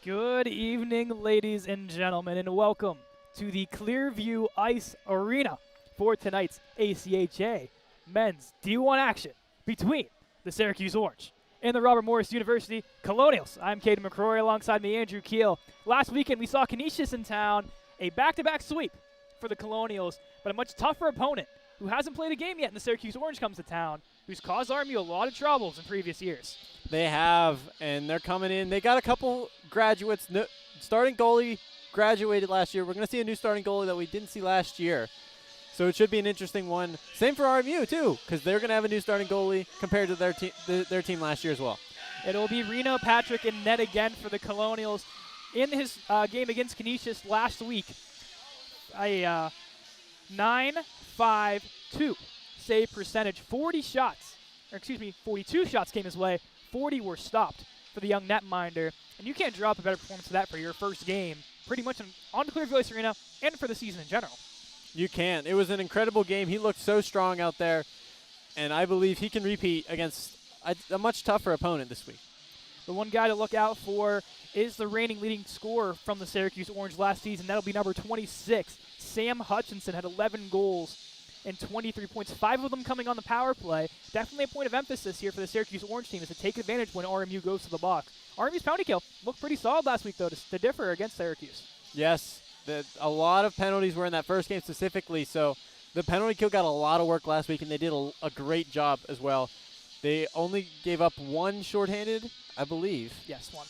Good evening, ladies and gentlemen, and welcome to the Clearview Ice Arena for tonight's ACHA men's D1 action between the Syracuse Orange and the Robert Morris University Colonials. I'm Caden McCrory alongside me, Andrew Keel. Last weekend, we saw Canisius in town, a back-to-back sweep for the Colonials, but a much tougher opponent who hasn't played a game yet in the Syracuse Orange comes to town, who's caused RMU a lot of troubles in previous years. They have, and they're coming in. They got a couple graduates. Starting goalie graduated last year. We're going to see a new starting goalie that we didn't see last year. So it should be an interesting one. Same for RMU, too, because they're going to have a new starting goalie compared to their team last year as well. It will be Reno Patrick in net again for the Colonials. In his game against Canisius last week, a 9.52 save percentage. 42 shots came his way. 40 were stopped for the young netminder. And you can't drop a better performance to that for your first game, pretty much on the Clearview Ice Arena and for the season in general. You can't. It was an incredible game. He looked so strong out there, and I believe he can repeat against a much tougher opponent this week. The one guy to look out for is the reigning leading scorer from the Syracuse Orange last season. That'll be number 26. Sam Hutchinson had 11 goals and 23 points, 5 of them coming on the power play. Definitely a point of emphasis here for the Syracuse Orange team is to take advantage when RMU goes to the box. RMU's penalty kill looked pretty solid last week, though, to differ against Syracuse. Yes, a lot of penalties were in that first game specifically, so the penalty kill got a lot of work last week, and they did a great job as well. They only gave up one shorthanded, I believe. Yes, one.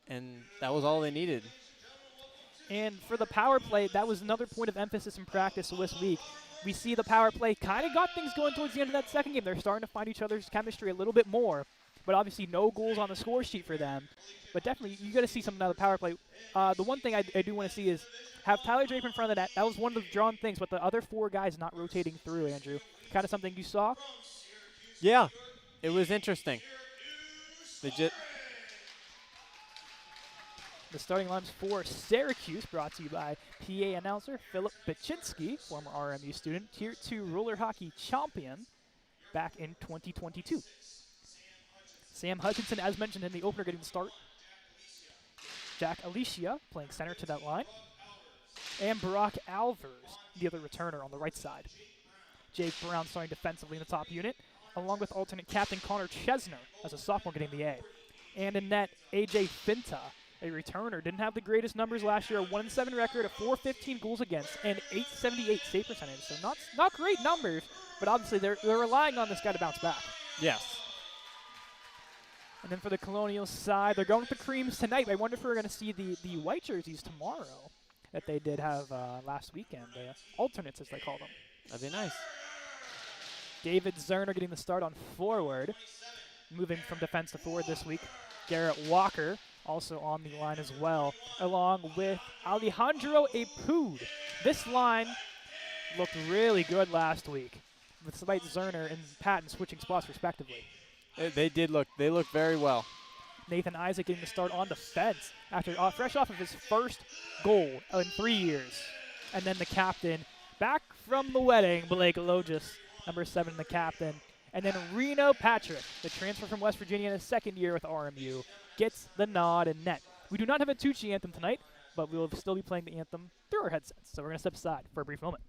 And that was all they needed. And for the power play, that was another point of emphasis in practice this week. We see the power play kind of got things going towards the end of that second game. They're starting to find each other's chemistry a little bit more, but obviously no goals on the score sheet for them. But definitely, you got to see something out of the power play. The one thing I do want to see is have Tyler Draper in front of the net. That was one of the drawn things, but the other 4 guys not rotating through, Andrew. Kind of something you saw? Yeah, it was interesting. The starting lines for Syracuse, brought to you by PA announcer Philip Baczynski, former RMU student, Tier 2 roller hockey champion back in 2022. Sam Hutchinson, as mentioned in the opener, getting the start. Jack Alicia playing center to that line. And Brock Alvers, the other returner on the right side. Jake Brown starting defensively in the top unit, along with alternate captain Connor Chesner as a sophomore getting the A. And in net, AJ Finta, a returner, didn't have the greatest numbers last year, a 1-7 record, a 415 goals against, and 878 save percentage. So not great numbers, but obviously they're relying on this guy to bounce back. Yes. And then for the Colonial side, they're going with the creams tonight. I wonder if we're going to see the white jerseys tomorrow that they did have last weekend, the alternates as they call them. That'd be nice. David Zerner getting the start on forward, moving from defense to forward this week. Garrett Walker also on the line as well, along with Alejandro Epud. This line looked really good last week, despite Zerner and Patton switching spots respectively. They looked very well. Nathan Isaac getting the start on defense after fresh off of his first goal in 3 years. And then the captain, back from the wedding, Blake Logis, number 7, the captain. And then Reno Patrick, the transfer from West Virginia in his second year with RMU, gets the nod in net. We do not have a Tucci anthem tonight, but we will still be playing the anthem through our headsets. So we're going to step aside for a brief moment.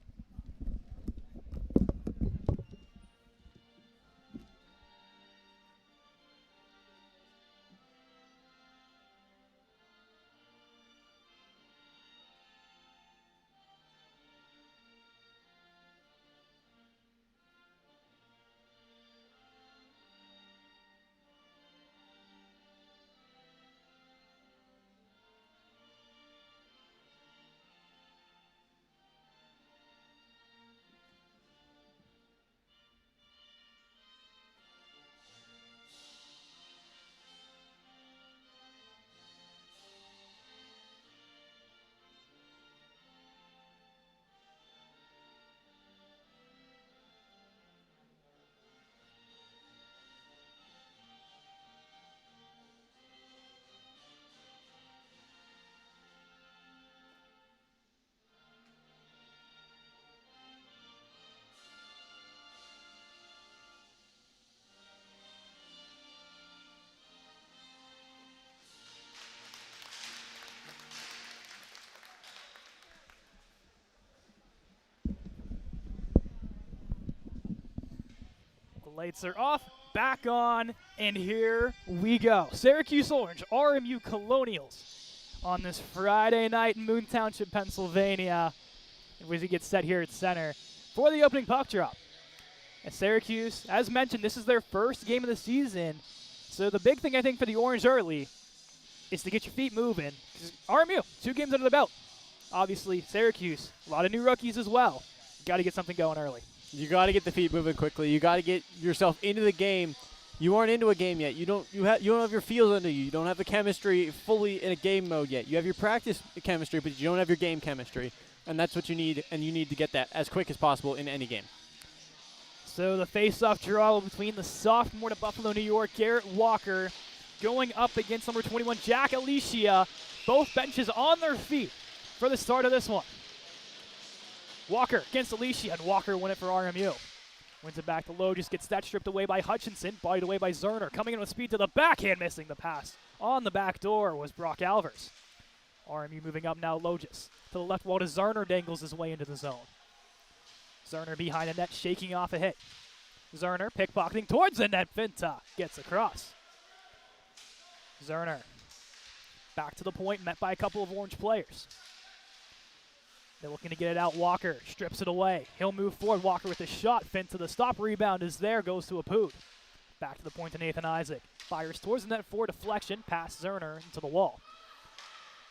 Lights are off, back on, and here we go. Syracuse Orange, RMU Colonials on this Friday night in Moon Township, Pennsylvania. As we get set here at center for the opening puck drop. And Syracuse, as mentioned, this is their first game of the season. So the big thing I think for the Orange early is to get your feet moving. RMU, 2 games under the belt. Obviously, Syracuse, a lot of new rookies as well. Got to get something going early. You got to get the feet moving quickly. You got to get yourself into the game. You aren't into a game yet. You don't have your feels under you. You don't have the chemistry fully in a game mode yet. You have your practice chemistry, but you don't have your game chemistry. And that's what you need, and you need to get that as quick as possible in any game. So the face-off draw between the sophomore to Buffalo, New York, Garrett Walker, going up against number 21, Jack Alicia. Both benches on their feet for the start of this one. Walker against Alicia, and Walker win it for RMU. Wins it back to low, just gets that stripped away by Hutchinson, bodied away by Zerner. Coming in with speed to the backhand, missing the pass. On the back door was Brock Alvers. RMU moving up now, Logis. To the left wall to Zerner, dangles his way into the zone. Zerner behind the net, shaking off a hit. Zerner pickpocketing towards the net. Finta gets across. Zerner back to the point, met by a couple of Orange players. They're looking to get it out. Walker strips it away. He'll move forward. Walker with a shot. Finta the stop. Rebound is there. Goes to Apud. Back to the point to Nathan Isaac. Fires towards the net for deflection. Past Zerner into the wall.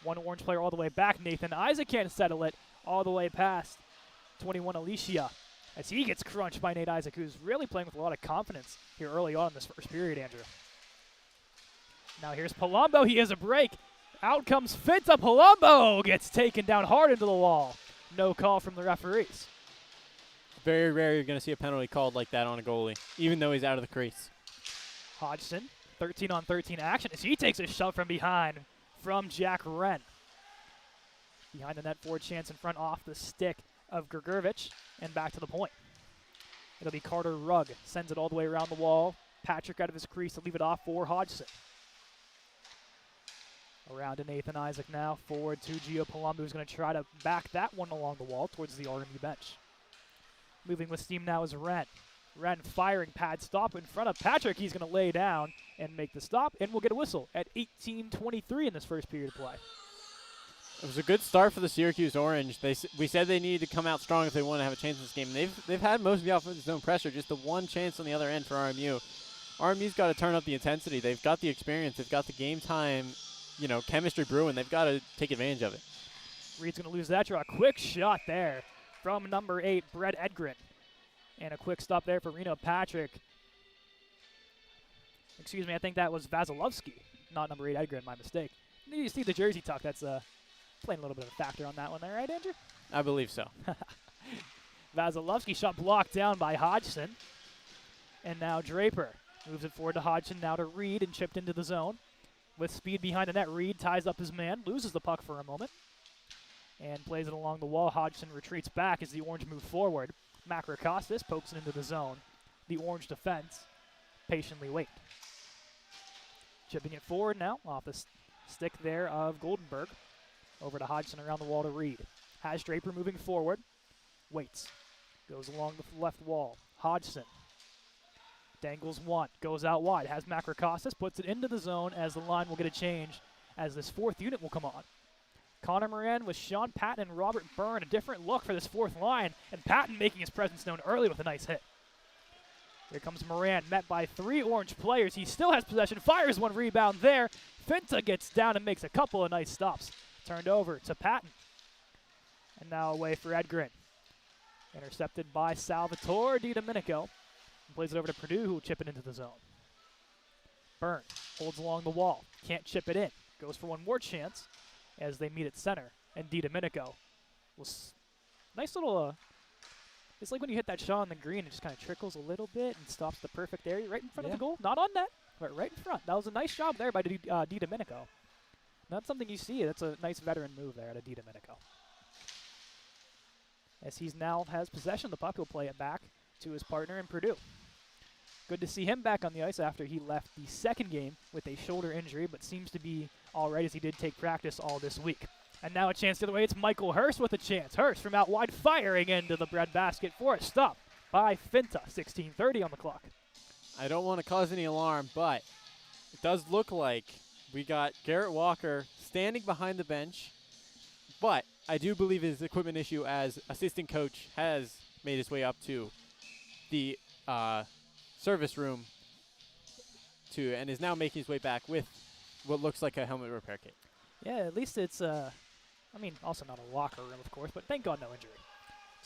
One Orange player all the way back. Nathan Isaac can't settle it. All the way past 21 Alicia. As he gets crunched by Nate Isaac, who's really playing with a lot of confidence here early on in this first period, Andrew. Now here's Palumbo. He has a break. Out comes Finta. Palumbo gets taken down hard into the wall. No call from the referees. Very rare you're going to see a penalty called like that on a goalie, even though he's out of the crease. Hodgson, 13-on-13 action as he takes a shot from behind from Jack Wren. Behind the net for a chance in front off the stick of Grgurevich and back to the point. It'll be Carter Rugg. Sends it all the way around the wall. Patrick out of his crease to leave it off for Hodgson. Around to Nathan Isaac now. Forward to Gio Palumbo, who's going to try to back that one along the wall towards the RMU bench. Moving with steam now is Wren. Wren firing, pad stop in front of Patrick. He's going to lay down and make the stop, and we'll get a whistle at 18:23 in this first period of play. It was a good start for the Syracuse Orange. We said they needed to come out strong if they want to have a chance in this game. They've had most of the offensive zone pressure, just the one chance on the other end for RMU. RMU's got to turn up the intensity. They've got the experience. They've got the game time, chemistry brewing. They've got to take advantage of it. Reed's going to lose that draw. Quick shot there from number 8, Brett Edgren. And a quick stop there for Reno Patrick. Excuse me, I think that was Vasilevsky, not number 8 Edgren, my mistake. You see the jersey tuck. That's playing a little bit of a factor on that one there, right, Andrew? I believe so. Vasilevsky shot blocked down by Hodgson. And now Draper moves it forward to Hodgson, now to Reed, and chipped into the zone. With speed behind the net, Reed ties up his man, loses the puck for a moment, and plays it along the wall. Hodgson retreats back as the Orange move forward. Makrakostas pokes it into the zone. The Orange defense patiently wait. Chipping it forward now off the stick there of Goldenberg. Over to Hodgson around the wall to Reed. Has Draper moving forward. Waits. Goes along the left wall. Hodgson. Dangles one. Goes out wide. Has Makrakostas. Puts it into the zone as the line will get a change as this fourth unit will come on. Connor Moran with Sean Patton and Robert Byrne. A different look for this fourth line. And Patton making his presence known early with a nice hit. Here comes Moran, met by 3 Orange players. He still has possession. Fires one rebound there. Finta gets down and makes a couple of nice stops. Turned over to Patton. And now away for Edgren. Intercepted by Salvatore DiDomenico. Plays it over to Purdue, who will chip it into the zone. Byrne holds along the wall. Can't chip it in. Goes for one more chance as they meet at center. And DiDomenico was nice little, it's like when you hit that shot on the green, it just kind of trickles a little bit and stops the perfect area right in front of the goal. Not on net, but right in front. That was a nice job there by DiDomenico. Not something you see. That's a nice veteran move there out of DiDomenico. As he's now has possession of the puck, he'll play it back to his partner in Purdue. Good to see him back on the ice after he left the second game with a shoulder injury, but seems to be all right as he did take practice all this week. And now a chance the other way. It's Michael Hurst with a chance. Hurst from out wide firing into the bread basket for a stop by Finta. 16:30 on the clock. I don't want to cause any alarm, but it does look like we got Garrett Walker standing behind the bench, but I do believe his equipment issue as assistant coach has made his way up to the service room and is now making his way back with what looks like a helmet repair kit. Yeah, at least it's, also not a locker room, of course, but thank God no injury.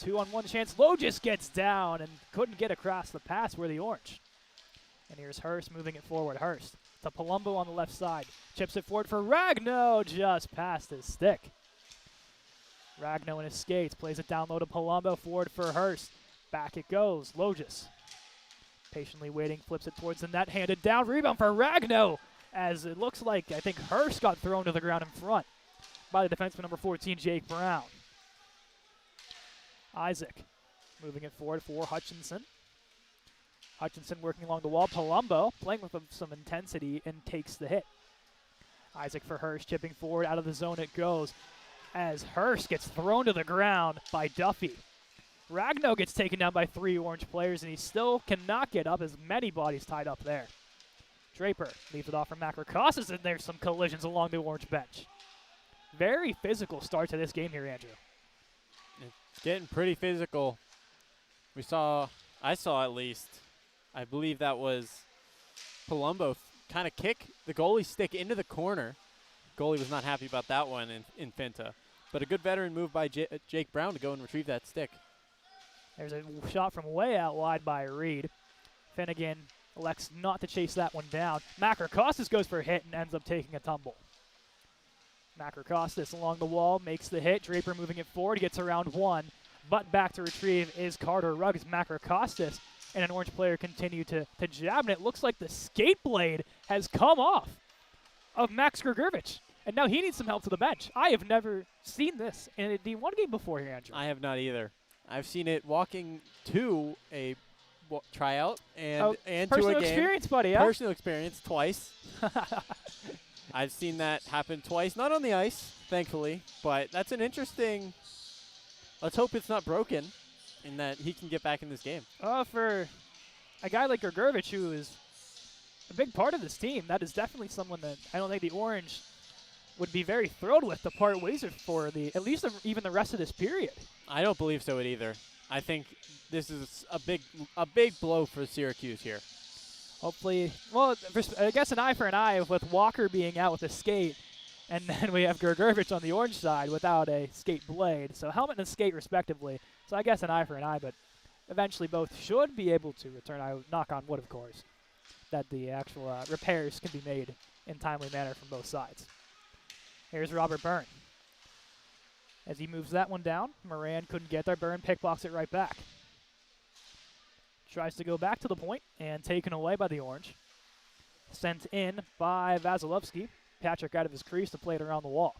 2-on-1 chance. Logis gets down and couldn't get across the pass for the Orange. And here's Hurst moving it forward. Hurst to Palumbo on the left side. Chips it forward for Ragno, just past his stick. Ragno in his skates, plays it down low to Palumbo, forward for Hurst. Back it goes. Logis patiently waiting, flips it towards the net, handed down. Rebound for Ragno, as it looks like, I think Hurst got thrown to the ground in front by the defenseman number 14, Jake Brown. Isaac moving it forward for Hutchinson. Hutchinson working along the wall. Palumbo playing with some intensity and takes the hit. Isaac for Hurst, chipping forward, out of the zone it goes, as Hurst gets thrown to the ground by Duffy. Ragno gets taken down by 3 Orange players, and he still cannot get up, as many bodies tied up there. Draper leaves it off for Macrocostas, and there's some collisions along the Orange bench. Very physical start to this game here, Andrew. It's getting pretty physical. I saw at least, I believe that was Palumbo kind of kick the goalie stick into the corner. Goalie was not happy about that one in Finta. But a good veteran move by Jake Brown to go and retrieve that stick. There's a shot from way out wide by Reed. Finnegan elects not to chase that one down. Macrocostas goes for a hit and ends up taking a tumble. Macrocostas along the wall makes the hit. Draper moving it forward. He gets around one. But back to retrieve is Carter Ruggs. Macrocostas and an Orange player continue to jab, and it looks like the skate blade has come off of Max Grgurevich. And now he needs some help to the bench. I have never seen this in a D1 game before here, Andrew. I have not either. I've seen it walking to a tryout and to a game. Personal experience, buddy. Yeah? Personal experience twice. I've seen that happen twice, not on the ice, thankfully, but that's an interesting. Let's hope it's not broken and that he can get back in this game. For a guy like Grgurevich, who is a big part of this team, that is definitely someone that I don't think the Orange would be very thrilled with to part ways for at least even the rest of this period. I don't believe so either. I think this is a big blow for Syracuse here. Hopefully, well, I guess an eye for an eye with Walker being out with a skate, and then we have Grgurevich on the Orange side without a skate blade. So helmet and skate respectively. So I guess an eye for an eye, but eventually both should be able to return. I would knock on wood, of course, that the actual repairs can be made in timely manner from both sides. Here's Robert Byrne. As he moves that one down, Moran couldn't get there. Byrne pickblocks it right back. Tries to go back to the point and taken away by the Orange. Sent in by Vasilevsky. Patrick out of his crease to play it around the wall.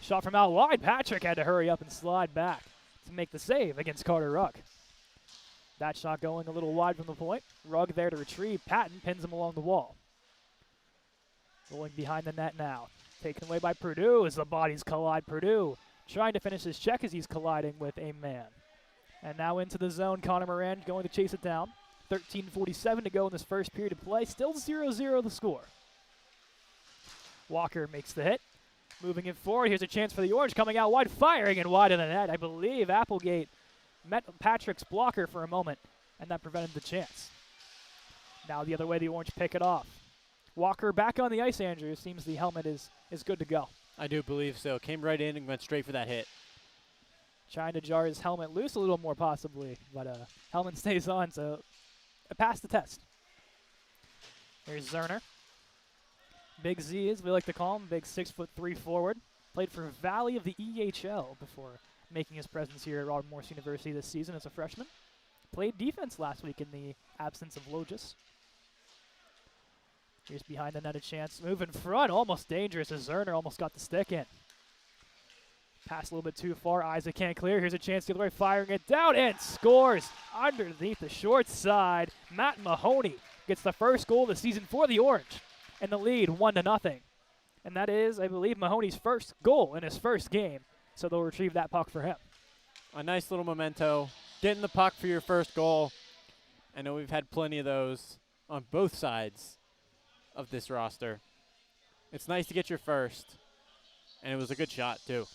Shot from out wide. Patrick had to hurry up and slide back to make the save against Carter Rugg. That shot going a little wide from the point. Rugg there to retrieve. Patton pins him along the wall. Rolling behind the net now. Taken away by Purdue as the bodies collide. Purdue trying to finish his check as he's colliding with a man. And now into the zone, Connor Moran going to chase it down. 13:47 to go in this first period of play. Still 0-0 the score. Walker makes the hit. Moving it forward. Here's a chance for the Orange coming out wide, firing and wide of the net. I believe Applegate met Patrick's blocker for a moment, and that prevented the chance. Now the other way, the Orange pick it off. Walker back on the ice, Andrew. Seems the helmet is good to go. I do believe so. Came right in and went straight for that hit. Trying to jar his helmet loose a little more possibly, but helmet stays on, so it passed the test. Here's Zerner. Big Z, as we like to call him, big 6'3" forward. Played for Valley of the EHL before making his presence here at Robert Morris University this season as a freshman. Played defense last week in the absence of Logis. Here's behind the net a chance. Move in front, almost dangerous as Zerner almost got the stick in. Pass a little bit too far. Isaac can't clear. Here's a chance the other way, firing it down and scores underneath the short side. Matt Mahoney gets the first goal of the season for the Orange, and the lead 1-0. And that is, I believe, Mahoney's first goal in his first game, so they'll retrieve that puck for him. A nice little memento. Getting the puck for your first goal. I know we've had plenty of those on both sides of this roster. It's nice to get your first, and it was a good shot, too.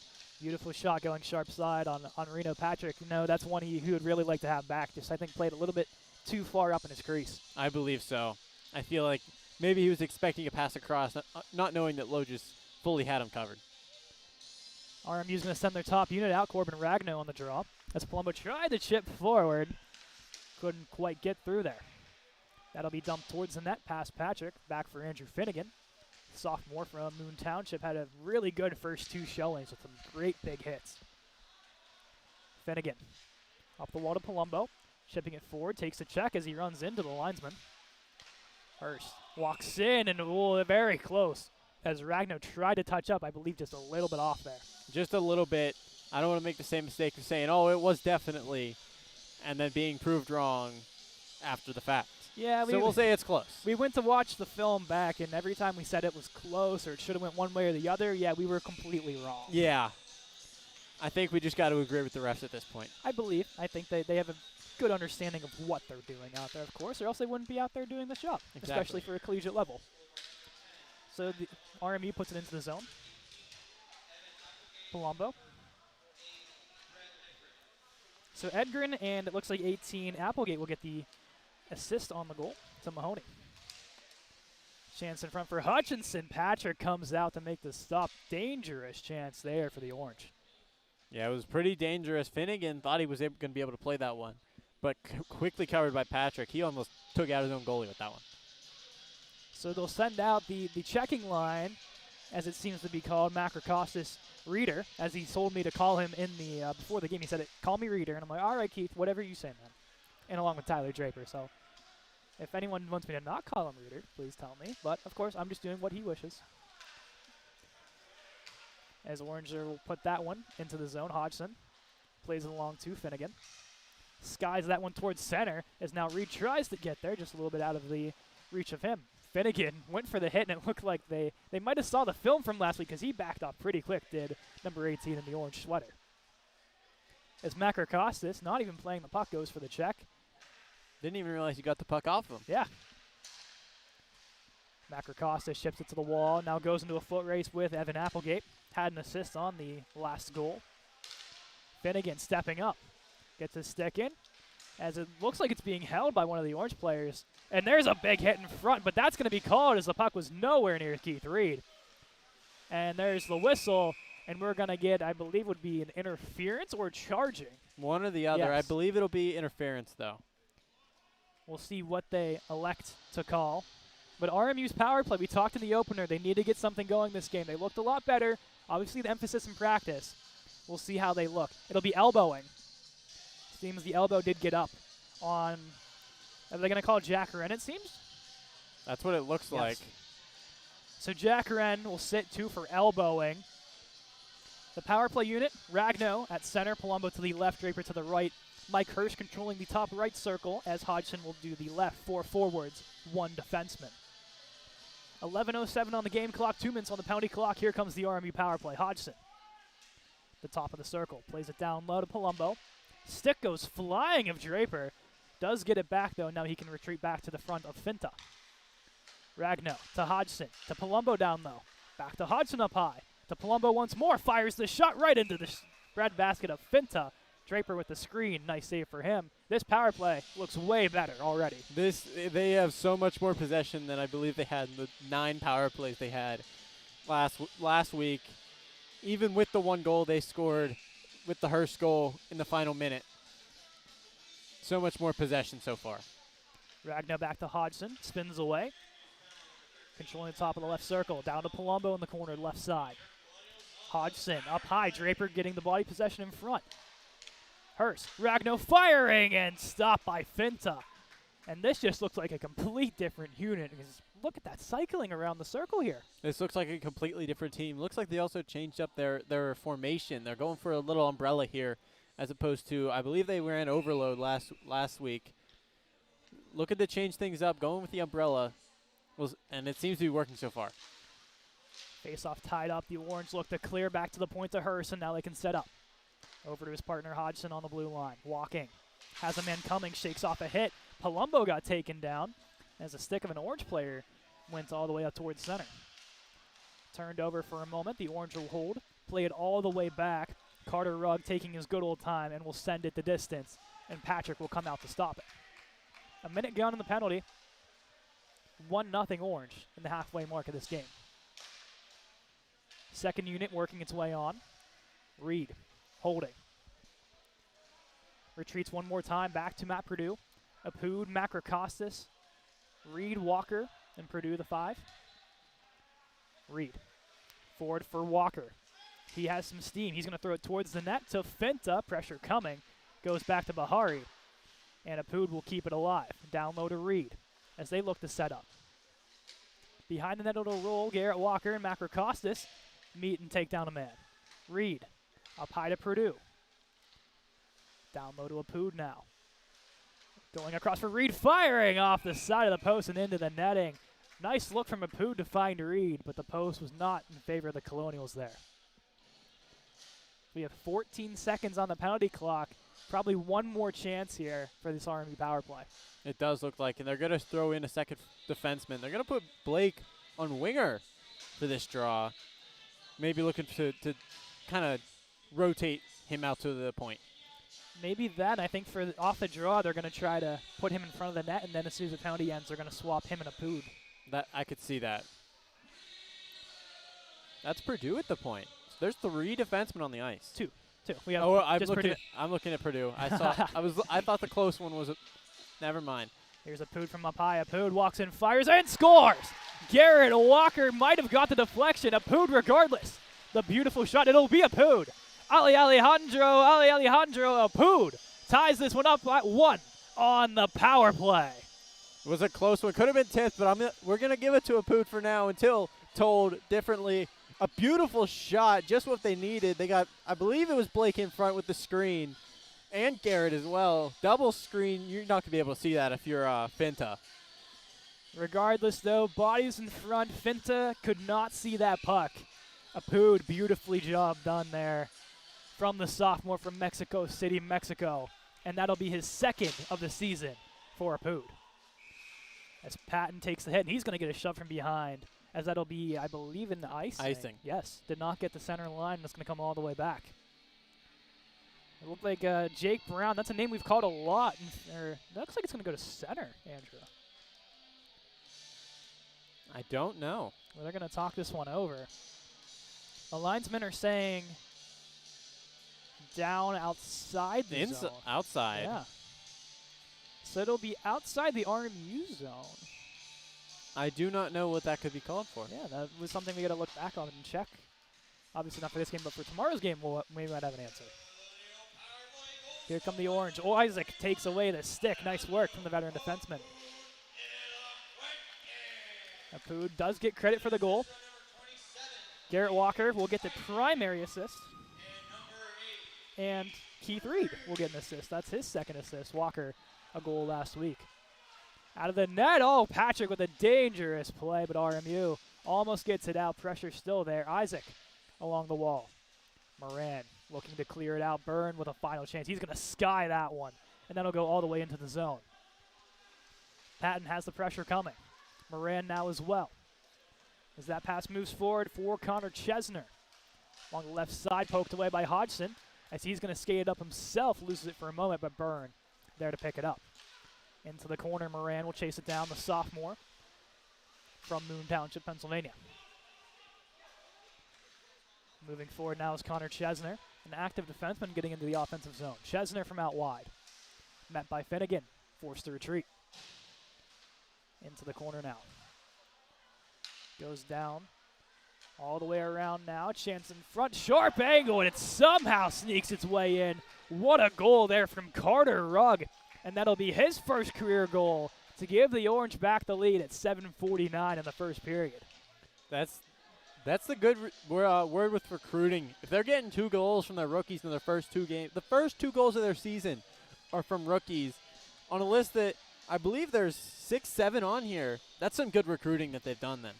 Beautiful shot going sharp side on Reno Patrick. You know, that's one he would really like to have back. Just, I think, played a little bit too far up in his crease. I believe so. I feel like maybe he was expecting a pass across, not knowing that Lowe just fully had him covered. RMU's going to send their top unit out, Corbin Ragno on the draw. As Palumbo tried to chip forward, couldn't quite get through there. That'll be dumped towards the net, past Patrick, back for Andrew Finnegan. Sophomore from Moon Township had a really good first 2 showings with some great big hits. Finnegan up the wall to Palumbo, shipping it forward, takes a check as he runs into the linesman. Hurst walks in and very close as Ragno tried to touch up, I believe just a little bit off there. Just a little bit. I don't want to make the same mistake of saying, oh, it was definitely, and then being proved wrong after the fact. Yeah, so we'll say it's close. We went to watch the film back, and every time we said it was close or it should have went one way or the other, yeah, we were completely wrong. Yeah. I think we just got to agree with the refs at this point. I think they have a good understanding of what they're doing out there, of course, or else they wouldn't be out there doing the job, especially for a collegiate level. So the RMU puts it into the zone. Palumbo. So Edgren and it looks like 18 Applegate will get the assist on the goal to Mahoney. Chance in front for Hutchinson. Patrick comes out to make the stop. Dangerous chance there for the Orange. Yeah, it was pretty dangerous. Finnegan thought he was going to be able to play that one, but quickly covered by Patrick. He almost took out his own goalie with that one. So they'll send out the checking line, as it seems to be called, Macrocostas Reader, as he told me to call him in the before the game. He said, call me Reader, and I'm like, all right, Keith, whatever you say, man. And along with Tyler Draper. So if anyone wants me to not call him Reader, please tell me. But, of course, I'm just doing what he wishes. As Oranger will put that one into the zone. Hodgson plays it along to Finnegan. Skies that one towards center as now Reed tries to get there, just a little bit out of the reach of him. Finnegan went for the hit, and it looked like they might have saw the film from last week because he backed up pretty quick, did number 18 in the orange sweater. As Macrocostas, not even playing the puck, goes for the check. Didn't even realize you got the puck off of him. Yeah. Macrocostas ships it to the wall, now goes into a foot race with Evan Applegate. Had an assist on the last goal. Finnegan stepping up. Gets his stick in, as it looks like it's being held by one of the Orange players. And there's a big hit in front, but that's going to be called as the puck was nowhere near Keith Reed. And there's the whistle, and we're going to get, I believe, would be an interference or charging. One or the other. Yes. I believe it'll be interference, though. We'll see what they elect to call. But RMU's power play, we talked in the opener, they need to get something going this game. They looked a lot better. Obviously, the emphasis in practice. We'll see how they look. It'll be elbowing. Seems the elbow did get up on, are they going to call Jack Wren, it seems? That's what it looks like. So Jack Wren will sit 2 for elbowing. The power play unit, Ragno at center, Palumbo to the left, Draper to the right. Mike Hirsch controlling the top right circle as Hodgson will do the left, 4 forwards, 1 defenseman. 11:07 on the game clock, 2 minutes on the penalty clock. Here comes the RMU power play. Hodgson, the top of the circle, plays it down low to Palumbo. Stick goes flying of Draper. Does get it back, though. Now he can retreat back to the front of Finta. Ragno to Hodgson, to Palumbo down low. Back to Hodgson up high. To Palumbo once more. Fires the shot right into the breadbasket of Finta. Draper with the screen. Nice save for him. This power play looks way better already. They have so much more possession than I believe they had in the 9 power plays they had last week. Even with the 1 goal they scored with the Hirsch goal in the final minute. So much more possession so far. Ragno back to Hodgson. Spins away. Controlling the top of the left circle. Down to Palumbo in the corner left side. Hodgson up high. Draper getting the body possession in front. Hurst, Ragno firing and stopped by Finta. And this just looks like a complete different unit. Because look at that cycling around the circle here. This looks like a completely different team. Looks like they also changed up their formation. They're going for a little umbrella here as opposed to, I believe they ran overload last week. Looking to change things up, going with the umbrella, and it seems to be working so far. Face-off tied up. The Orange look to clear back to the point to Hurst, and now they can set up. Over to his partner Hodgson on the blue line. Walking. Has a man coming. Shakes off a hit. Palumbo got taken down. as a stick of an Orange player went all the way up towards center. Turned over for a moment. The Orange will hold. Play it all the way back. Carter Rugg taking his good old time and will send it the distance, and Patrick will come out to stop it. A minute gone in the penalty. 1-0 Orange in the halfway mark of this game. Second unit working its way on. Reed holding. Retreats one more time back to Matt Purdue. Apud, Makrakostas, Reed, Walker, and Purdue the 5. Reed. Forward for Walker. He has some steam. He's going to throw it towards the net to Finta. Pressure coming. Goes back to Bahari. And Apud will keep it alive. Down low to Reed as they look to set up. Behind the net it'll roll. Garrett Walker and Makrakostas meet and take down a man. Reed up high to Purdue. Down low to Apud now. Going across for Reed, firing off the side of the post and into the netting. Nice look from Apud to find Reed, but the post was not in favor of the Colonials there. We have 14 seconds on the penalty clock. Probably one more chance here for this RMU power play. It does look like, and they're going to throw in a second defenseman. They're going to put Blake on winger for this draw. Maybe looking to kind of rotate him out to the point. Maybe that. I think for off the draw, they're going to try to put him in front of the net, and then as soon as the penalty ends, they're going to swap him and Apud. That I could see that. That's Purdue at the point. So there's 3 defensemen on the ice. Two. We have I'm looking at Purdue. I thought the close one was. Never mind. Here's Apud from up high. Apud walks in, fires, and scores! Garrett Walker might have got the deflection. Apud regardless. The beautiful shot. It'll be Apud. Ali Alejandro Apud ties this one up at 1 on the power play. It was a close one. Could have been 10th, but we're going to give it to Apud for now until told differently. A beautiful shot, just what they needed. They got, I believe it was Blake in front with the screen, and Garrett as well. Double screen, you're not going to be able to see that if you're Finta. Regardless, though, bodies in front. Finta could not see that puck. Apud, beautifully job done there from the sophomore from Mexico City, Mexico. And that'll be his 2nd of the season for Apud. As Patton takes the hit, and he's going to get a shove from behind. As that'll be, I believe, in the icing. Yes, did not get the center line, and it's going to come all the way back. It looked like Jake Brown. That's a name we've called a lot. That looks like it's going to go to center, Andrew. I don't know. Well, they're going to talk this one over. The linesmen are saying down outside the zone. Outside. Yeah. So it'll be outside the RMU zone. I do not know what that could be called for. Yeah, that was something we got to look back on and check. Obviously not for this game, but for tomorrow's game, we might have an answer. Here come the Orange. Oh, Isaac takes away the stick. Nice work from the veteran defenseman. Apud does get credit for the goal. Garrett Walker will get the primary assist. And Keith Reed will get an assist. That's his 2nd assist. Walker, a goal last week. Out of the net. Oh, Patrick with a dangerous play, but RMU almost gets it out. Pressure still there. Isaac along the wall. Moran looking to clear it out. Byrne with a final chance. He's going to sky that one, and that'll go all the way into the zone. Patton has the pressure coming. Moran now as well. As that pass moves forward for Connor Chesner. Along the left side, poked away by Hodgson. As he's going to skate it up himself, loses it for a moment, but Byrne there to pick it up. Into the corner, Moran will chase it down, the sophomore from Moon Township, Pennsylvania. Moving forward now is Connor Chesner, an active defenseman getting into the offensive zone. Chesner from out wide. Met by Finnegan, forced to retreat. Into the corner now. Goes down all the way around now. Chance in front, sharp angle, and it somehow sneaks its way in. What a goal there from Carter Rugg. And that'll be his first career goal to give the Orange back the lead at 7:49 in the first period. That's the good word with recruiting. If they're getting 2 goals from their rookies in their first 2 games, the first 2 goals of their season are from rookies on a list that I believe there's 6, 7 on here. That's some good recruiting that they've done then.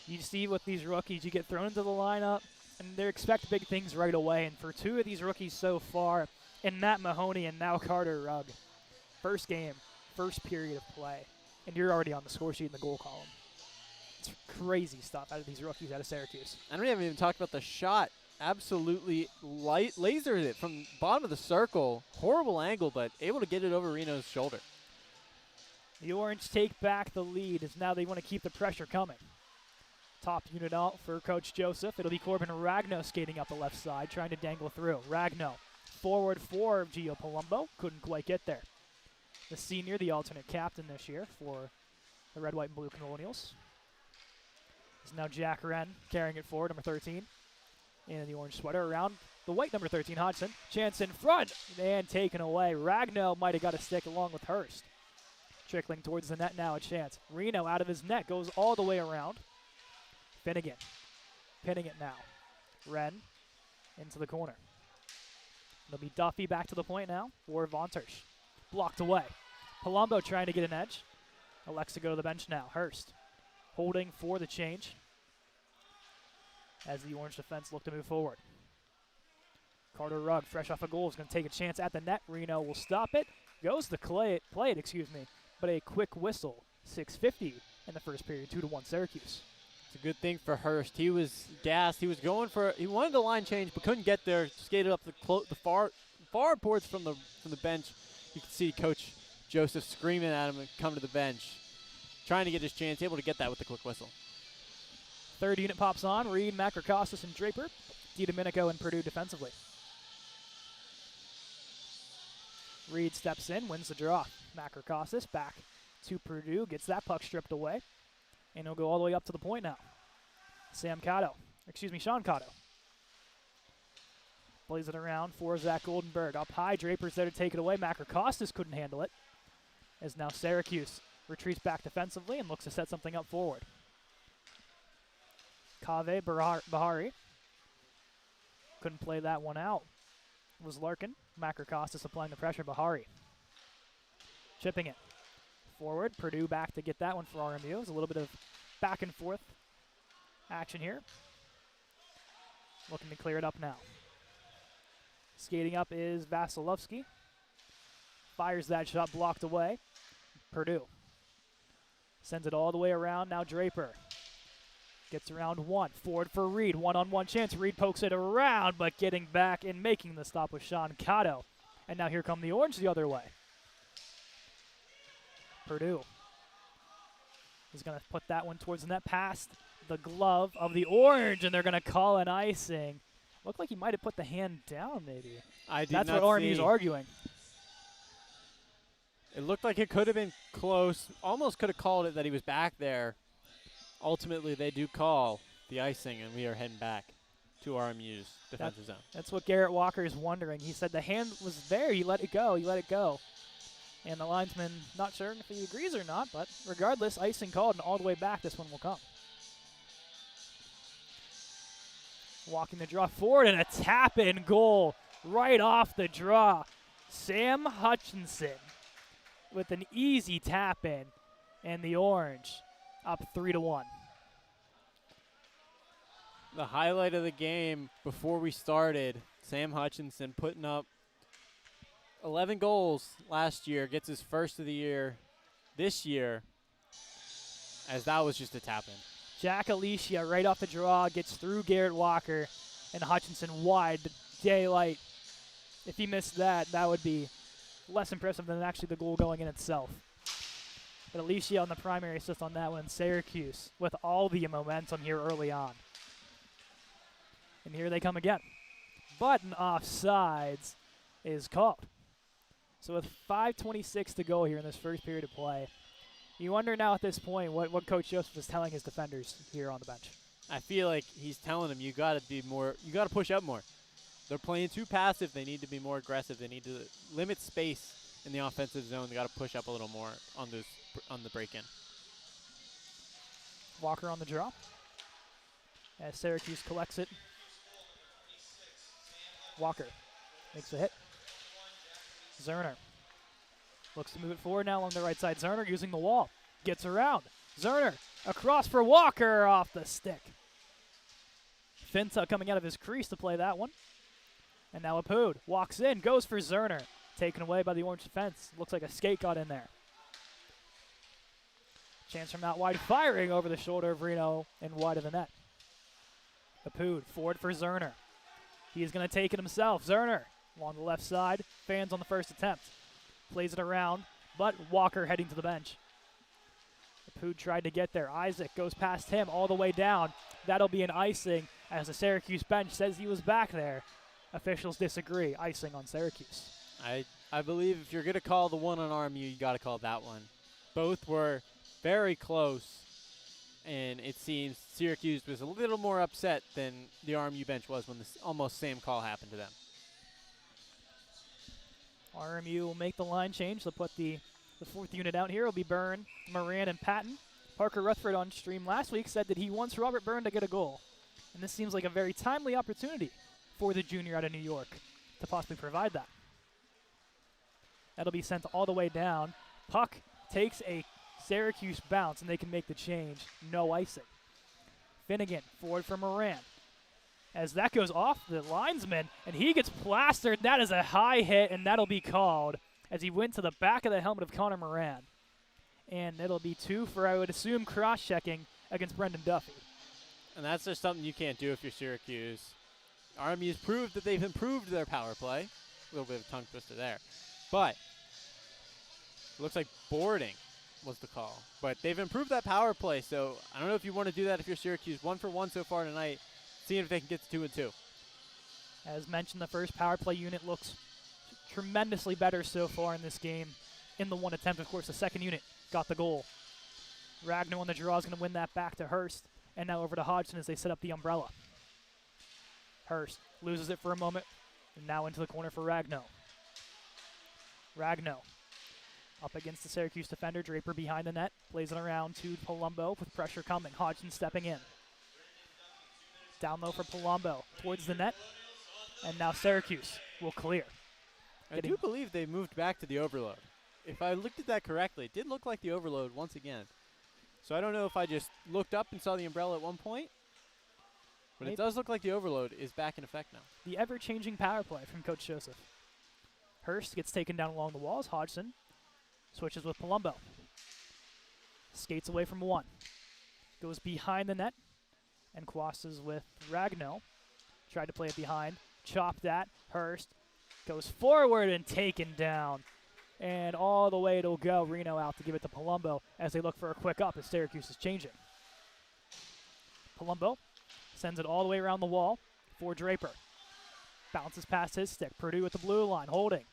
You see with these rookies, you get thrown into the lineup, and they expect big things right away. And for 2 of these rookies so far, and Matt Mahoney and now Carter Rugg. First game, first period of play. and you're already on the score sheet in the goal column. It's crazy stuff out of these rookies out of Syracuse. And we haven't even talked about the shot. Absolutely lasered it from bottom of the circle. Horrible angle, but able to get it over Reno's shoulder. The Orange take back the lead as now they want to keep the pressure coming. Top unit out for Coach Joseph. It'll be Corbin Ragno skating up the left side, trying to dangle through. Ragno, forward for Gio Palumbo. Couldn't quite get there. The senior, the alternate captain this year for the Red, White, and Blue Colonials. Is now Jack Wren carrying it forward, number 13. In the orange sweater around the white number 13, Hodgson. Chance in front and taken away. Ragno might have got a stick along with Hurst. Trickling towards the net now, a chance. Reno out of his net, goes all the way around. Finnegan pinning it now. Wren into the corner. It'll be Duffy back to the point now for Vontersh. Blocked away. Palumbo trying to get an edge. Elects to go to the bench now. Hurst holding for the change as the Orange defense look to move forward. Carter Rugg, fresh off a goal, is going to take a chance at the net. Reno will stop it. Goes to play it, but a quick whistle. 6:50 in the first period, 2-1 Syracuse. It's a good thing for Hurst. He was gassed. He was going for. He wanted the line change, but couldn't get there. Skated up the far boards from the bench. You can see Coach Joseph screaming at him and come to the bench, trying to get his chance. Able to get that with the quick whistle. Third unit pops on. Reed, Makrokostas, and Draper. DiDomenico and Purdue defensively. Reed steps in, wins the draw. Makrokostas back to Purdue, gets that puck stripped away, and he'll go all the way up to the point now. Sean Cotto. Plays it around for Zach Goldenberg. Up high, Draper's there to take it away. Makrokostas couldn't handle it, as now Syracuse retreats back defensively and looks to set something up forward. Kave Bahari couldn't play that one out. It was Larkin. Makrokostas applying the pressure. Bahari chipping it forward. Purdue back to get that one for RMU. There's a little bit of back and forth action here. Looking to clear it up now. Skating up is Vasilevsky. Fires that shot, blocked away. Purdue sends it all the way around. Now Draper gets around one. Forward for Reed. One-on-one chance. Reed pokes it around, but getting back and making the stop with Sean Cotto. And now here come the Orange the other way. Purdue is going to put that one towards the net past the glove of the Orange, and they're going to call an icing. Looked like he might have put the hand down, maybe. That's what RMU's arguing. It looked like it could have been close. Almost could have called it that he was back there. Ultimately, they do call the icing, and we are heading back to RMU's defensive zone. That's what Garrett Walker is wondering. He said the hand was there. You let it go. You let it go. And the linesman, not sure if he agrees or not, but regardless, icing called, and all the way back, this one will come. Walking the draw forward, and a tap-in goal right off the draw. Sam Hutchinson with an easy tap-in, and the Orange up 3-1. The highlight of the game before we started, Sam Hutchinson putting up 11 goals last year, gets his first of the year this year, as that was just a tap-in. Jack Alicia right off the draw, gets through Garrett Walker, and Hutchinson wide, daylight. If he missed that, that would be less impressive than actually the goal going in itself. But Alicia on the primary assist on that one. Syracuse with all the momentum here early on. And here they come again. But an offsides is called. So with 5:26 to go here in this first period of play, you wonder now at this point what Coach Joseph is telling his defenders here on the bench. I feel like he's telling them you got to be more, you got to push up more. They're playing too passive. They need to be more aggressive. They need to limit space in the offensive zone. They got to push up a little more on the break-in. Walker on the draw as Syracuse collects it. Walker makes a hit. Zerner looks to move it forward now along the right side. Zerner using the wall. Gets around. Zerner across for Walker off the stick. Finta coming out of his crease to play that one. And now Apud walks in, goes for Zerner. Taken away by the Orange defense. Looks like a skate got in there. Chance from out wide, firing over the shoulder of Reno and wide of the net. Capood forward for Zerner. He is going to take it himself. Zerner along the left side, fans on the first attempt. Plays it around, but Walker heading to the bench. Capood tried to get there. Isaac goes past him all the way down. That'll be an icing as the Syracuse bench says he was back there. Officials disagree. Icing on Syracuse. I believe if you're going to call the one on RMU, you got to call that one. Both were very close, and it seems Syracuse was a little more upset than the RMU bench was when this almost same call happened to them. RMU will make the line change. They'll put the fourth unit out here. It'll be Byrne, Moran, and Patton. Parker Rutherford on stream last week said that he wants Robert Byrne to get a goal. And this seems like a very timely opportunity for the junior out of New York to possibly provide that. That'll be sent all the way down. Puck takes a Syracuse bounce, and they can make the change. No icing. Finnegan forward for Moran. As that goes off the linesman, and he gets plastered. That is a high hit, and that'll be called as he went to the back of the helmet of Connor Moran. And it'll be 2 for, I would assume, cross-checking against Brendan Duffy. And that's just something you can't do if you're Syracuse. RMU's proved that they've improved their power play. A little bit of a tongue twister there. But it looks like boarding was the call. But they've improved that power play, so I don't know if you want to do that if you're Syracuse. 1 for 1 so far tonight. Seeing if they can get to 2 and 2. As mentioned, the first power play unit looks tremendously better so far in this game. In the one attempt, of course, the second unit got the goal. Ragnar on the draw is going to win that back to Hurst. And now over to Hodgson as they set up the umbrella. Hurst loses it for a moment. And now into the corner for Ragno. Ragno up against the Syracuse defender. Draper behind the net. Plays it around to Palumbo with pressure coming. Hodgson stepping in. Down low for Palumbo towards the net. And now Syracuse will clear. I do believe they moved back to the overload. If I looked at that correctly, it did look like the overload once again. So I don't know if I just looked up and saw the umbrella at one point. But it does look like the overload is back in effect now. The ever-changing power play from Coach Joseph. Hurst gets taken down along the walls. Hodgson switches with Palumbo. Skates away from one. Goes behind the net and crosses with Ragno. Tried to play it behind. Chopped that. Hurst goes forward and taken down. And all the way it'll go. Reno out to give it to Palumbo as they look for a quick up as Syracuse is changing. Palumbo sends it all the way around the wall for Draper. Bounces past his stick. Purdue with the blue line, holding.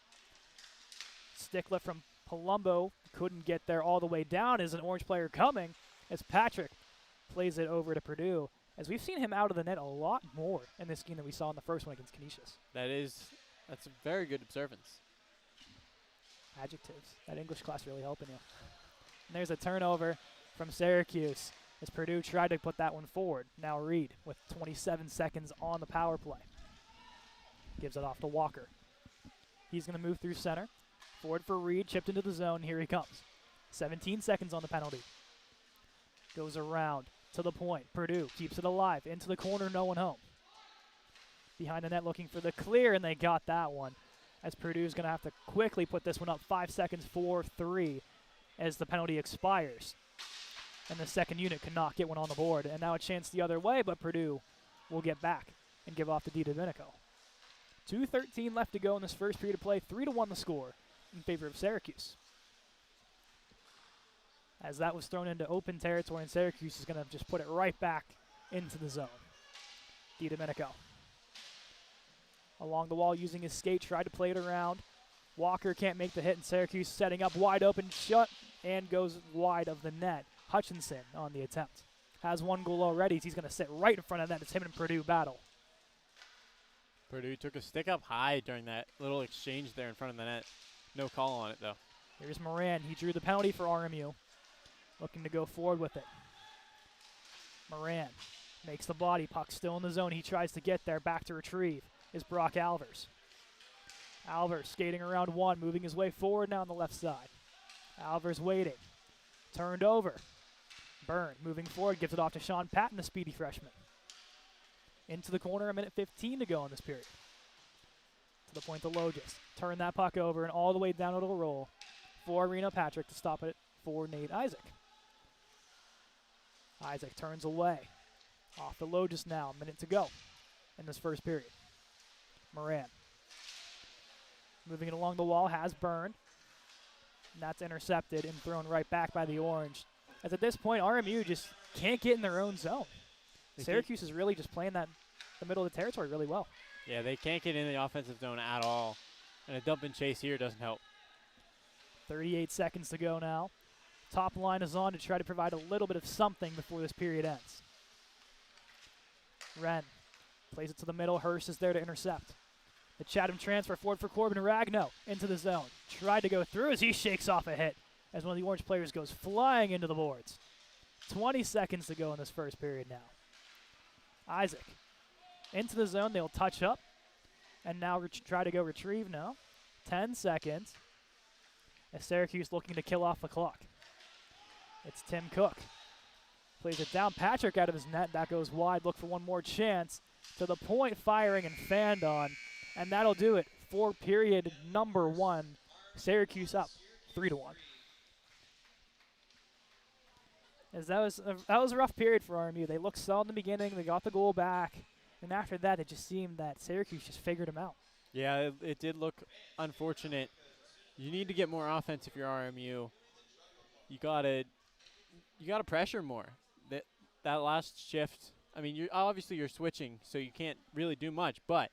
Stick lift from Palumbo. Couldn't get there all the way down. Is an orange player coming as Patrick plays it over to Purdue. As we've seen him out of the net a lot more in this game than we saw in the first one against Canisius. That's a very good observance. Adjectives. That English class really helping you. And there's a turnover from Syracuse as Purdue tried to put that one forward. Now Reed with 27 seconds on the power play. Gives it off to Walker. He's going to move through center. Forward for Reed, chipped into the zone. Here he comes. 17 seconds on the penalty. Goes around to the point. Purdue keeps it alive. Into the corner, no one home. Behind the net looking for the clear, and they got that one. As Purdue's going to have to quickly put this one up 5 seconds, 4-3, as the penalty expires. And the second unit cannot get one on the board. And now a chance the other way, but Purdue will get back and give off to DiDomenico. 2:13 left to go in this first period of play. 3-1 the score in favor of Syracuse. As that was thrown into open territory, and Syracuse is going to just put it right back into the zone. DiDomenico. Along the wall using his skate, tried to play it around. Walker can't make the hit, and Syracuse setting up wide open, shut, and goes wide of the net. Hutchinson on the attempt. Has one goal already. He's going to sit right in front of that. It's him and Purdue battle. Purdue took a stick up high during that little exchange there in front of the net. No call on it, though. Here's Moran. He drew the penalty for RMU. Looking to go forward with it. Moran makes the body. Puck still in the zone. He tries to get there. Back to retrieve is Brock Alvers. Alvers skating around one, moving his way forward now on the left side. Alvers waiting. Turned over. Byrne moving forward, gives it off to Sean Patton, the speedy freshman. Into the corner, a minute 15 to go in this period. To the point to Logis. Turn that puck over, and all the way down it'll roll for Reno Patrick to stop it for Nate Isaac. Isaac turns away. Off the low just now. A minute to go in this first period. Moran. Moving it along the wall, has Byrne. And that's intercepted and thrown right back by the Orange. As at this point, RMU just can't get in their own zone. Syracuse is really just playing the middle of the territory really well. Yeah, they can't get in the offensive zone at all. And a dump and chase here doesn't help. 38 seconds to go now. Top line is on to try to provide a little bit of something before this period ends. Wren plays it to the middle. Hurst is there to intercept. The Chatham transfer forward for Corbin Ragno into the zone. Tried to go through as he shakes off a hit as one of the Orange players goes flying into the boards. 20 seconds to go in this first period now. Isaac into the zone. They'll touch up and now try to go retrieve now. 10 seconds as Syracuse looking to kill off the clock. It's Tim Cook. Plays it down. Patrick out of his net. That goes wide. Look for one more chance. To the point, firing and fanned on. And that'll do it for period number 1. Syracuse up 3-1. As that was a rough period for RMU. They looked solid in the beginning. They got the goal back. And after that, it just seemed that Syracuse just figured them out. Yeah, it did look unfortunate. You need to get more offense if you're RMU. You gotta pressure more. That last shift. I mean, you're switching, so you can't really do much. But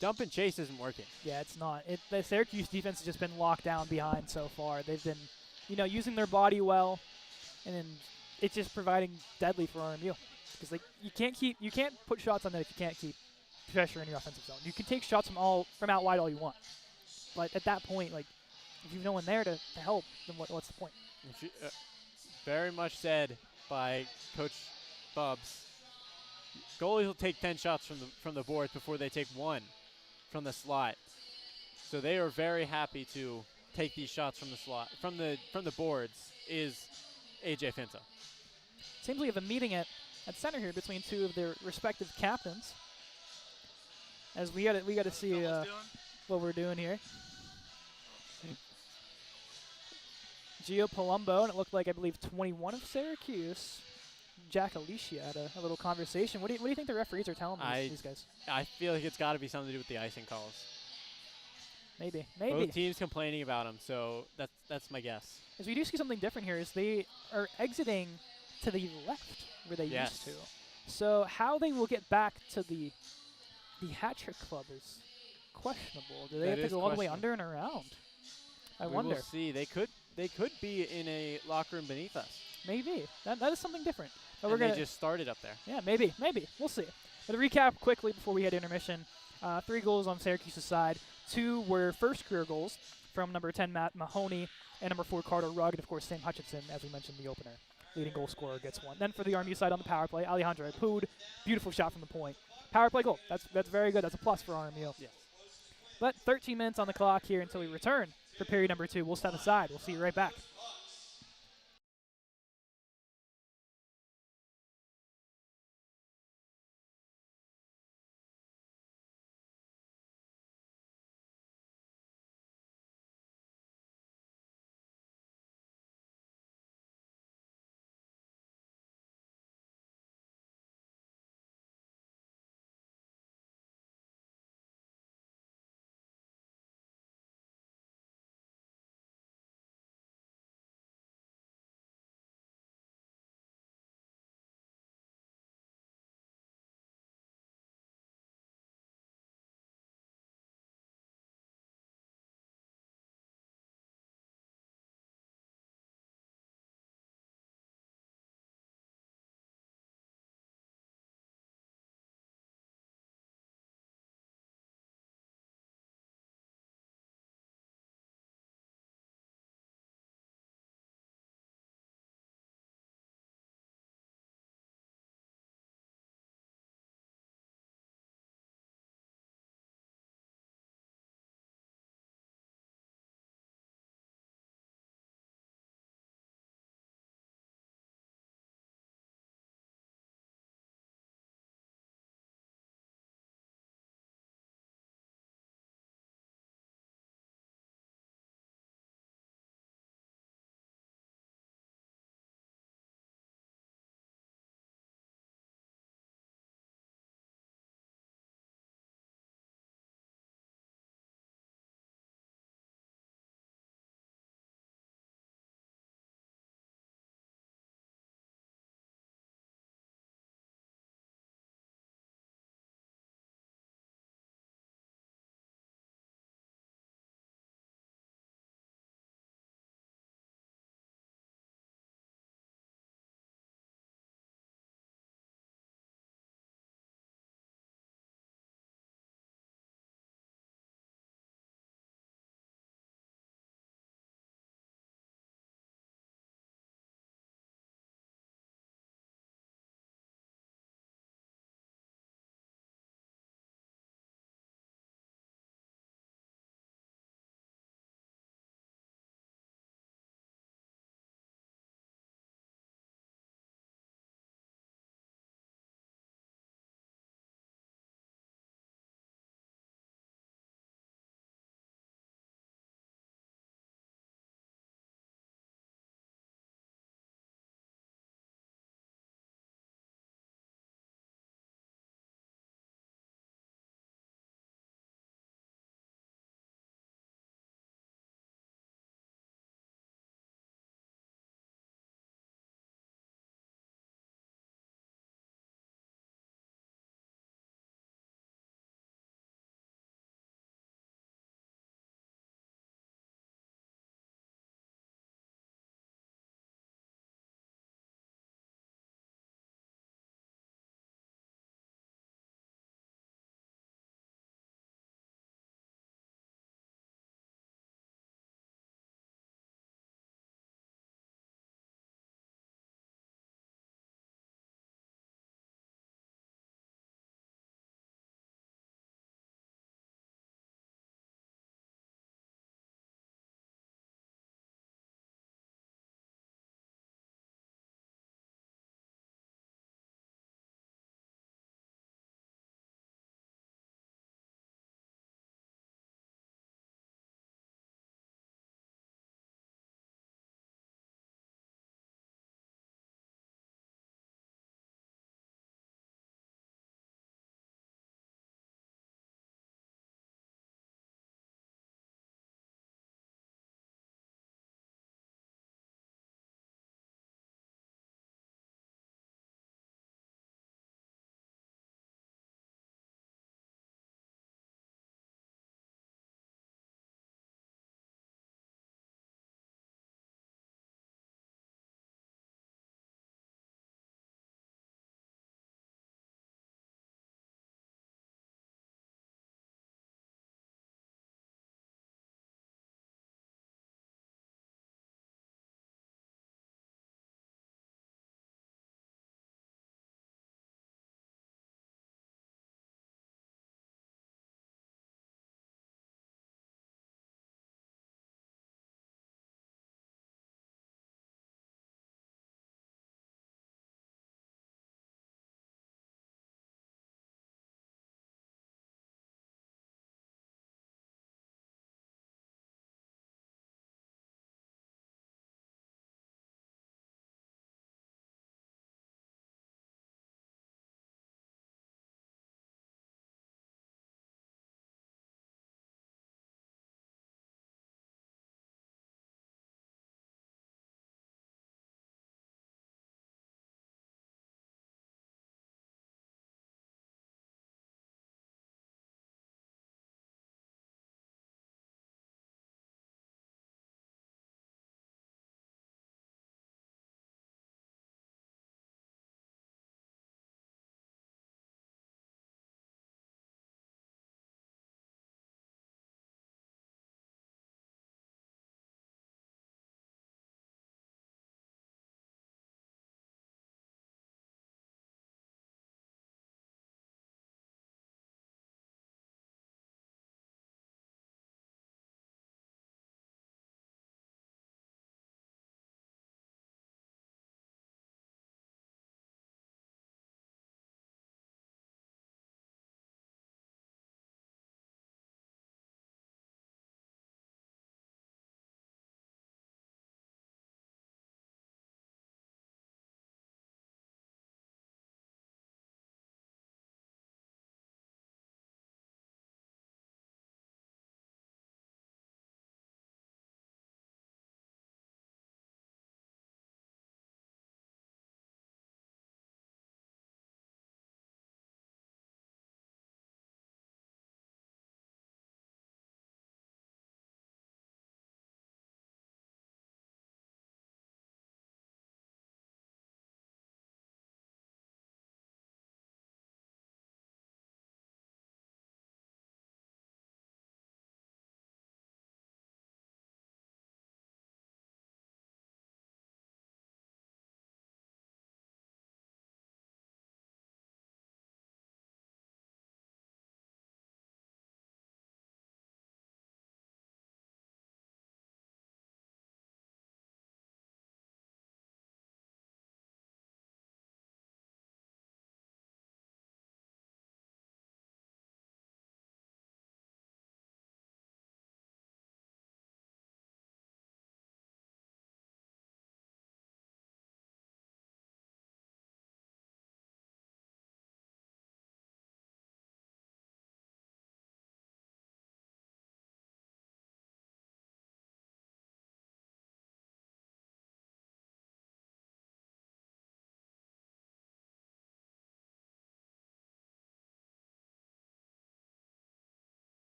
dump and chase isn't working. Yeah, it's not. The Syracuse defense has just been locked down behind so far. They've been, using their body well, and then it's just providing deadly for RMU because you can't put shots on that if you can't keep pressure in your offensive zone. You can take shots from out wide all you want, but at that point, if you've no one there to help, then what's the point? Very much said by Coach Bubs. Goalies will take 10 shots from the board before they take one from the slot. So they are very happy to take these shots from the slot. From the boards is AJ Finto. Seems we have a meeting at center here between two of their respective captains. As we got to see what we're doing here. Gio Palumbo, and it looked like, I believe, 21 of Syracuse. Jack Alicia had a little conversation. What do you think the referees are telling these guys? I feel like it's got to be something to do with the icing calls. Maybe. Both teams complaining about them, so that's my guess. As we do see something different here is they are exiting to the left where they used to. So how they will get back to the hat-trick club is questionable. Do they have to go all the way under and around? I wonder. We'll see. They could be in a locker room beneath us. Maybe. That is something different. But and they just started up there. Yeah, maybe. We'll see. But to recap quickly before we head to intermission, 3 goals on Syracuse's side. 2 were first career goals from number 10, Matt Mahoney, and number 4, Carter Rugg, and, of course, Sam Hutchinson, as we mentioned in the opener. Leading goal scorer gets 1. Then for the RMU side on the power play, Alejandro Pud, beautiful shot from the point. Power play goal. That's very good. That's a plus for RMU. Yes. But 13 minutes on the clock here until we return for period number 2. We'll step aside. We'll see you right back.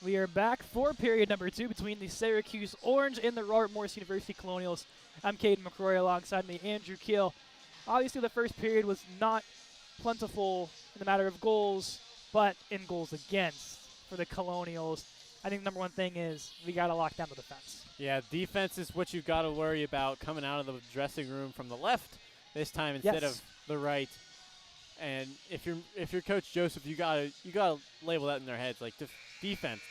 We are back for period number 2 between the Syracuse Orange and the Robert Morris University Colonials. I'm Caden McCrory alongside me, Andrew Keel. Obviously, the first period was not plentiful in the matter of goals, but in goals against for the Colonials. I think the number one thing is we got to lock down the defense. Yeah, defense is what you've got to worry about coming out of the dressing room from the left this time instead of the right. And if you're Coach Joseph, you gotta label that in their heads like defense.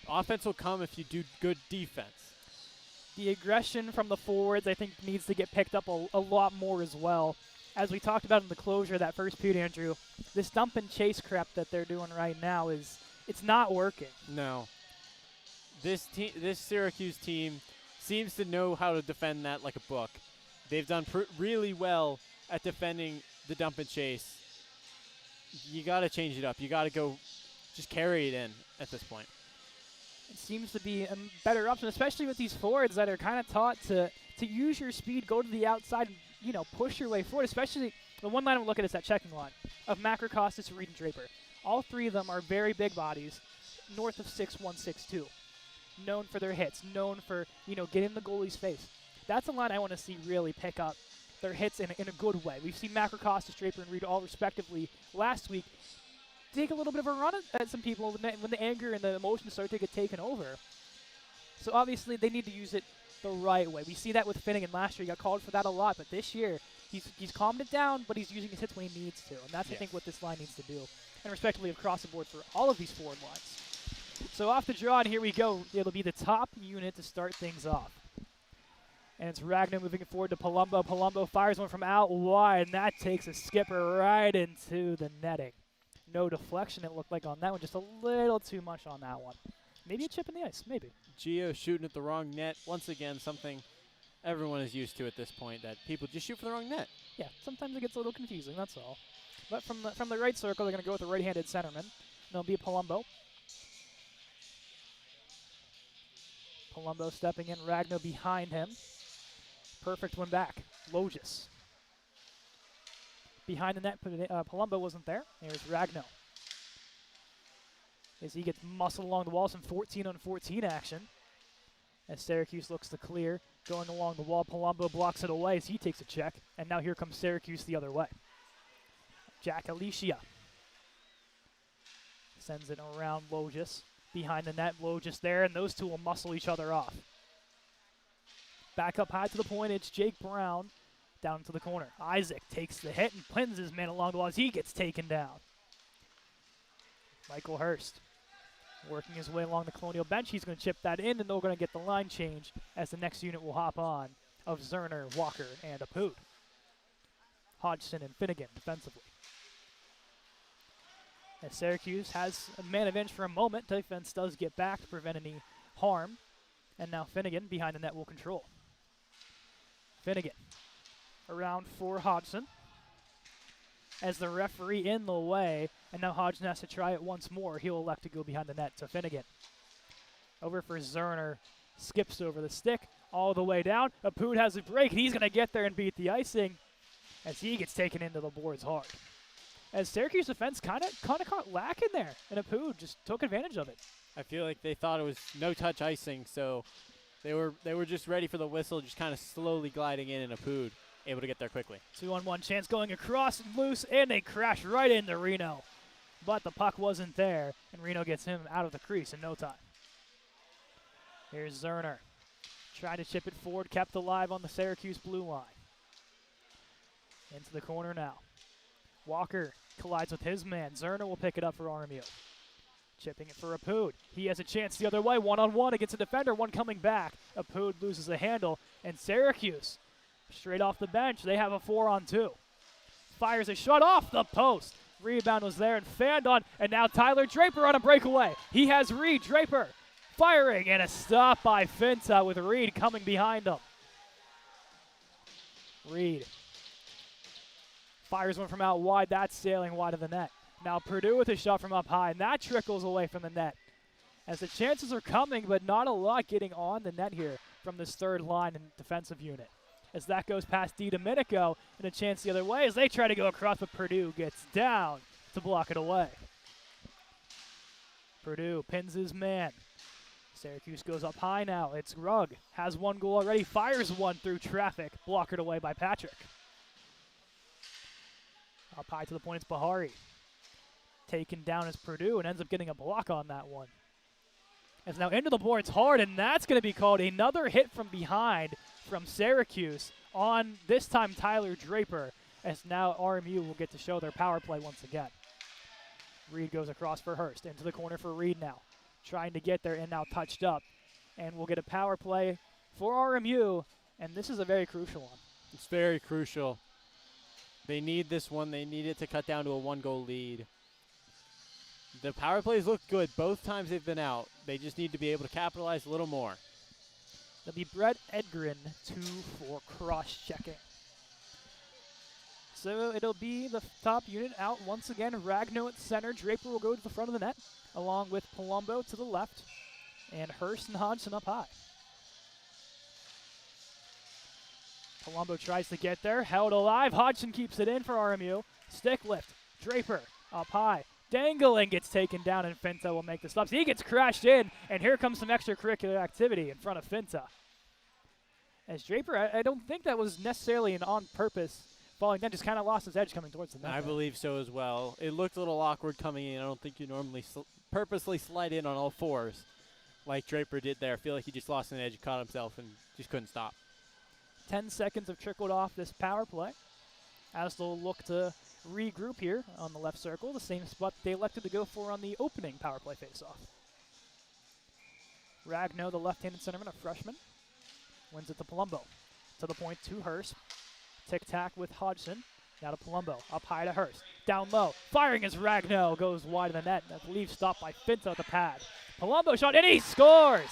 Offense will come if you do good defense. The aggression from the forwards, I think, needs to get picked up a lot more as well. As we talked about in the closure of that first period, Andrew, this dump and chase crap that they're doing right now it's not working. No. This Syracuse team seems to know how to defend that like a book. They've done really well at defending the dump and chase. You got to change it up. You got to go just carry it in at this point. It seems to be a better option, especially with these forwards that are kind of taught to use your speed, go to the outside, and, push your way forward. Especially the one line I'm looking at is that checking line of Macrocostas, Reed, and Draper. All three of them are very big bodies, north of 6'1", 6'2", known for their hits, known for getting in the goalie's face. That's a line I want to see really pick up their hits in a good way. We've seen Macrocostas, Draper, and Reed all respectively last week take a little bit of a run at some people when the anger and the emotions start to get taken over. So obviously they need to use it the right way. We see that with Finnegan last year. He got called for that a lot, but this year he's calmed it down, but he's using his hits when he needs to. And that's, I think, what this line needs to do. And respectively across the board for all of these forward lines. So off the draw, and here we go. It'll be the top unit to start things off. And it's Ragnar moving it forward to Palumbo. Palumbo fires one from out wide, and that takes a skipper right into the netting. No deflection, it looked like, on that one. Just a little too much on that one. Maybe a chip in the ice, maybe. Gio shooting at the wrong net. Once again, something everyone is used to at this point, that people just shoot for the wrong net. Yeah, sometimes it gets a little confusing, that's all. But from the right circle, they're going to go with a right-handed centerman. And it'll be Palumbo. Palumbo stepping in, Ragnar behind him. Perfect one back. Logis. Behind the net, Palumbo wasn't there. Here's Ragnar. As he gets muscled along the wall, some 14-on-14 action. As Syracuse looks to clear. Going along the wall, Palumbo blocks it away as he takes a check. And now here comes Syracuse the other way. Jack Alicia sends it around Logis. Behind the net, Logis there, and those two will muscle each other off. Back up high to the point, it's Jake Brown down into the corner. Isaac takes the hit and pins his man along the wall as he gets taken down. Michael Hurst working his way along the Colonial bench. He's going to chip that in, and they're going to get the line change as the next unit will hop on of Zerner, Walker, and Apud. Hodgson and Finnegan defensively. As Syracuse has a man advantage for a moment, defense does get back to prevent any harm. And now Finnegan behind the net will control. Finnegan around for Hodgson. As the referee in the way, and now Hodgson has to try it once more. He'll elect to go behind the net to Finnegan. Over for Zerner, skips over the stick, all the way down. Apud has a break, he's going to get there and beat the icing as he gets taken into the boards hard. As Syracuse defense kind of caught lacking there, and Apud just took advantage of it. I feel like they thought it was no-touch icing, so they were just ready for the whistle, just kind of slowly gliding in, and Apud able to get there quickly. 2-on-1 chance going across, loose, and they crash right into Reno. But the puck wasn't there, and Reno gets him out of the crease in no time. Here's Zerner. Trying to chip it forward, kept alive on the Syracuse blue line. Into the corner now. Walker collides with his man. Zerner will pick it up for RMU. Chipping it for Apud. He has a chance the other way. One-on-one against a defender. One coming back. Apud loses the handle. And Syracuse, straight off the bench, they have a 4-on-2. Fires a shot off the post. Rebound was there and fanned on. And now Tyler Draper on a breakaway. He has Reed. Draper firing. And a stop by Finta with Reed coming behind him. Reed fires one from out wide. That's sailing wide of the net. Now Purdue with a shot from up high, and that trickles away from the net. As the chances are coming, but not a lot getting on the net here from this third line and defensive unit. As that goes past DiDomenico, and a chance the other way as they try to go across, but Purdue gets down to block it away. Purdue pins his man. Syracuse goes up high now. It's Rugg. Has one goal already. Fires one through traffic. Blockered away by Patrick. Up high to the point, it's Bahari. Taken down as Purdue and ends up getting a block on that one. As now into the boards hard, and that's going to be called another hit from behind from Syracuse on, this time, Tyler Draper, as now RMU will get to show their power play once again. Reed goes across for Hurst. Into the corner for Reed now. Trying to get there and now touched up. And we'll get a power play for RMU, and this is a very crucial one. It's very crucial. They need this one. They need it to cut down to a 1-goal lead. The power plays look good both times they've been out. They just need to be able to capitalize a little more. It'll be Brett Edgren, 2 for cross-checking. So it'll be the top unit out once again. Ragno at center. Draper will go to the front of the net, along with Palumbo to the left, and Hurst and Hodgson up high. Palumbo tries to get there. Held alive. Hodgson keeps it in for RMU. Stick lift. Draper up high. Dangling gets taken down, and Finta will make the stops. He gets crashed in, and here comes some extracurricular activity in front of Finta. As Draper, I don't think that was necessarily an on-purpose falling down, just kind of lost his edge coming towards the net. I believe so as well. It looked a little awkward coming in. I don't think you normally purposely slide in on all fours like Draper did there. I feel like he just lost an edge, caught himself, and just couldn't stop. 10 seconds have trickled off this power play as they'll look to regroup here on the left circle, the same spot they elected to go for on the opening power play faceoff. Ragno, the left-handed centerman, a freshman, wins it to Palumbo. To the point to Hurst. Tic-tac with Hodgson. Now to Palumbo. Up high to Hurst. Down low. Firing as Ragno goes wide of the net. I believe stopped by Finta at the pad. Palumbo shot, and he scores!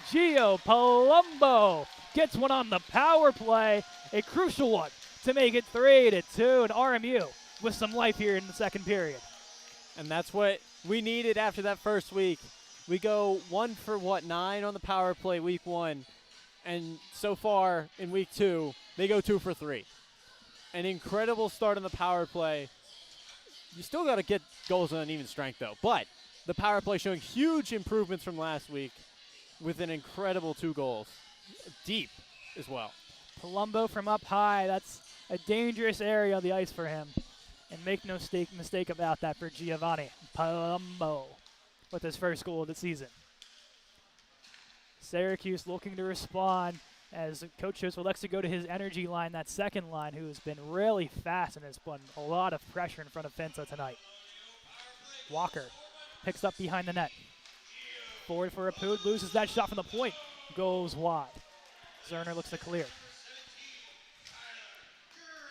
Gio Palumbo gets one on the power play. A crucial one to make it 3-2, and RMU with some life here in the second period. And that's what we needed after that first week. We go 1 for, 9 on the power play week 1. And so far in week 2, they go 2 for 3. An incredible start on the power play. You still got to get goals on an even strength, though. But the power play showing huge improvements from last week with an incredible 2 goals. Deep as well. Palumbo from up high. That's a dangerous area on the ice for him. And make no mistake about that for Giovanni Palumbo with his first goal of the season. Syracuse looking to respond as Coach Jones will to go to his energy line, that second line, who has been really fast and has put a lot of pressure in front of Finta tonight. Walker picks up behind the net. Forward for Apud, loses that shot from the point, goes wide. Zerner looks to clear.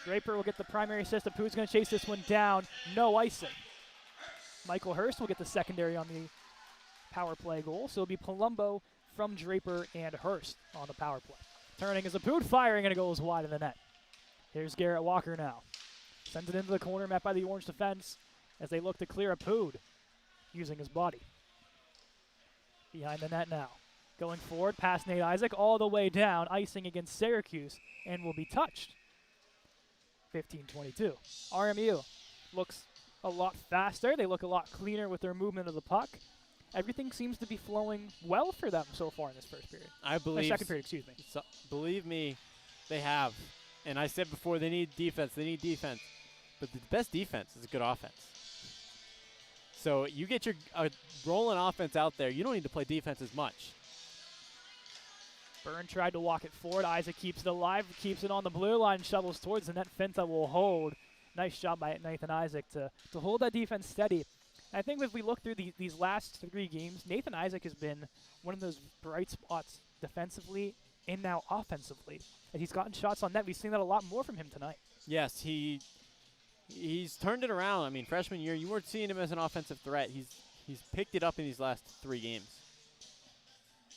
Draper will get the primary assist. Apud's going to chase this one down. No icing. Michael Hurst will get the secondary on the power play goal. So it'll be Palumbo from Draper and Hurst on the power play. Turning is Apud, firing, and it goes wide of the net. Here's Garrett Walker now. Sends it into the corner, met by the Orange defense as they look to clear Apud using his body. Behind the net now. Going forward, past Nate Isaac, all the way down, icing against Syracuse, and will be touched. 15-22. RMU looks a lot faster. They look a lot cleaner with their movement of the puck. Everything seems to be flowing well for them so far in this first period. I believe. Second period, excuse me. So, believe me, they have. And I said before, they need defense. They need defense. But the best defense is a good offense. So you get your rolling offense out there. You don't need to play defense as much. Byrne tried to walk it forward. Isaac keeps it alive, keeps it on the blue line, shovels towards the net. Finta will hold. Nice job by Nathan Isaac to hold that defense steady. I think if we look through these last 3 games, Nathan Isaac has been one of those bright spots defensively and now offensively. And he's gotten shots on net. We've seen that a lot more from him tonight. Yes, he's turned it around. I mean, freshman year, you weren't seeing him as an offensive threat. He's picked it up in these last 3 games.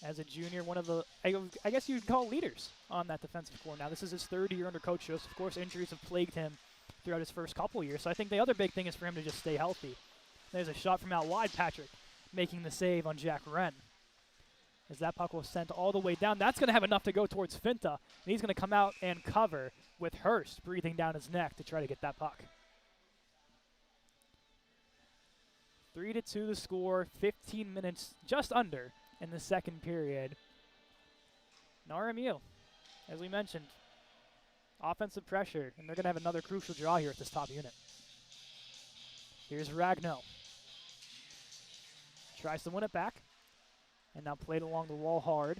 As a junior, one of the, I guess you'd call leaders on that defensive core. Now, this is his 3rd year under Coach Jost. Of course, injuries have plagued him throughout his first couple years. So I think the other big thing is for him to just stay healthy. There's a shot from out wide, Patrick making the save on Jack Wren. As that puck was sent all the way down, that's going to have enough to go towards Finta. And he's going to come out and cover with Hurst breathing down his neck to try to get that puck. 3-2 the score, 15 minutes just under in the second period. And RMU, as we mentioned, offensive pressure, and they're going to have another crucial draw here at this top unit. Here's Ragno. Tries to win it back, and now played along the wall hard,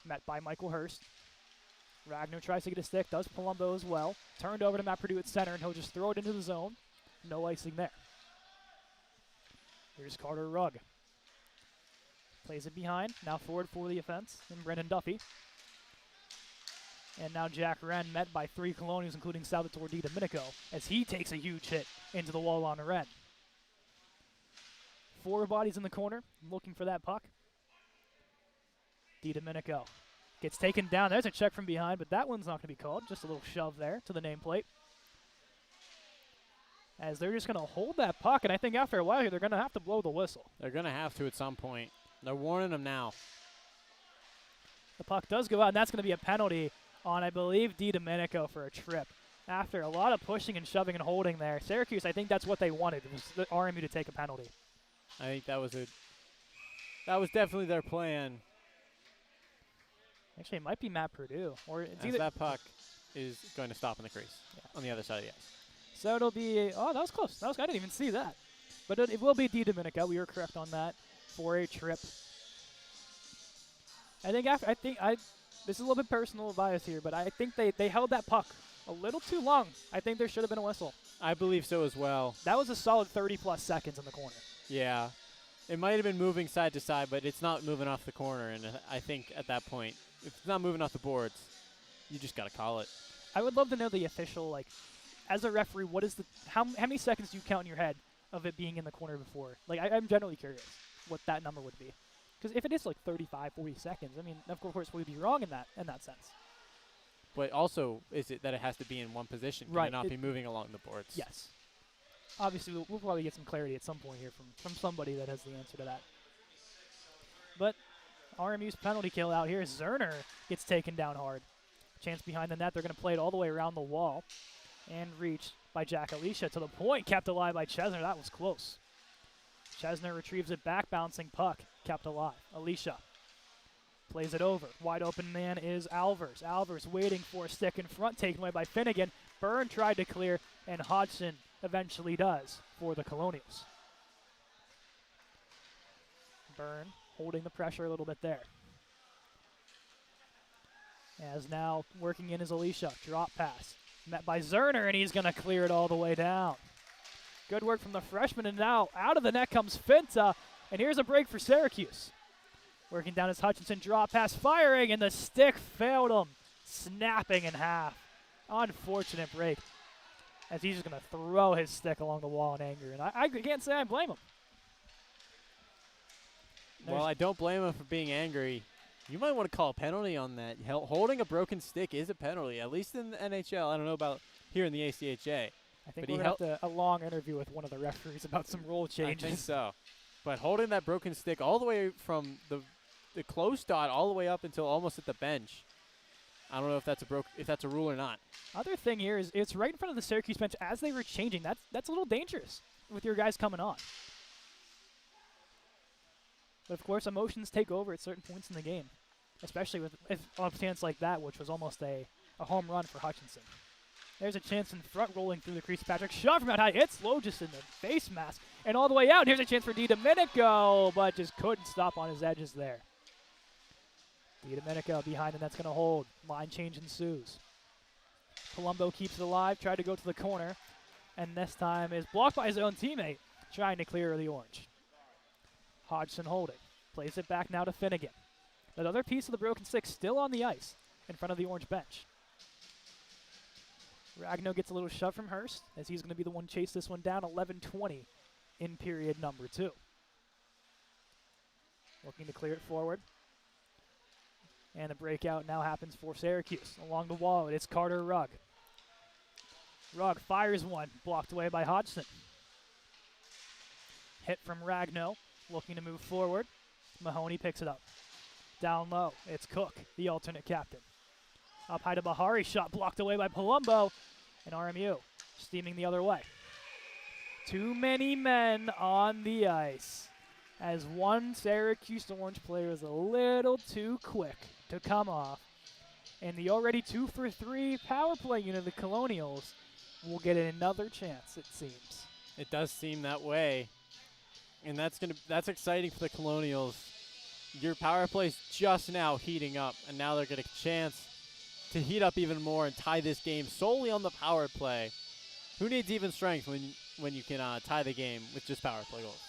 met by Michael Hurst. Ragno tries to get a stick, does Palumbo as well. Turned over to Matt Purdue at center, and he'll just throw it into the zone. No icing there. Here's Carter Rugg. Plays it behind, now forward for the offense, and Brendan Duffy. And now Jack Wren met by 3 Colonials, including Salvatore Di Domenico, as he takes a huge hit into the wall on Wren. 4 bodies in the corner, looking for that puck. Di Domenico gets taken down. There's a check from behind, but that one's not going to be called. Just a little shove there to the nameplate. As they're just going to hold that puck, and I think after a while here, they're going to have to blow the whistle. They're going to have to at some point. They're warning them now. The puck does go out, and that's going to be a penalty on, I believe, Di Domenico for a trip. After a lot of pushing and shoving and holding there, Syracuse, I think that's what they wanted, was the RMU to take a penalty. I think that was definitely their plan. Actually, it might be Matt Purdue. Or it's as that puck is going to stop in the crease on the other side of the ice. So it'll be, oh, that was close. I didn't even see that. But it will be Di Domenico. We were correct on that for a trip. This is a little bit personal bias here, but I think they held that puck a little too long. I think there should have been a whistle. I believe so as well. That was a solid 30-plus seconds in the corner. Yeah. It might have been moving side to side, but it's not moving off the corner, and I think at that point, if it's not moving off the boards, you just got to call it. I would love to know the official, like, as a referee, what is how many seconds do you count in your head of it being in the corner before? Like, I'm generally curious what that number would be. Because if it is like 35, 40 seconds, I mean, of course, we'd be wrong in that sense. But also, is it that it has to be in one position? Can it not be moving along the boards? Yes. Obviously, we'll probably get some clarity at some point here from somebody that has the answer to that. But RMU's penalty kill out here. Zerner gets taken down hard. Chance behind the net. They're going to play it all the way around the wall. And reached by Jack Alicia to the point. Kept alive by Chesner. That was close. Chesner retrieves it back. Bouncing puck. Kept alive. Alicia plays it over. Wide open man is Alvers. Alvers waiting for a stick in front. Taken away by Finnegan. Byrne tried to clear. And Hodgson eventually does for the Colonials. Byrne holding the pressure a little bit there. As now working in is Alicia. Drop pass. Met by Zerner, and he's going to clear it all the way down. Good work from the freshman, and now out of the net comes Finta, and here's a break for Syracuse. Working down is Hutchinson. Drop pass firing, and the stick failed him. Snapping in half. Unfortunate break. As he's just going to throw his stick along the wall in anger, and I can't say I blame him. Well, I don't blame him for being angry. You might want to call a penalty on that. Holding a broken stick is a penalty, at least in the NHL. I don't know about here in the ACHA. I think we're going to have a long interview with one of the referees about some rule changes. I think so. But holding that broken stick all the way from the close dot all the way up until almost at the bench, I don't know if that's a rule or not. Other thing here is it's right in front of the Syracuse bench as they were changing. That's a little dangerous with your guys coming on. But, of course, emotions take over at certain points in the game, especially with a chance like that, which was almost a home run for Hutchinson. There's a chance in front rolling through the crease. Patrick shot from out high. Hits low just in the face mask. And all the way out. Here's a chance for Di Domenico, but just couldn't stop on his edges there. Di Domenico behind, and that's going to hold. Line change ensues. Palumbo keeps it alive. Tried to go to the corner. And this time is blocked by his own teammate, trying to clear the orange. Hodgson holding. Plays it back now to Finnegan. That other piece of the broken stick still on the ice in front of the orange bench. Ragno gets a little shove from Hurst as he's going to be the one to chase this one down. 11:20 in period number 2. Looking to clear it forward. And the breakout now happens for Syracuse. Along the wall, it's Carter Rugg. Rugg fires one, blocked away by Hodgson. Hit from Ragno. Looking to move forward. Mahoney picks it up. Down low, it's Cook, the alternate captain. Up high to Bahari, shot blocked away by Palumbo, and RMU steaming the other way. Too many men on the ice, as one Syracuse Orange player is a little too quick to come off. And the already 2 for 3 power play unit of the Colonials will get another chance, it seems. It does seem that way. And that's exciting for the Colonials. Your power play's just now heating up, and now they're getting a chance to heat up even more and tie this game solely on the power play. Who needs even strength when you can tie the game with just power play goals?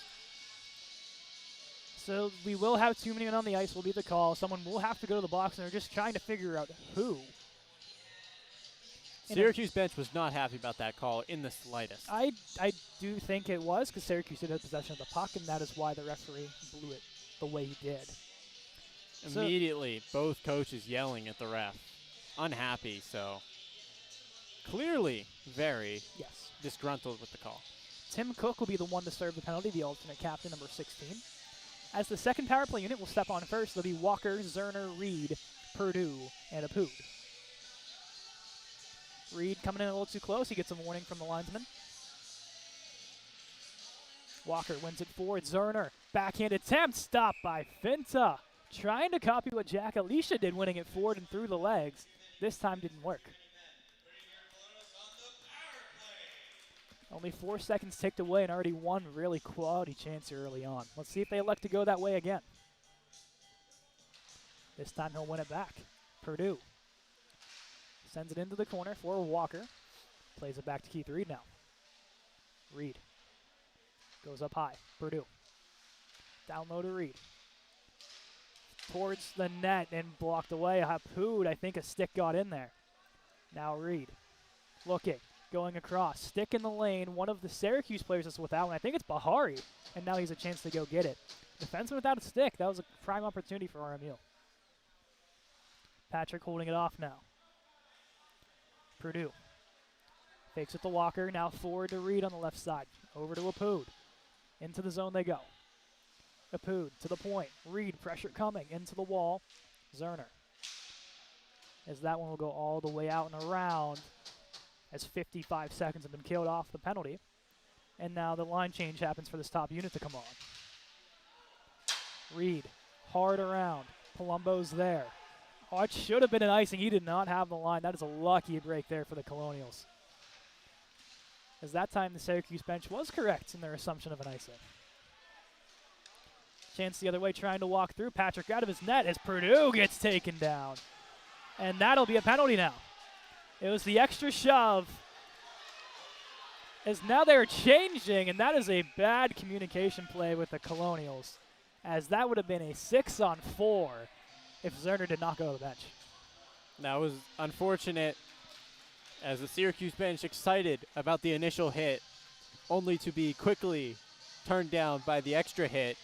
So we will have too many men on the ice will be the call. Someone will have to go to the box, and they're just trying to figure out who. Syracuse bench was not happy about that call in the slightest. I do think it was, because Syracuse did have possession of the puck, and that is why the referee blew it the way he did. Immediately, both coaches yelling at the ref. Unhappy, so clearly very disgruntled with the call. Tim Cook will be the one to serve the penalty, the alternate captain, number 16. As the second power play unit will step on first, there'll be Walker, Zerner, Reed, Purdue, and Apood. Reed coming in a little too close. He gets a warning from the linesman. Walker wins it forward. Zerner, backhand attempt, stopped by Finta. Trying to copy what Jack Alicia did, winning it forward and through the legs. This time didn't work. Only 4 seconds ticked away and already one really quality chance here early on. Let's see if they elect to go that way again. This time he'll win it back. Purdue sends it into the corner for Walker. Plays it back to Keith Reed now. Reed goes up high. Purdue. Down low to Reed. Towards the net and blocked away. Hapoud, I think a stick got in there. Now Reed looking. Going across. Stick in the lane. One of the Syracuse players is without one. I think it's Bahari. And now he's a chance to go get it. Defenseman without a stick. That was a prime opportunity for RMU. Patrick holding it off now. Purdue fakes it to Walker. Now forward to Reed on the left side. Over to Apoud. Into the zone they go. Apoud to the point. Reed, pressure coming. Into the wall. Zerner. As that one will go all the way out and around. As 55 seconds have been killed off the penalty. And now the line change happens for this top unit to come on. Reed, hard around. Palumbo's there. Oh, it should have been an icing. He did not have the line. That is a lucky break there for the Colonials. As that time the Syracuse bench was correct in their assumption of an icing. Chance the other way trying to walk through. Patrick out of his net as Purdue gets taken down. And that'll be a penalty now. It was the extra shove. As now they're changing, and that is a bad communication play with the Colonials. As that would have been a 6-on-4 if Zerner did not go to the bench. That was unfortunate as the Syracuse bench excited about the initial hit, only to be quickly turned down by the extra hit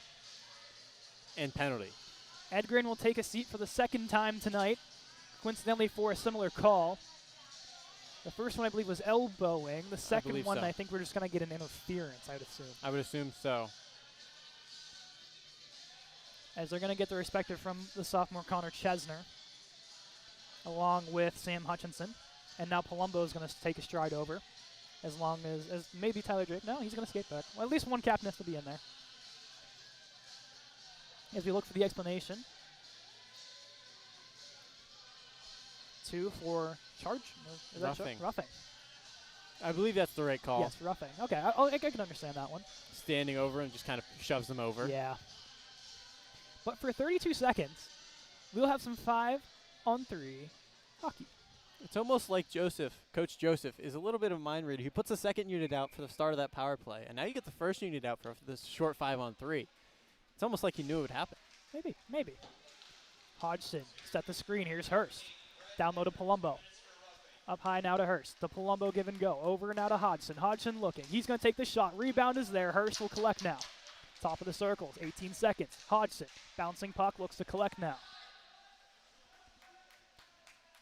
and penalty. Edgren will take a seat for the second time tonight, coincidentally for a similar call. The first one, I believe, was elbowing. The second one, I think we're just going to get an interference, I would assume. I would assume so. As they're going to get the respective from the sophomore Connor Chesner, along with Sam Hutchinson. And now Palumbo is going to take a stride over, as long as maybe Tyler Drake. No, he's going to skate back. Well, at least one captain has to be in there. As we look for the explanation. 2 for charge? Is that roughing. Roughing. I believe that's the right call. Yes, roughing. Okay, I can understand that one. Standing over and just kind of shoves them over. Yeah. But for 32 seconds, we'll have some 5-on-3 hockey. It's almost like Coach Joseph, is a little bit of a mind reader. He puts the second unit out for the start of that power play, and now you get the first unit out for this short 5-on-3. It's almost like he knew it would happen. Maybe. Hodgson set the screen. Here's Hurst. Down low to Palumbo. Up high now to Hurst. The Palumbo give and go. Over now to Hodgson. Hodgson looking. He's going to take the shot. Rebound is there. Hurst will collect now. Top of the circles. 18 seconds. Hodgson. Bouncing puck. Looks to collect now.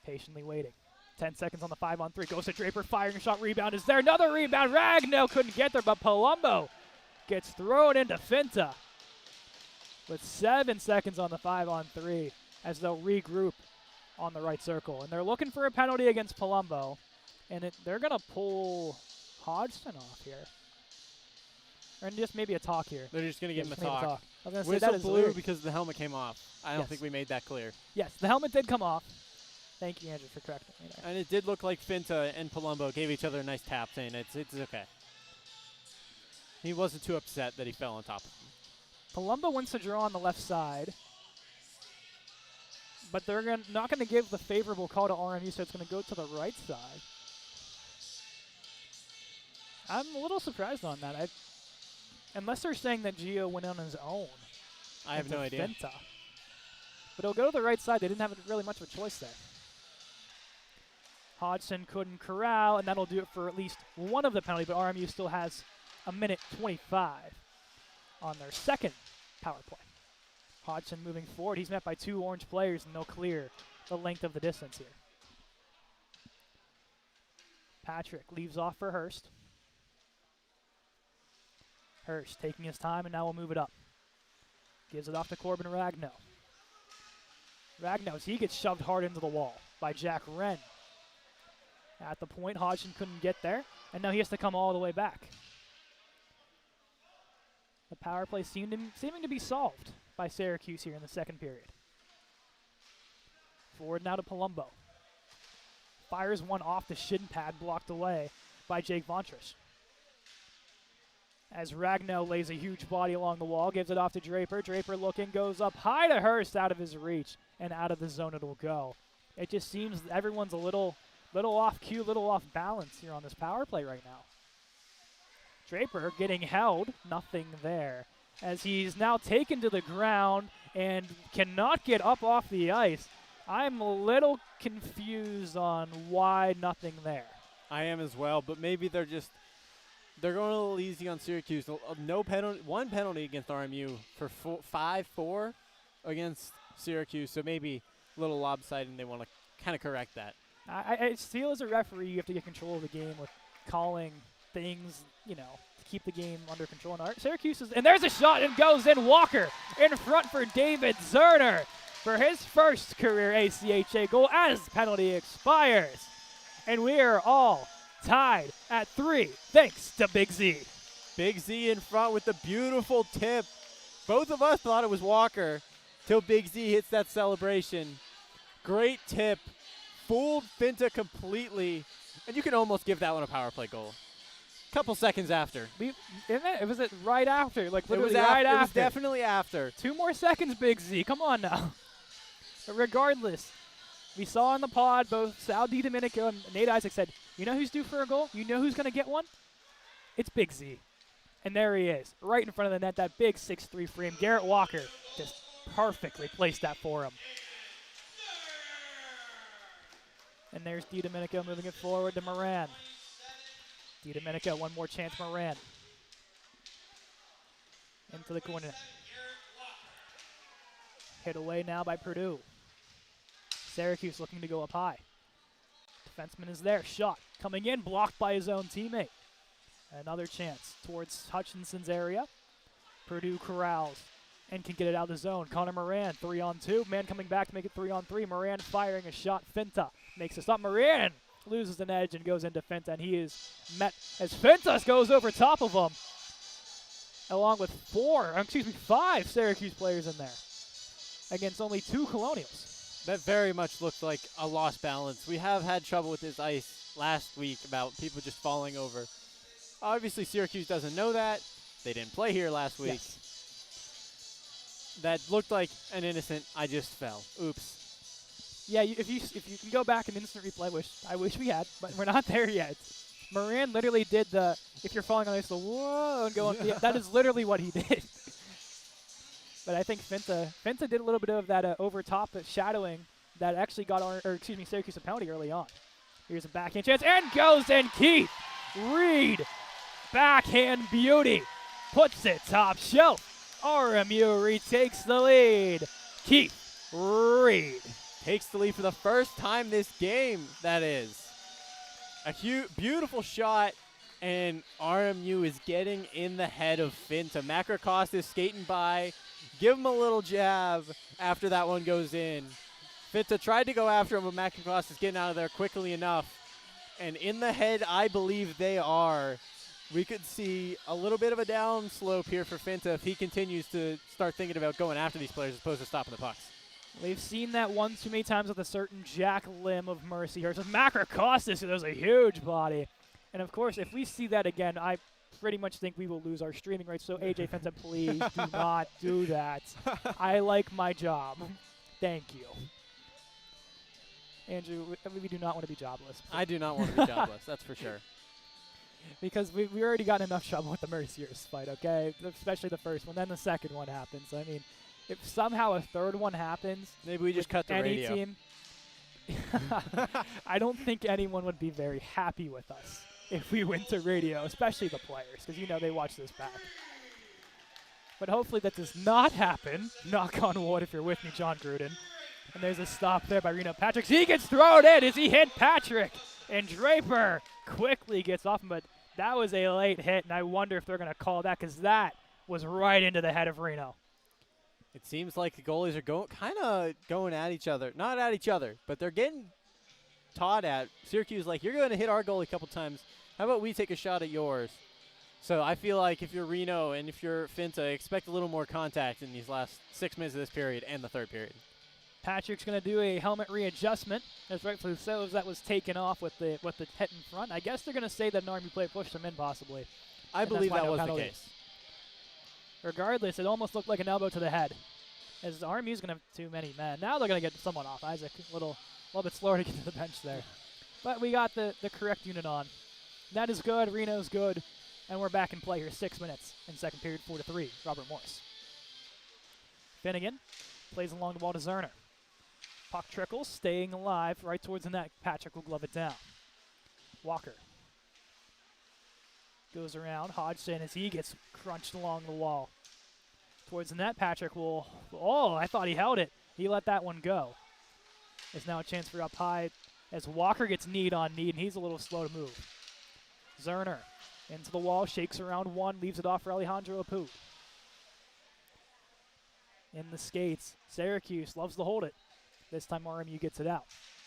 Patiently waiting. 10 seconds on the 5-on-3. Goes to Draper. Firing shot. Rebound is there. Another rebound. Ragno couldn't get there, but Palumbo gets thrown into Finta. With 7 seconds on the 5-on-3 as they'll regroup on the right circle. And they're looking for a penalty against Palumbo. And they're going to pull Hodgson off here. Or just maybe a talk here. They're just going to give him a Just maybe talk. I was going to say Whistle that is blew weird. because the helmet came off. I don't Yes. think we made that clear. Yes, the helmet did come off. Thank you, Andrew, for correcting me there. And it did look like Finta and Palumbo gave each other a nice tap, saying it's okay. He wasn't too upset that he fell on top of him. Palumbo wants to draw on the left side. But they're not going to give the favorable call to RMU, so it's going to go to the right side. I'm a little surprised on that. Unless they're saying that Gio went on his own. I have no idea. Finta. But it'll go to the right side. They didn't have really much of a choice there. Hodgson couldn't corral, and that'll do it for at least one of the penalties, but RMU still has a minute 25 on their second power play. Hodgson moving forward. He's met by 2 orange players, and they'll clear the length of the distance here. Patrick leaves off for Hurst. Hurst taking his time, and now we'll move it up. Gives it off to Corbin Ragnow. Ragnow, he gets shoved hard into the wall by Jack Wren. At the point, Hodgson couldn't get there, and now he has to come all the way back. The power play seeming to be solved by Syracuse here in the second period. Forward now to Palumbo. Fires one off the shin pad, blocked away by Jake Vontrish. As Ragnow lays a huge body along the wall, gives it off to Draper. Draper looking, goes up high to Hurst, out of his reach, and out of the zone it'll go. It just seems everyone's a little off cue, little off balance here on this power play right now. Draper getting held, nothing there, as he's now taken to the ground and cannot get up off the ice. I'm a little confused on why nothing there. I am as well, but maybe they're going a little easy on Syracuse. No penalty, one penalty against RMU for 5-4 against Syracuse, so maybe a little lopsided, and they want to kind of correct that. I feel as a referee, you have to get control of the game with calling things, to keep the game under control. And Syracuse and there's a shot and goes in. Walker in front for David Zerner for his first career ACHA goal as penalty expires. And we are all tied at 3 thanks to Big Z. Big Z in front with the beautiful tip. Both of us thought it was Walker till Big Z hits that celebration. Great tip. Fooled Finta completely. And you can almost give that one a power play goal. Couple seconds after. Was it right after? Like literally right after. after. It was definitely after. 2 more seconds, Big Z. Come on now. But regardless, we saw in the pod both Sal DiDomenico and Nate Isaac said, you know who's due for a goal? You know who's going to get one? It's Big Z. And there he is, right in front of the net, that big 6'3" frame. Garrett Walker just perfectly placed that for him. And there's DiDomenico moving it forward to Moran. DiDomenico, one more chance, Moran. Into the corner. Hit away now by Purdue. Syracuse looking to go up high. Defenseman is there, shot. Coming in, blocked by his own teammate. Another chance towards Hutchinson's area. Purdue corrals and can get it out of the zone. Connor Moran, 3-on-2. Man coming back to make it 3-on-3. Moran firing a shot. Finta makes a stop. Moran loses an edge and goes into Finta, and he is met as Finta goes over top of him, along with 5 Syracuse players in there against only 2 Colonials. That very much looked like a lost balance. We have had trouble with this ice last week about people just falling over. Obviously, Syracuse doesn't know that. They didn't play here last week. Yes. That looked like an innocent, I just fell. Oops. Yeah, if you can go back and instant replay, I wish we had, but we're not there yet. Moran literally did the, if you're falling on ice, the whoa, and going, yeah, that is literally what he did. But I think Finta did a little bit of that over top shadowing that actually got Syracuse a penalty early on. Here's a backhand chance, and goes in Keith Reed. Backhand beauty. Puts it top shelf. RMU retakes the lead. Keith Reed takes the lead for the first time this game, that is. A beautiful shot, and RMU is getting in the head of Finta. Macrocost is skating by. Give him a little jab after that one goes in. Finta tried to go after him, but Macrocost is getting out of there quickly enough. And in the head, I believe they are. we could see a little bit of a down slope here for Finta if he continues to start thinking about going after these players as opposed to stopping the pucks. We've seen that one too many times with a certain Jack Lim of Mercyhurst. With Macrocostas, who has a huge body. And, of course, if we see that again, I pretty much think we will lose our streaming rights. So, AJ Fenta, please do not do that. I like my job. Thank you. Andrew, we do not want to be jobless. I do not want to be jobless, that's for sure. Because we already got enough trouble with the Mercyhurst fight, okay? Especially the first one. Then the second one happens. I mean, if somehow a third one happens, maybe we just cut the any radio. Team, I don't think anyone would be very happy with us if we went to radio, especially the players, because you know they watch this back. But hopefully that does not happen. Knock on wood if you're with me, John Gruden. And there's a stop there by Reno Patrick. He gets thrown in as he hit Patrick. And Draper quickly gets off him, but that was a late hit, and I wonder if they're going to call that because that was right into the head of Reno. It seems like the goalies are kind of going at each other. Not at each other, but they're getting taught at. Syracuse like, you're going to hit our goalie a couple times. How about we take a shot at yours? So I feel like if you're Reno and if you're Finta, expect a little more contact in these last 6 minutes of this period and the third period. Patrick's going to do a helmet readjustment. As rightfully so, as that was taken off with the hit in front. I guess they're going to say that an Army player pushed him in possibly. I believe that was the case. Regardless, it almost looked like an elbow to the head. As the RMU's going to have too many men. Now they're going to get someone off. Isaac, a little bit slower to get to the bench there. But we got the correct unit on. That is good. Reno's good. And we're back in play here. 6 minutes in second period, 4-3. Robert Morse. Finnegan plays along the wall to Zerner. Puck trickles, staying alive right towards the net. Patrick will glove it down. Walker goes around. Hodgson as he gets crunched along the wall. Towards the net, Patrick will, I thought he held it. He let that one go. There's now a chance for up high as Walker gets kneed on knee, and he's a little slow to move. Zerner into the wall, shakes around one, leaves it off for Alejandro Apu. In the skates, Syracuse loves to hold it. This time RMU gets it out.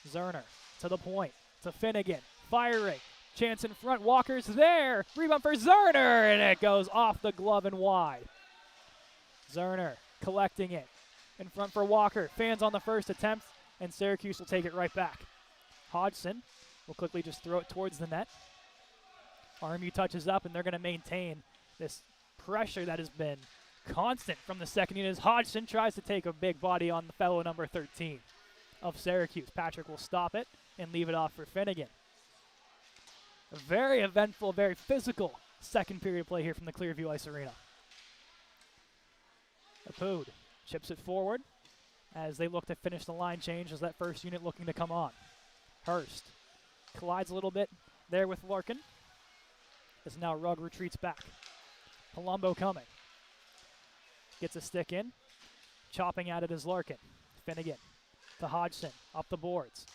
Zerner to the point, to Finnegan, firing. Chance in front, Walker's there. Rebound for Zerner, and it goes off the glove and wide. Zerner collecting it. In front for Walker. Fans on the first attempt, and Syracuse will take it right back. Hodgson will quickly just throw it towards the net. RMU touches up, and they're going to maintain this pressure that has been constant from the second unit as Hodgson tries to take a big body on the fellow number 13 of Syracuse. Patrick will stop it and leave it off for Finnegan. A very eventful, very physical second period play here from the Clearview Ice Arena. Apood chips it forward as they look to finish the line change as that first unit looking to come on. Hurst collides a little bit there with Larkin as now Rugg retreats back. Palumbo coming. Gets a stick in. Chopping at it is Larkin. Finnegan to Hodgson. Up the boards.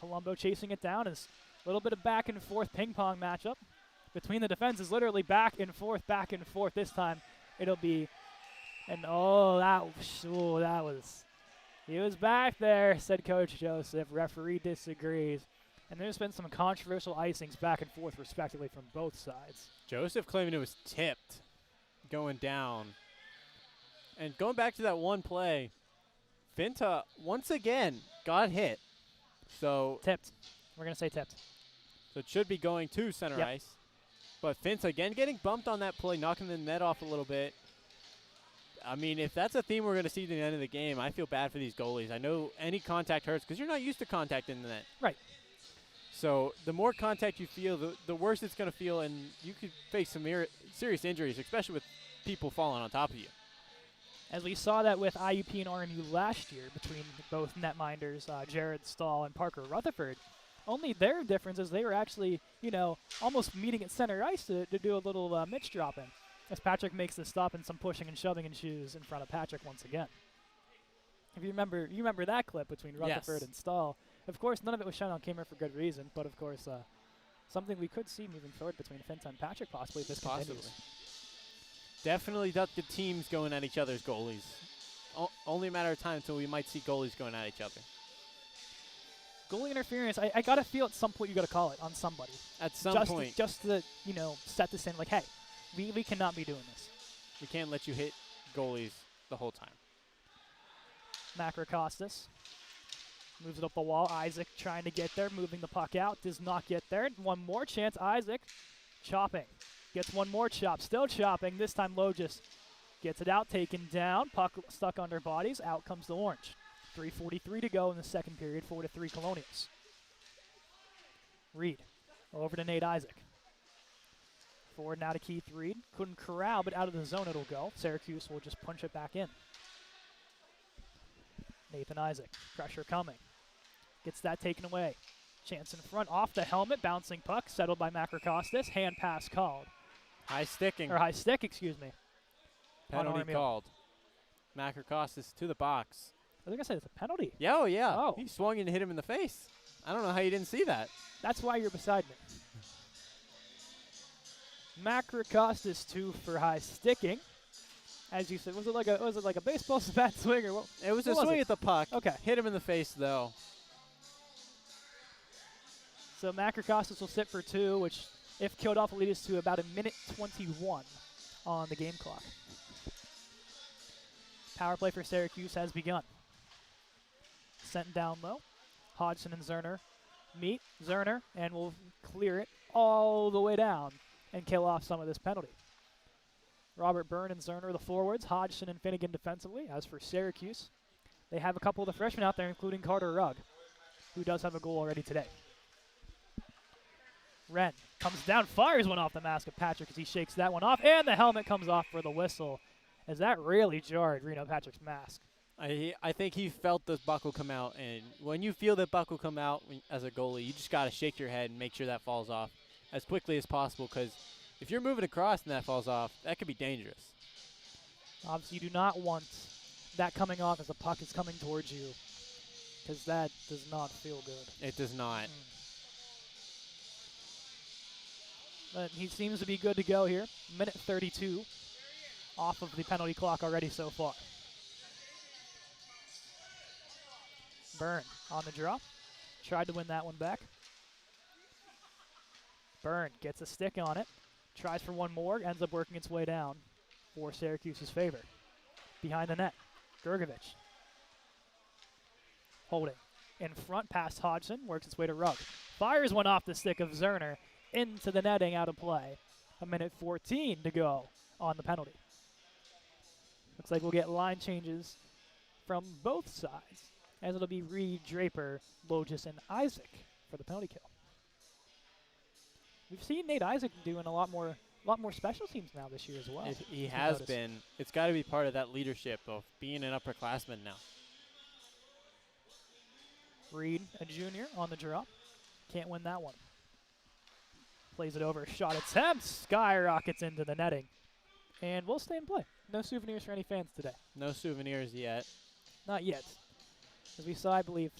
Palumbo chasing it down. Is a little bit of back and forth ping pong matchup between the defenses. Literally back and forth, back and forth. This time it'll be an that was he was back there, said Coach Joseph. Referee disagrees. And there's been some controversial icings back and forth respectively from both sides. Joseph claiming it was tipped going down. And going back to that one play, Finta once again got hit. So tipped. We're going to say tipped. So it should be going to center ice. But Finta again getting bumped on that play, knocking the net off a little bit. I mean, if that's a theme we're going to see at the end of the game, I feel bad for these goalies. I know any contact hurts because you're not used to contact in the net. Right. So the more contact you feel, the worse it's going to feel, and you could face some serious injuries, especially with people falling on top of you. As we saw that with IUP and RMU last year between both netminders, Jared Stahl and Parker Rutherford. Only their difference is they were actually, almost meeting at center ice to do a little mitch drop-in. As Patrick makes the stop and some pushing and shoving and shoes in front of Patrick once again. If you remember that clip between Rutherford and Stahl. Of course, none of it was shown on camera for good reason, but of course, something we could see moving forward between Finta and Patrick possibly if this continues. Definitely not the teams going at each other's goalies. Only a matter of time until we might see goalies going at each other. Goalie interference, I got to feel at some point you got to call it on somebody. At some point. Just to, you know, set this in, like, hey, we cannot be doing this. We can't let you hit goalies the whole time. Macrocostas moves it up the wall. Isaac trying to get there, moving the puck out. Does not get there. One more chance. Isaac chopping. Gets one more chop. Still chopping. This time Logis gets it out, taken down. Puck stuck under bodies. Out comes the orange. 3:43 to go in the second period. 4-3 Colonials. Reed over to Nate Isaac. Forward now to Keith Reed. Couldn't corral, but out of the zone it'll go. Syracuse will just punch it back in. Nathan Isaac. Pressure coming. Gets that taken away. Chance in front. Off the helmet. Bouncing puck. Settled by Macrocostas. Hand pass called. High sticking. Or high stick, excuse me. Penalty called. Macrocostas to the box. I think I said it's a penalty. Yeah, yeah. Oh. He swung in and hit him in the face. I don't know how you didn't see that. That's why you're beside me. Macrocostas 2 for high sticking. As you said, was it like a baseball bat swing or what? It was a swing at the puck. Okay. Hit him in the face though. So Macrocostas will sit for 2, which if killed off will lead us to about 1:21 on the game clock. Power play for Syracuse has begun. Sent down low. Hodgson and Zerner meet. Zerner and will clear it all the way down and kill off some of this penalty. Robert Byrne and Zerner, the forwards. Hodgson and Finnegan defensively. As for Syracuse, they have a couple of the freshmen out there, including Carter Rugg, who does have a goal already today. Wren comes down, fires one off the mask of Patrick as he shakes that one off, and the helmet comes off for the whistle, as that really jarred Reno Patrick's mask. I think he felt the buckle come out, and when you feel that buckle come out as a goalie, you just got to shake your head and make sure that falls off as quickly as possible, because if you're moving across and that falls off, that could be dangerous. Obviously, you do not want that coming off as the puck is coming towards you, because that does not feel good. It does not. But he seems to be good to go here. 1:32 off of the penalty clock already so far. Byrne on the draw. Tried to win that one back. Byrne gets a stick on it. Tries for one more. Ends up working its way down for Syracuse's favor. Behind the net, Gergovich. Holding. In front past Hodgson. Works its way to Rugg. Fires one off the stick of Zerner. Into the netting, out of play. 1:14 to go on the penalty. Looks like we'll get line changes from both sides, as it'll be Reed, Draper, Logis, and Isaac for the penalty kill. We've seen Nate Isaac doing a lot more special teams now this year as well. He has been. It's got to be part of that leadership of being an upperclassman now. Reed, a junior, on the draw. Can't win that one. Plays it over. Shot attempt. Skyrockets into the netting. And we'll stay in play. No souvenirs for any fans today. No souvenirs yet. Not yet. As we saw, I believe,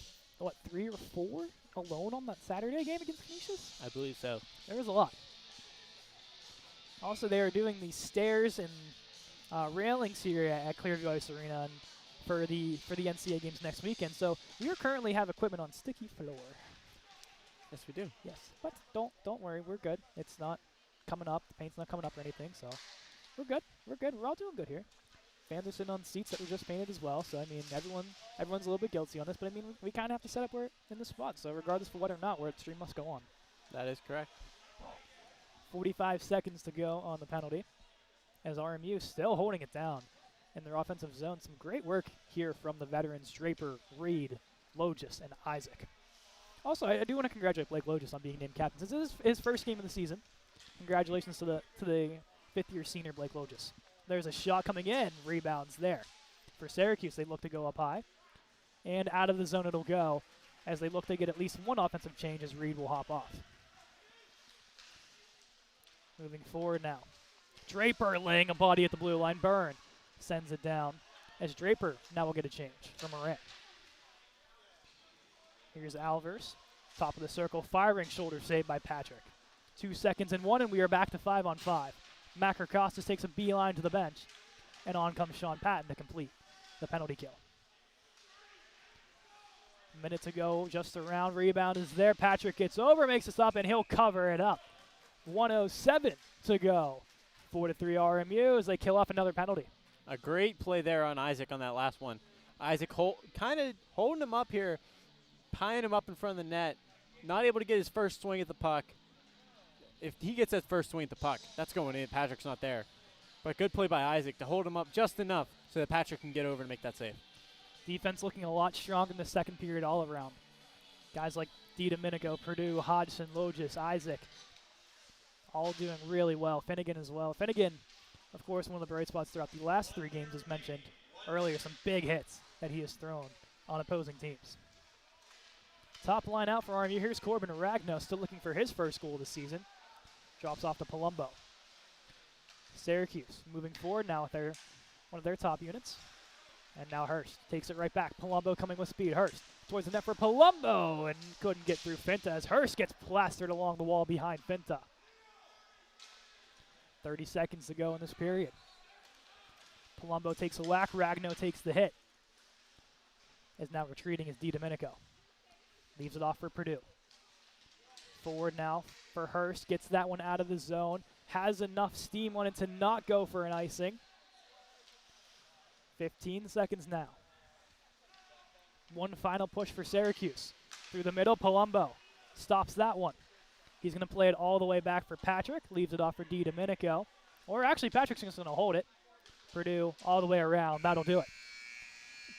3 or 4 alone on that Saturday game against Canisius? I believe so. There was a lot. Also, they are doing the stairs and railings here at Clearview Ice Arena and for the NCAA games next weekend. So we currently have equipment on sticky floor. Yes, we do. Yes, but don't worry, we're good. It's not coming up. The paint's not coming up or anything, so we're good. We're good. We're all doing good here. Fans are sitting on seats that were just painted as well. So I mean, everyone's a little bit guilty on this, but I mean, we kind of have to set up where in the spot. So regardless of whether or not, the stream must go on. That is correct. 45 seconds to go on the penalty, as RMU still holding it down in their offensive zone. Some great work here from the veterans Draper, Reed, Logis, and Isaac. Also, I do want to congratulate Blake Logis on being named captain. This is his first game of the season. Congratulations to the fifth-year senior Blake Logis. There's a shot coming in. Rebounds there. For Syracuse, they look to go up high. And out of the zone it'll go as they look to get at least one offensive change as Reed will hop off. Moving forward now. Draper laying a body at the blue line. Byrne sends it down as Draper now will get a change from Moran. Here's Alvers, top of the circle, firing shoulder save by Patrick. 2 seconds and 1, and we are back to 5-on-5. Macrocostas takes a beeline to the bench, and on comes Sean Patton to complete the penalty kill. Minute to go, just around. Rebound is there. Patrick gets over, makes a stop, and he'll cover it up. 1:07 to go. 4-3 RMU as they kill off another penalty. A great play there on Isaac on that last one. Isaac kind of holding him up here, tying him up in front of the net, not able to get his first swing at the puck. If he gets that first swing at the puck, that's going in. Patrick's not there. But good play by Isaac to hold him up just enough so that Patrick can get over and make that save. Defense looking a lot stronger in the second period all around. Guys like DiDomenico, Purdue, Hodgson, Logis, Isaac, all doing really well. Finnegan as well. Finnegan, of course, one of the bright spots throughout the last 3 games, as mentioned earlier. Some big hits that he has thrown on opposing teams. Top line out for RMU. Here's Corbin Ragno, still looking for his first goal of the season. Drops off to Palumbo. Syracuse moving forward now with one of their top units. And now Hurst takes it right back. Palumbo coming with speed. Hurst towards the net for Palumbo and couldn't get through Finta as Hurst gets plastered along the wall behind Finta. 30 seconds to go in this period. Palumbo takes a whack. Ragno takes the hit. Is now retreating is DiDomenico. Leaves it off for Purdue. Forward now for Hurst. Gets that one out of the zone. Has enough steam on it to not go for an icing. 15 seconds now. One final push for Syracuse. Through the middle, Palumbo stops that one. He's going to play it all the way back for Patrick. Leaves it off for DiDomenico. Or actually, Patrick's just going to hold it. Purdue all the way around. That'll do it.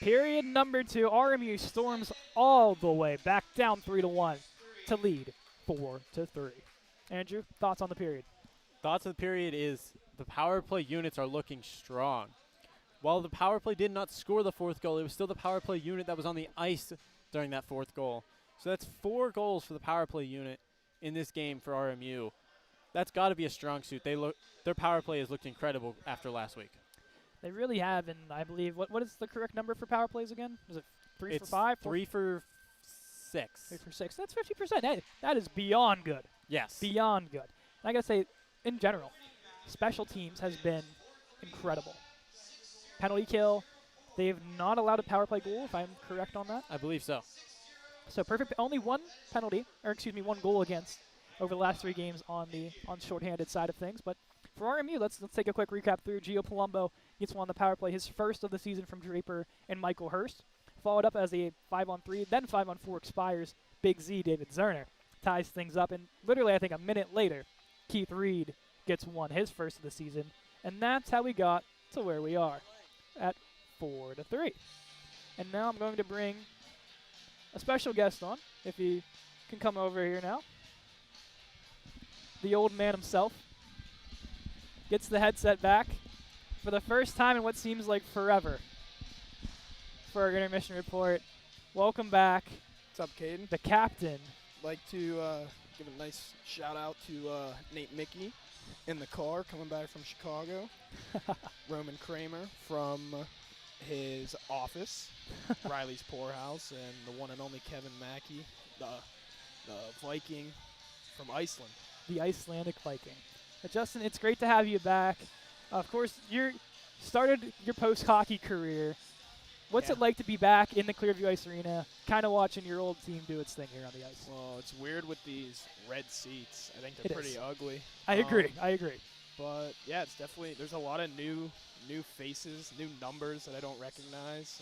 Period number 2. RMU storms all the way back down 3-1 to lead 4-3. Andrew, thoughts on the period? Thoughts of the period is the power play units are looking strong. While the power play did not score the 4th goal, it was still the power play unit that was on the ice during that 4th goal. So that's 4 goals for the power play unit in this game for RMU. That's got to be a strong suit. Their power play has looked incredible after last week. They really have, and I believe, what is the correct number for power plays again? Is it 3 it's for 5? 3 for 6. 3 for 6. That's 50%. That is beyond good. Yes. Beyond good. And I got to say, in general, special teams has been incredible. Penalty kill, they've not allowed a power play goal, if I'm correct on that. I believe so. So perfect. Only one one goal against over the last 3 games on shorthanded side of things. But for RMU, let's take a quick recap through. Gio Palumbo gets one on the power play, his first of the season from Draper and Michael Hurst. Followed up as a 5-on-3, then 5-on-4 expires. Big Z, David Zerner, ties things up. And literally, I think a minute later, Keith Reed gets one, his first of the season. And that's how we got to where we are at 4-3. And now I'm going to bring a special guest on, if he can come over here now. The old man himself gets the headset back for the first time in what seems like forever for our intermission report. Welcome back. What's up, Caden? The captain. Like to give a nice shout out to Nate Mickey in the car coming back from Chicago. Roman Kramer from his office, Riley's Poorhouse, and the one and only Kevin Mackey, the Viking from Iceland. The Icelandic Viking. Justin, it's great to have you back. Of course, you started your post-hockey career. What's it like to be back in the Clearview Ice Arena, kind of watching your old team do its thing here on the ice? Well, it's weird with these red seats. I think they're pretty ugly. I agree. But, yeah, it's definitely – there's a lot of new faces, new numbers that I don't recognize.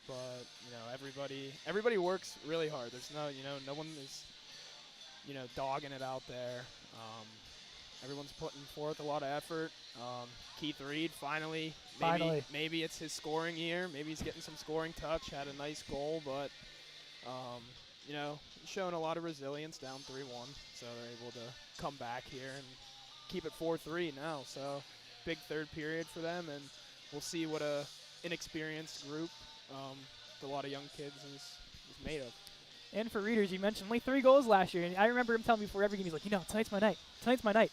But, everybody works really hard. There's no one is, dogging it out there. Everyone's putting forth a lot of effort. Keith Reed, finally. Maybe it's his scoring year. Maybe he's getting some scoring touch. Had a nice goal, but, showing a lot of resilience down 3-1. So they're able to come back here and keep it 4-3 now. So big third period for them, and we'll see what a inexperienced group with a lot of young kids is made of. And for readers, you mentioned only 3 goals last year. And I remember him telling me before every game, he's like, tonight's my night. Tonight's my night.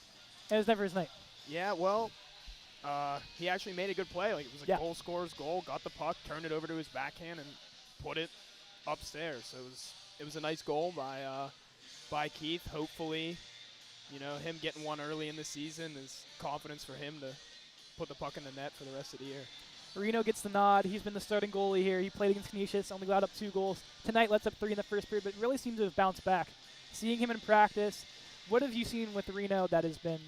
And it was never his night. Yeah, well, he actually made a good play. Like, it was a goal scorer's goal, got the puck, turned it over to his backhand, and put it upstairs. So it was a nice goal by Keith. Hopefully, him getting one early in the season is confidence for him to put the puck in the net for the rest of the year. Reno gets the nod. He's been the starting goalie here. He played against Canisius, only allowed up 2 goals. Tonight lets up 3 in the first period, but really seems to have bounced back. Seeing him in practice, what have you seen with Reno that has been,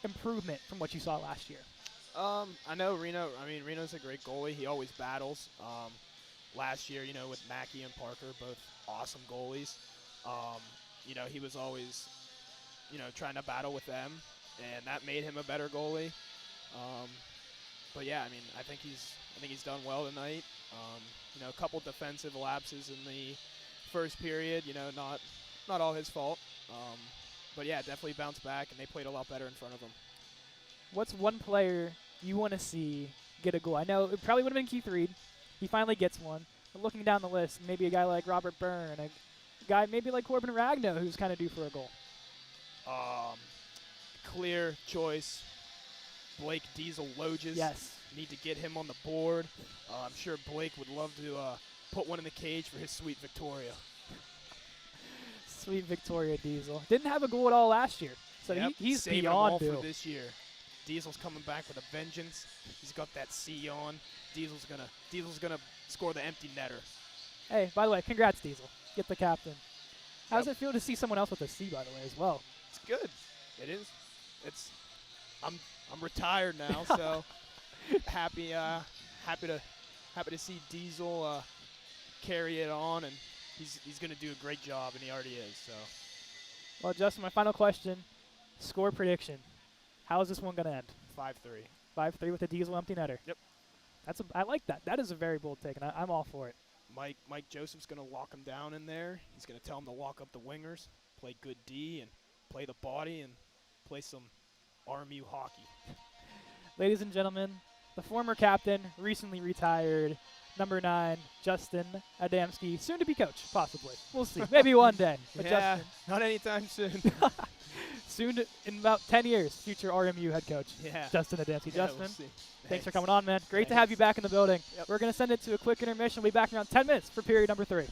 improvement from what you saw last year? I know Reno. I mean, Reno's a great goalie. He always battles. Last year, with Mackey and Parker, both awesome goalies. He was always, trying to battle with them, and that made him a better goalie. But yeah, I mean, I think he's done well tonight. A couple defensive lapses in the first period. Not all his fault. But yeah, definitely bounced back, and they played a lot better in front of him. What's one player you want to see get a goal? I know it probably would have been Keith Reed. He finally gets one. But looking down the list, maybe a guy like Robert Byrne, a guy maybe like Corbin Ragno, who's kind of due for a goal. Clear choice. Blake Diesel-Loges. Yes. Need to get him on the board. I'm sure Blake would love to put one in the cage for his sweet Victoria. Sweet Victoria Diesel. Didn't have a goal at all last year, so Yep, he's saving beyond them all due. for this year. Diesel's coming back with a vengeance. He's got that C on. Diesel's gonna score the empty netter. Hey, by the way, congrats, Diesel. Get the captain. How does it feel to see someone else with a C, by the way, as well? It's good. It is. I'm retired now, so happy to see Diesel carry it on, and he's gonna do a great job, and he already is. So. Well, Justin, my final question: score prediction. How is this one gonna end? 5-3. 5-3 with a Diesel empty netter. Yep. I like that. That is a very bold take, and I'm all for it. Mike Joseph's going to lock him down in there. He's going to tell him to lock up the wingers, play good D, and play the body, and play some RMU hockey. Ladies and gentlemen, the former captain, recently retired, number 9, Justin Adamski, soon to be coach, possibly. We'll see. Maybe one day. But Yeah, Justin, not anytime soon. soon to, in about 10 years, future RMU head coach, Yeah. Justin Adamski. Yeah, Justin, we'll see. thanks for coming on, man. Great to have you back in the building. Yep. We're going to send it to a quick intermission. We'll be back in around 10 minutes for period number 3.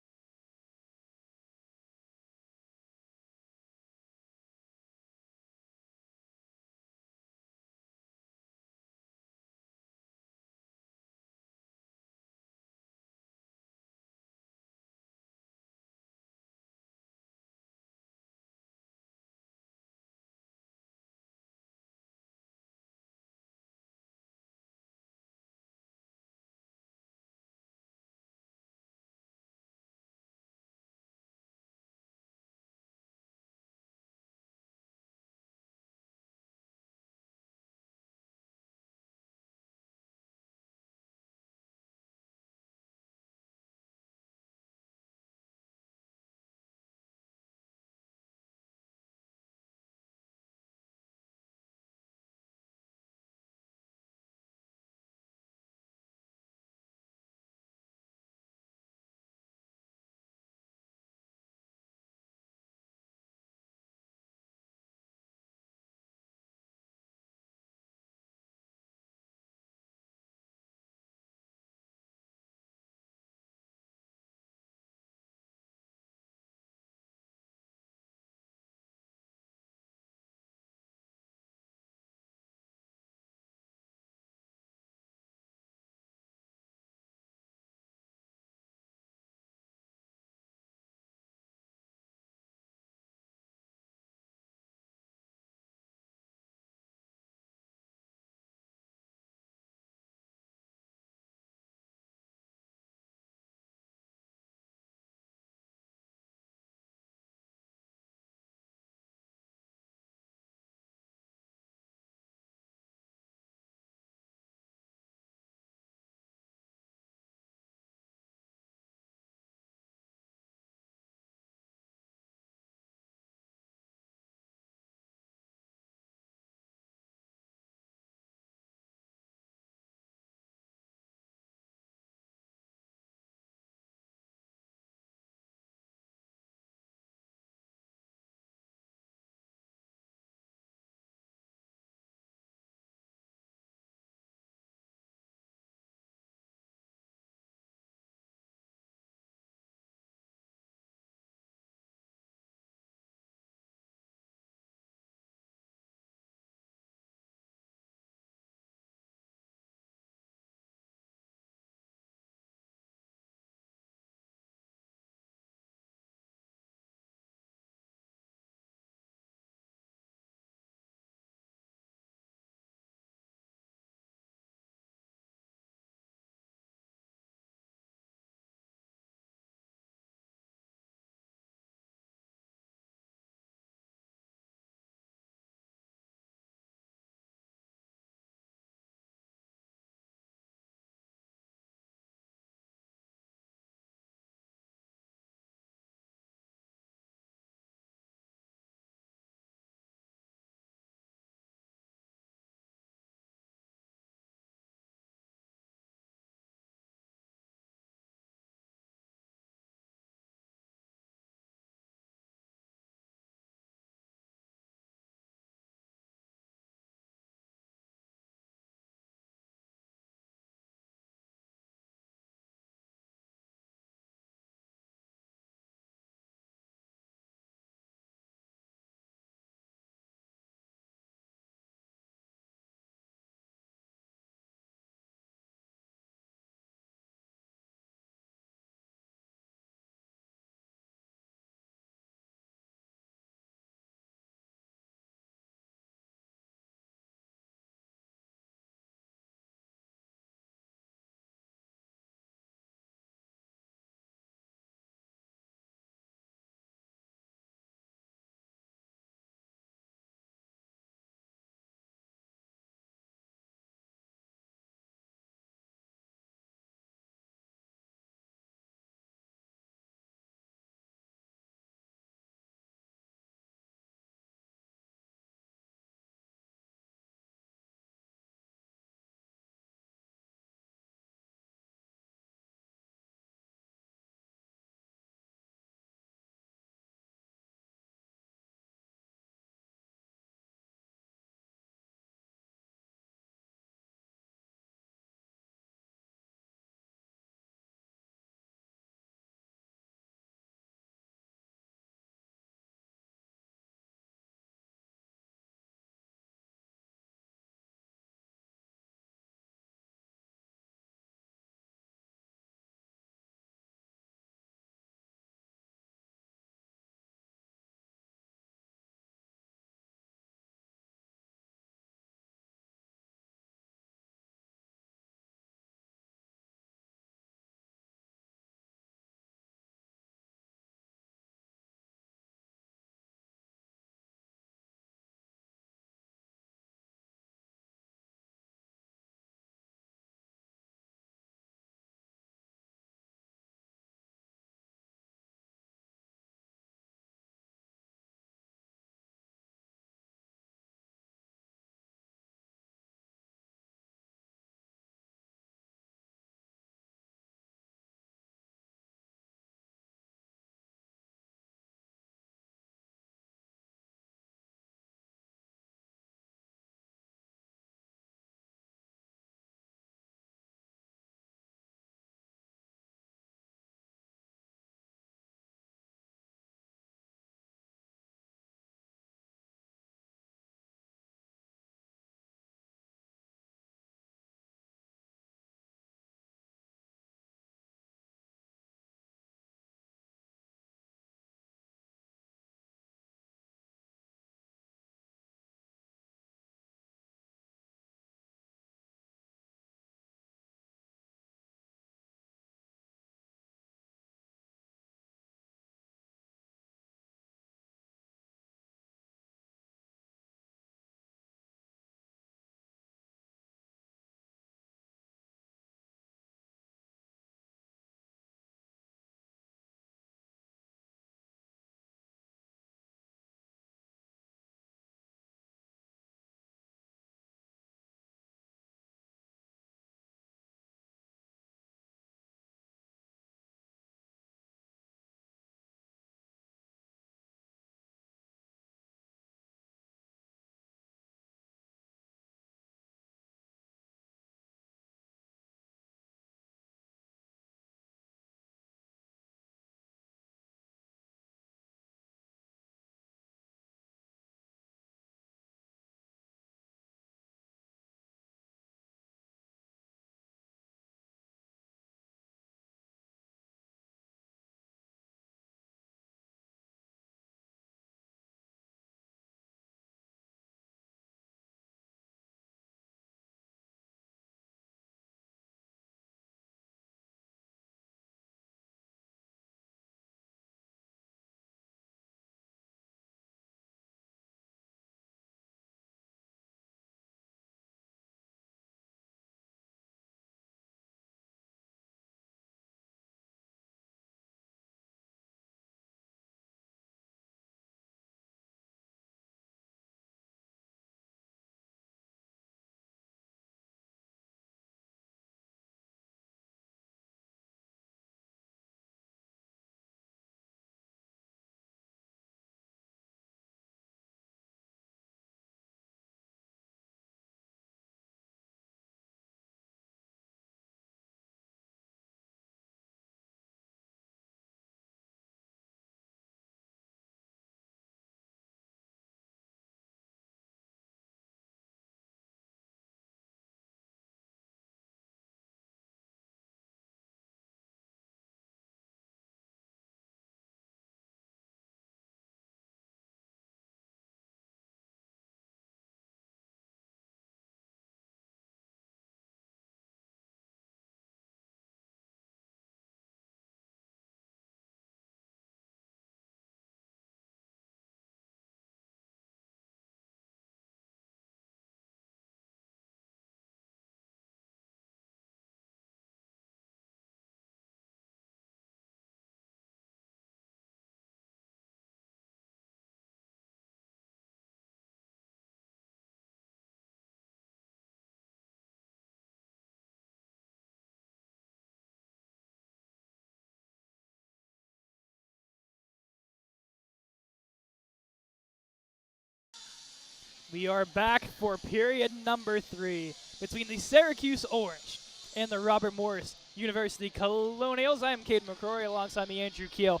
We are back for period number 3 between the Syracuse Orange and the Robert Morris University Colonials. I am Caden McCrory alongside me, Andrew Keel.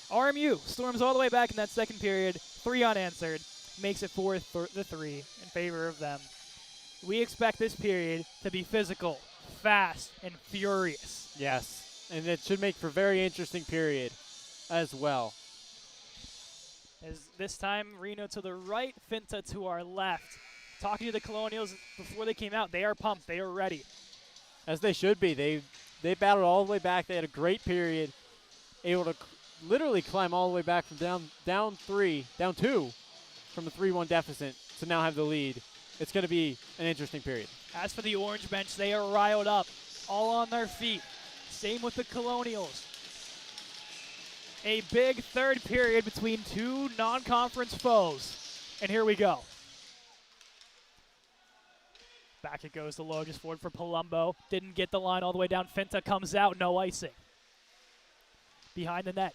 RMU storms all the way back in that second period, 3 unanswered, makes it 4-3 in favor of them. We expect this period to be physical, fast, and furious. Yes, and it should make for a very interesting period as well. As this time, Reno to the right, Finta to our left. Talking to the Colonials before they came out, they are pumped, they are ready. As they should be. They battled all the way back. They had a great period, able to literally climb all the way back from down 2 from a 3-1 deficit to now have the lead. It's going to be an interesting period. As for the Orange bench, they are riled up, all on their feet. Same with the Colonials. A big third period between 2 non-conference foes. And here we go. Back it goes to low, just forward for Palumbo. Didn't get the line all the way down. Finta comes out, no icing. Behind the net,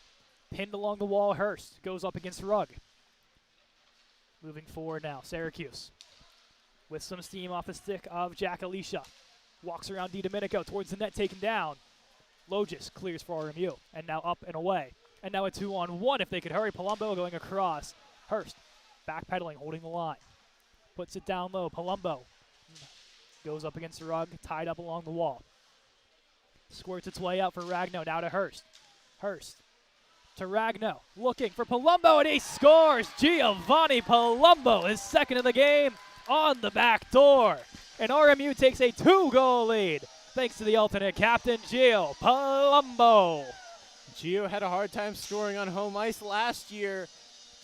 pinned along the wall, Hurst goes up against Rugg. Moving forward now, Syracuse. With some steam off the stick of Jack Alicia. Walks around DiDomenico towards the net, taken down. Logis clears for RMU, and now up and away. And now a 2-on-1 if they could hurry. Palumbo going across. Hurst backpedaling, holding the line. Puts it down low. Palumbo goes up against Rugg, tied up along the wall. Squirts its way out for Ragno, now to Hurst. Hurst to Ragno, looking for Palumbo, and he scores! Giovanni Palumbo, his second of the game, on the back door. And RMU takes a 2-goal lead, thanks to the alternate captain, Gio Palumbo. Gio had a hard time scoring on home ice last year.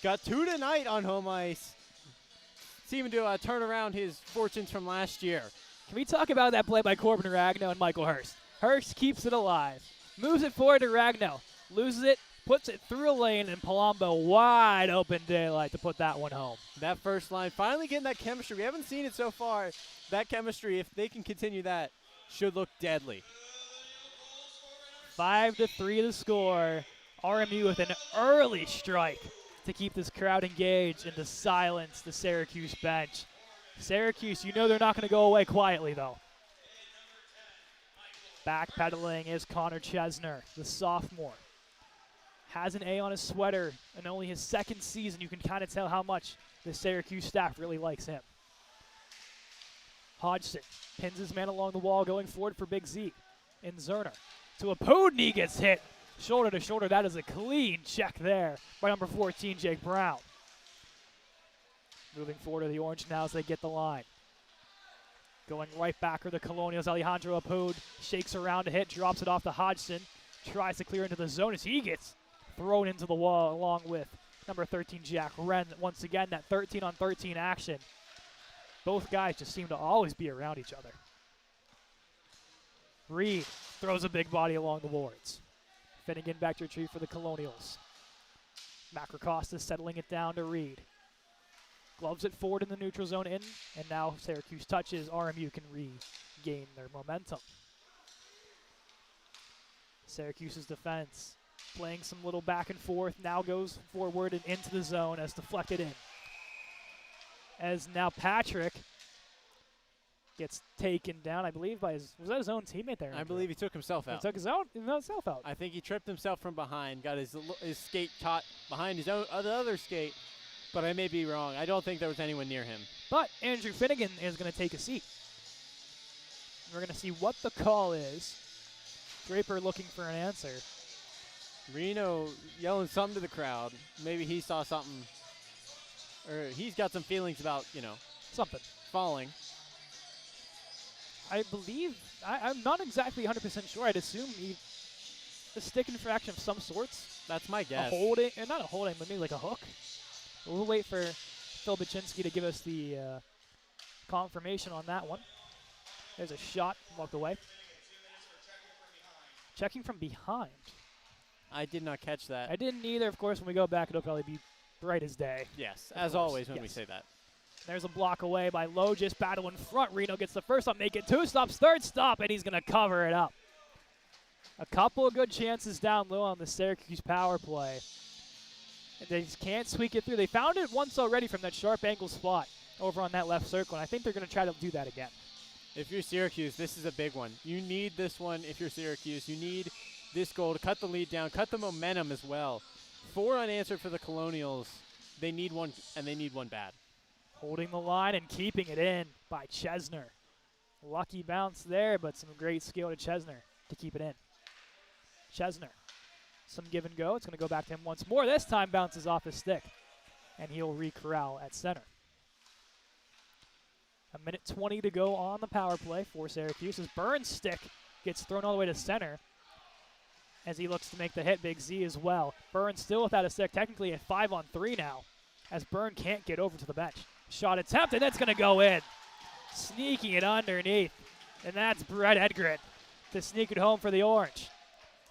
Got 2 tonight on home ice. Seeming to turn around his fortunes from last year. Can we talk about that play by Corbin Ragno and Michael Hurst? Hurst keeps it alive, moves it forward to Ragno, loses it, puts it through a lane, and Palumbo wide open daylight to put that one home. That first line finally getting that chemistry. We haven't seen it so far. That chemistry, if they can continue that, should look deadly. 5-3 the score. RMU with an early strike to keep this crowd engaged and to silence the Syracuse bench. Syracuse, you know they're not going to go away quietly, though. Backpedaling is Connor Chesner, the sophomore. Has an A on his sweater in only his second season. You can kind of tell how much the Syracuse staff really likes him. Hodgson pins his man along the wall, going forward for Big Z. And Zerner to a Podney, gets hit. Shoulder to shoulder, that is a clean check there by number 14, Jake Brown. Moving forward to the Orange now as they get the line. Going right back are the Colonials. Alejandro Apud shakes around to hit, drops it off to Hodgson. Tries to clear into the zone as he gets thrown into the wall along with number 13, Jack Wren. Once again, that 13-on-13 action. Both guys just seem to always be around each other. Reed throws a big body along the boards. Finnegan back to retrieve for the Colonials. Macrocostas settling it down to Reed. Gloves it forward in the neutral zone in, and now Syracuse touches. RMU can regain their momentum. Syracuse's defense playing some little back and forth, now goes forward and into the zone as deflected in. As now Patrick gets taken down, I believe, by was that his own teammate there? I believe he took himself out. He took himself out. I think he tripped himself from behind, got his skate caught behind his own other skate, but I may be wrong. I don't think there was anyone near him. But Andrew Finnegan is going to take a seat. We're going to see what the call is. Draper looking for an answer. Reno yelling something to the crowd. Maybe he saw something, or he's got some feelings about, Something. falling. I believe, I'm not exactly 100% sure. I'd assume a stick infraction of some sorts. That's my guess. A holding, and not a holding, but maybe like a hook. We'll wait for Phil Baczynski to give us the confirmation on that one. There's a shot, walked away. Checking from behind. I did not catch that. I didn't either. Of course, when we go back, it'll probably be bright as day. Yes, as always when we say that. There's a block away by Logis, battle in front. Reno gets the first stop, make it 2 stops, third stop, and he's going to cover it up. A couple of good chances down low on the Syracuse power play. And they just can't squeak it through. They found it once already from that sharp angle spot. over on that left circle, and I think they're going to try to do that again. If you're Syracuse, this is a big one. You need this one if you're Syracuse. You need this goal to cut the lead down, cut the momentum as well. 4 unanswered for the Colonials. They need one, and they need one bad. Holding the line and keeping it in by Chesner. Lucky bounce there, but some great skill to Chesner to keep it in. Chesner, some give and go. It's going to go back to him once more. This time bounces off his stick, and he'll re-corral at center. 1:20 to go on the power play for Syracuse as Burns' stick gets thrown all the way to center as he looks to make the hit. Big Z as well. Burns still without a stick, technically at 5-on-3 now, as Burn can't get over to the bench. Shot attempt, and that's going to go in. Sneaking it underneath, and that's Brett Edgren to sneak it home for the Orange.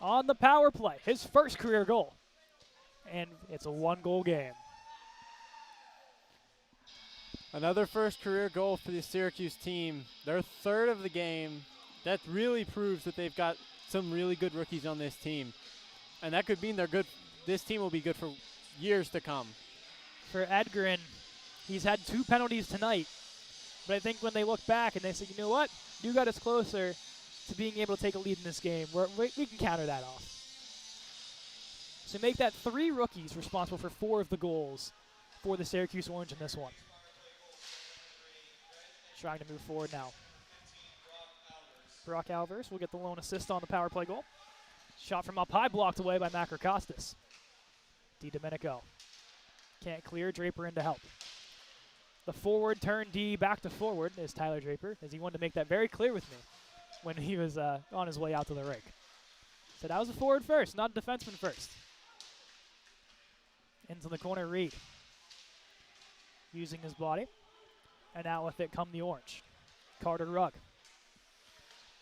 On the power play, his first career goal, and it's a 1-goal game. Another first career goal for the Syracuse team. Their 3rd of the game. That really proves that they've got some really good rookies on this team. And that could mean they're good. This team will be good for years to come. For Edgren, he's had 2 penalties tonight. But I think when they look back and they say, you know what? You got us closer to being able to take a lead in this game. We can counter that off. So make that 3 rookies responsible for 4 of the goals for the Syracuse Orange in this one. Trying to move forward now. Brock Alvers will get the lone assist on the power play goal. Shot from up high, blocked away by Macrocostas. Domenico can't clear, Draper in to help. The forward turn D back to forward is Tyler Draper, as he wanted to make that very clear with me when he was on his way out to the rink. Said I was a forward first, not a defenseman first. Into the corner, Reed. Using his body. And out with it come the Orange. Carter Rugg.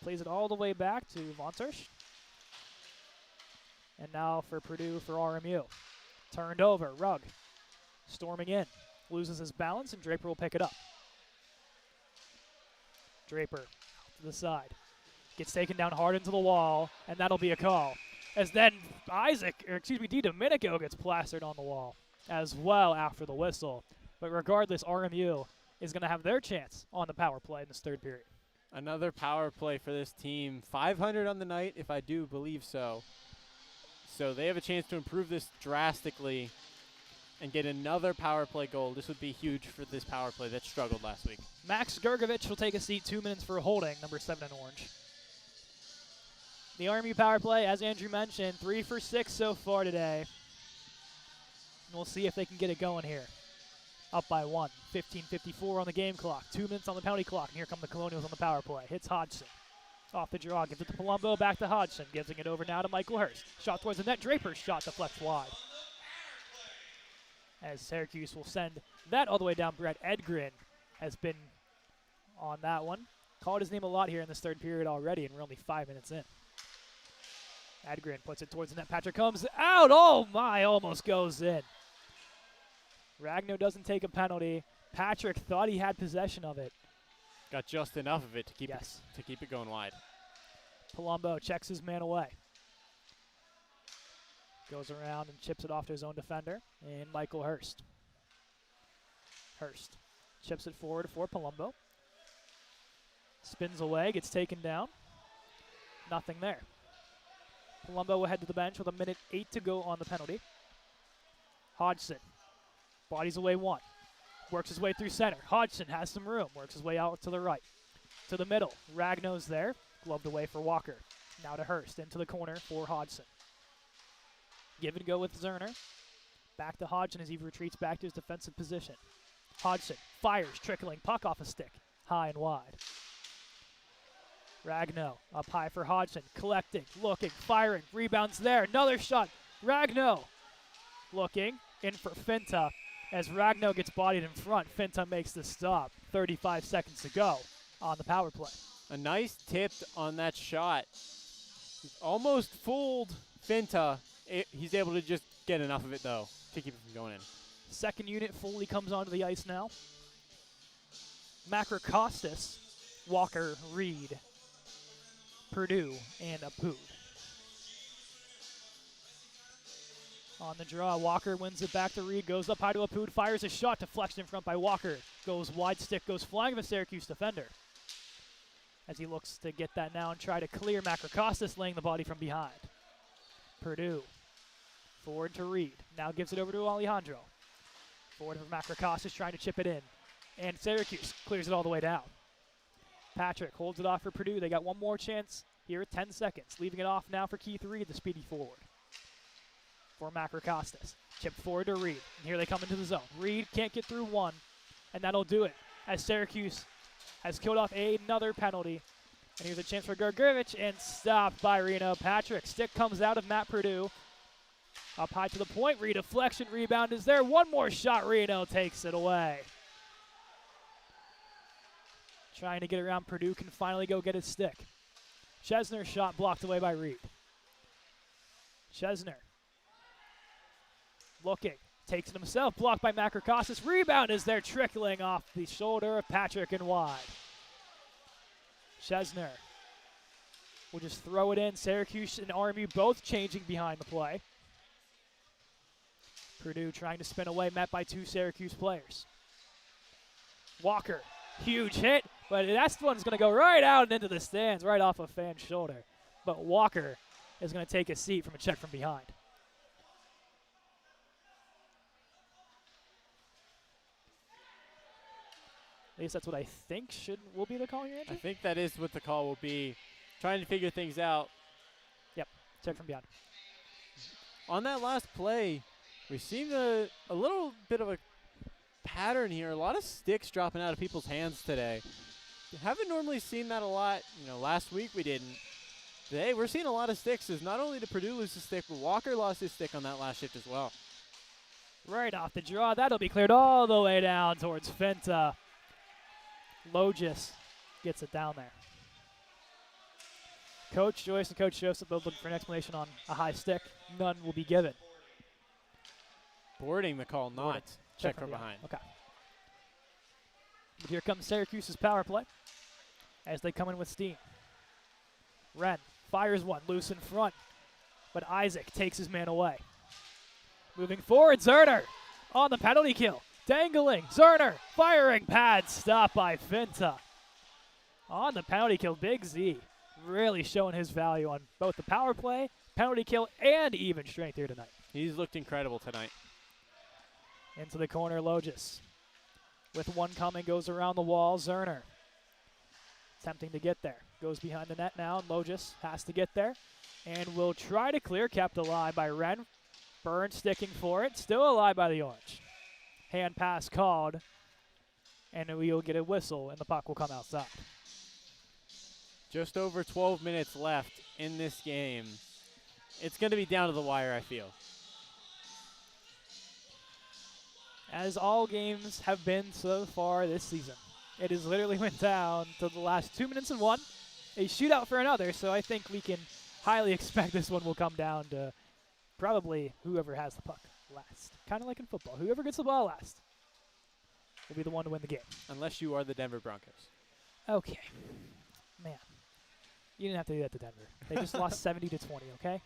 Plays it all the way back to Von Sersch. And now for Purdue for RMU. Turned over, Rugg. Storming in. Loses his balance, and Draper will pick it up. Draper to the side. Gets taken down hard into the wall, and that'll be a call. As then Domenico gets plastered on the wall as well after the whistle. But regardless, RMU is going to have their chance on the power play in this 3rd period. Another power play for this team. 500 on the night, if I do believe so. So they have a chance to improve this drastically and get another power play goal. This would be huge for this power play that struggled last week. Max Gergovich will take a seat, 2 minutes for holding, number 7 in orange. The RMU power play, as Andrew mentioned, 3 for 6 so far today. And we'll see if they can get it going here. Up by 1. 15:54 on the game clock. 2 minutes on the penalty clock. And here come the Colonials on the power play. Hits Hodgson. Off the draw. Gives it to Palumbo. Back to Hodgson. Giving it over now to Michael Hurst. Shot towards the net. Draper's shot deflects wide. As Syracuse will send that all the way down. Brett Edgren has been on that one. Called his name a lot here in this 3rd period already, and we're only 5 minutes in. Edgren puts it towards the net. Patrick comes out. Oh, my. Almost goes in. Ragno doesn't take a penalty. Patrick thought he had possession of it. Got just enough of it to keep it going wide. Palumbo checks his man away. Goes around and chips it off to his own defender. And Michael Hurst. Hurst chips it forward for Palumbo. Spins away, gets taken down. Nothing there. Palumbo will head to the bench with 1:08 to go on the penalty. Hodgson. Bodies away 1. Works his way through center. Hodgson has some room. Works his way out to the right. To the middle. Ragno's there. Gloved away for Walker. Now to Hurst. Into the corner for Hodgson. Give and go with Zerner. Back to Hodgson as he retreats back to his defensive position. Hodgson fires. Trickling puck off a stick. High and wide. Ragno up high for Hodgson. Collecting. Looking. Firing. Rebounds there. Another shot. Ragno looking. In for Finta. As Ragno gets bodied in front, Finta makes the stop. 35 seconds to go on the power play. A nice tip on that shot. Almost fooled Finta. He's able to just get enough of it, though, to keep it from going in. Second unit fully comes onto the ice now. Macrocostas, Walker, Reed, Purdue, and Apud. On the draw, Walker wins it back to Reed, goes up high to Apud, fires a shot, deflection in front by Walker. Goes wide stick, goes flying of a Syracuse defender. As he looks to get that now and try to clear Macrocostas, laying the body from behind. Purdue, forward to Reed, now gives it over to Alejandro. Forward for Macrocostas, trying to chip it in. And Syracuse clears it all the way down. Patrick holds it off for Purdue. They got one more chance here, 10 seconds. Leaving it off now for Keith Reed, the speedy forward. For Macrocostas. Chipped forward to Reed. And here they come into the zone. Reed can't get through one, and that'll do it as Syracuse has killed off another penalty. And here's a chance for Gergevich, and stopped by Reno. Patrick. Stick comes out of Matt Purdue. Up high to the point. Redeflection. Rebound is there. One more shot. Reno takes it away. Trying to get around. Purdue can finally go get his stick. Chesner's shot blocked away by Reed. Chesner. Looking, takes it himself, blocked by Macrocostas. Rebound is there, trickling off the shoulder of Patrick and wide. Chesner will just throw it in. Syracuse and RMU both changing behind the play. Purdue trying to spin away, met by two Syracuse players. Walker, huge hit, but that one's going to go right out and into the stands, right off of Fan's shoulder. But Walker is going to take a seat from a check from behind. At least that's what I think will be the call here, Andrew? I think that is what the call will be. Trying to figure things out. Yep, check from beyond. On that last play, we've seen a little bit of a pattern here. A lot of sticks dropping out of people's hands today. Haven't normally seen that a lot. Last week we didn't. Today we're seeing a lot of sticks. As not only did Purdue lose his stick, but Walker lost his stick on that last shift as well. Right off the draw. That'll be cleared all the way down towards Finta. Logis gets it down there. Coach Joyce and Coach Joseph both looking for an explanation on a high stick. None will be given. Boarding the call, not check from behind. Okay. But here comes Syracuse's power play as they come in with steam. Wren fires one, loose in front, but Isaac takes his man away. Moving forward, Zerner on the penalty kill. Dangling, Zerner, firing pad, stopped by Finta. On the penalty kill, Big Z really showing his value on both the power play, penalty kill, and even strength here tonight. He's looked incredible tonight. Into the corner, Logis. With one coming, goes around the wall, Zerner. Attempting to get there. Goes behind the net now, and Logis has to get there. And will try to clear, kept alive by Wren. Burns sticking for it, still alive by the Orange. Hand pass called, and we'll get a whistle, and the puck will come outside. Just over 12 minutes left in this game. It's going to be down to the wire, I feel. As all games have been so far this season. It has literally went down to the last 2 minutes and one. A shootout for another, so I think we can highly expect this one will come down to probably whoever has the puck last. Kind of like in football. Whoever gets the ball last will be the one to win the game. Unless you are the Denver Broncos. Okay. Man. You didn't have to do that to Denver. They just lost 70-20, okay?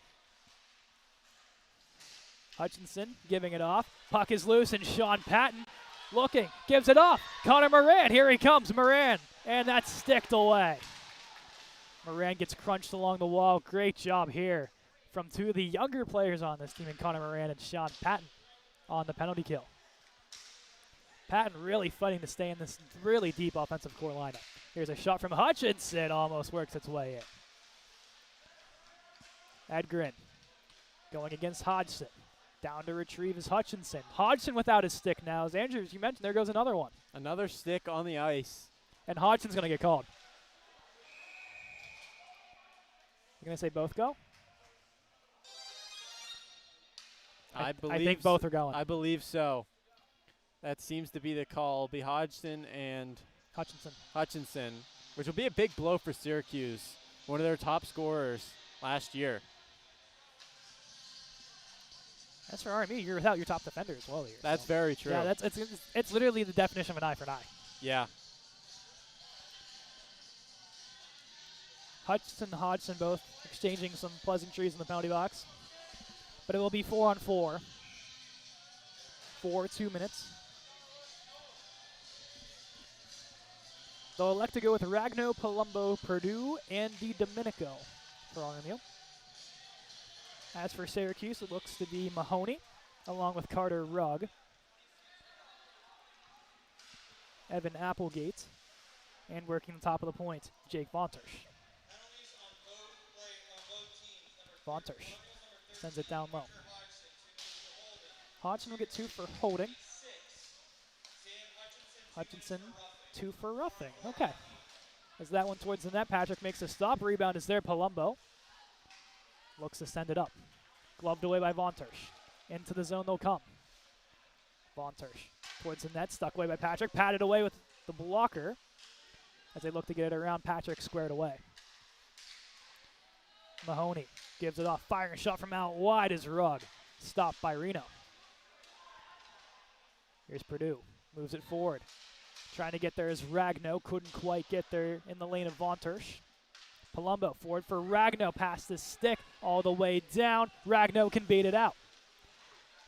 Hutchinson giving it off. Puck is loose, and Sean Patton looking. Gives it off. Connor Moran. Here he comes, Moran. And that's sticked away. Moran gets crunched along the wall. Great job here from two of the younger players on this team, in Connor Moran and Sean Patton on the penalty kill. Patton really fighting to stay in this really deep offensive core lineup. Here's a shot from Hutchinson. Almost works its way in. Edgren going against Hodgson. Down to retrieve is Hutchinson. Hodgson without his stick now. As Andrew, as you mentioned, there goes another one. Another stick on the ice. And Hodgson's going to get called. You're going to say both go? I think both are going. I believe so. That seems to be the call. It'll be Hodgson and Hutchinson, which will be a big blow for Syracuse, one of their top scorers last year. That's for RMU. You're without your top defender as well here. That's very true. Yeah, it's literally the definition of an eye for an eye. Yeah. Hutchinson and Hodgson both exchanging some pleasantries in the penalty box. but it will be 4-on-4 for 2 minutes. They'll elect to go with Ragno, Palumbo, Purdue, and DiDomenico for RMU. As for Syracuse, it looks to be Mahoney, along with Carter Rugg, Evan Applegate, and working the top of the point, Jake Vontersch. Vontersch sends it down low. Hodgson will get 2 for holding. Hutchinson, 2 for roughing. Okay. As that one towards the net, Patrick makes a stop. Rebound is there, Palumbo. Looks to send it up. Gloved away by Vontersch. Into the zone they'll come. Vontersch towards the net, stuck away by Patrick. Patted away with the blocker as they look to get it around. Patrick squared away. Mahoney gives it off. Firing a shot from out wide is Rugg. Stopped by Reno. Here's Purdue. Moves it forward. Trying to get there is Ragno. Couldn't quite get there in the lane of Vontersch. Palumbo forward for Ragno. Past the stick all the way down. Ragno can beat it out.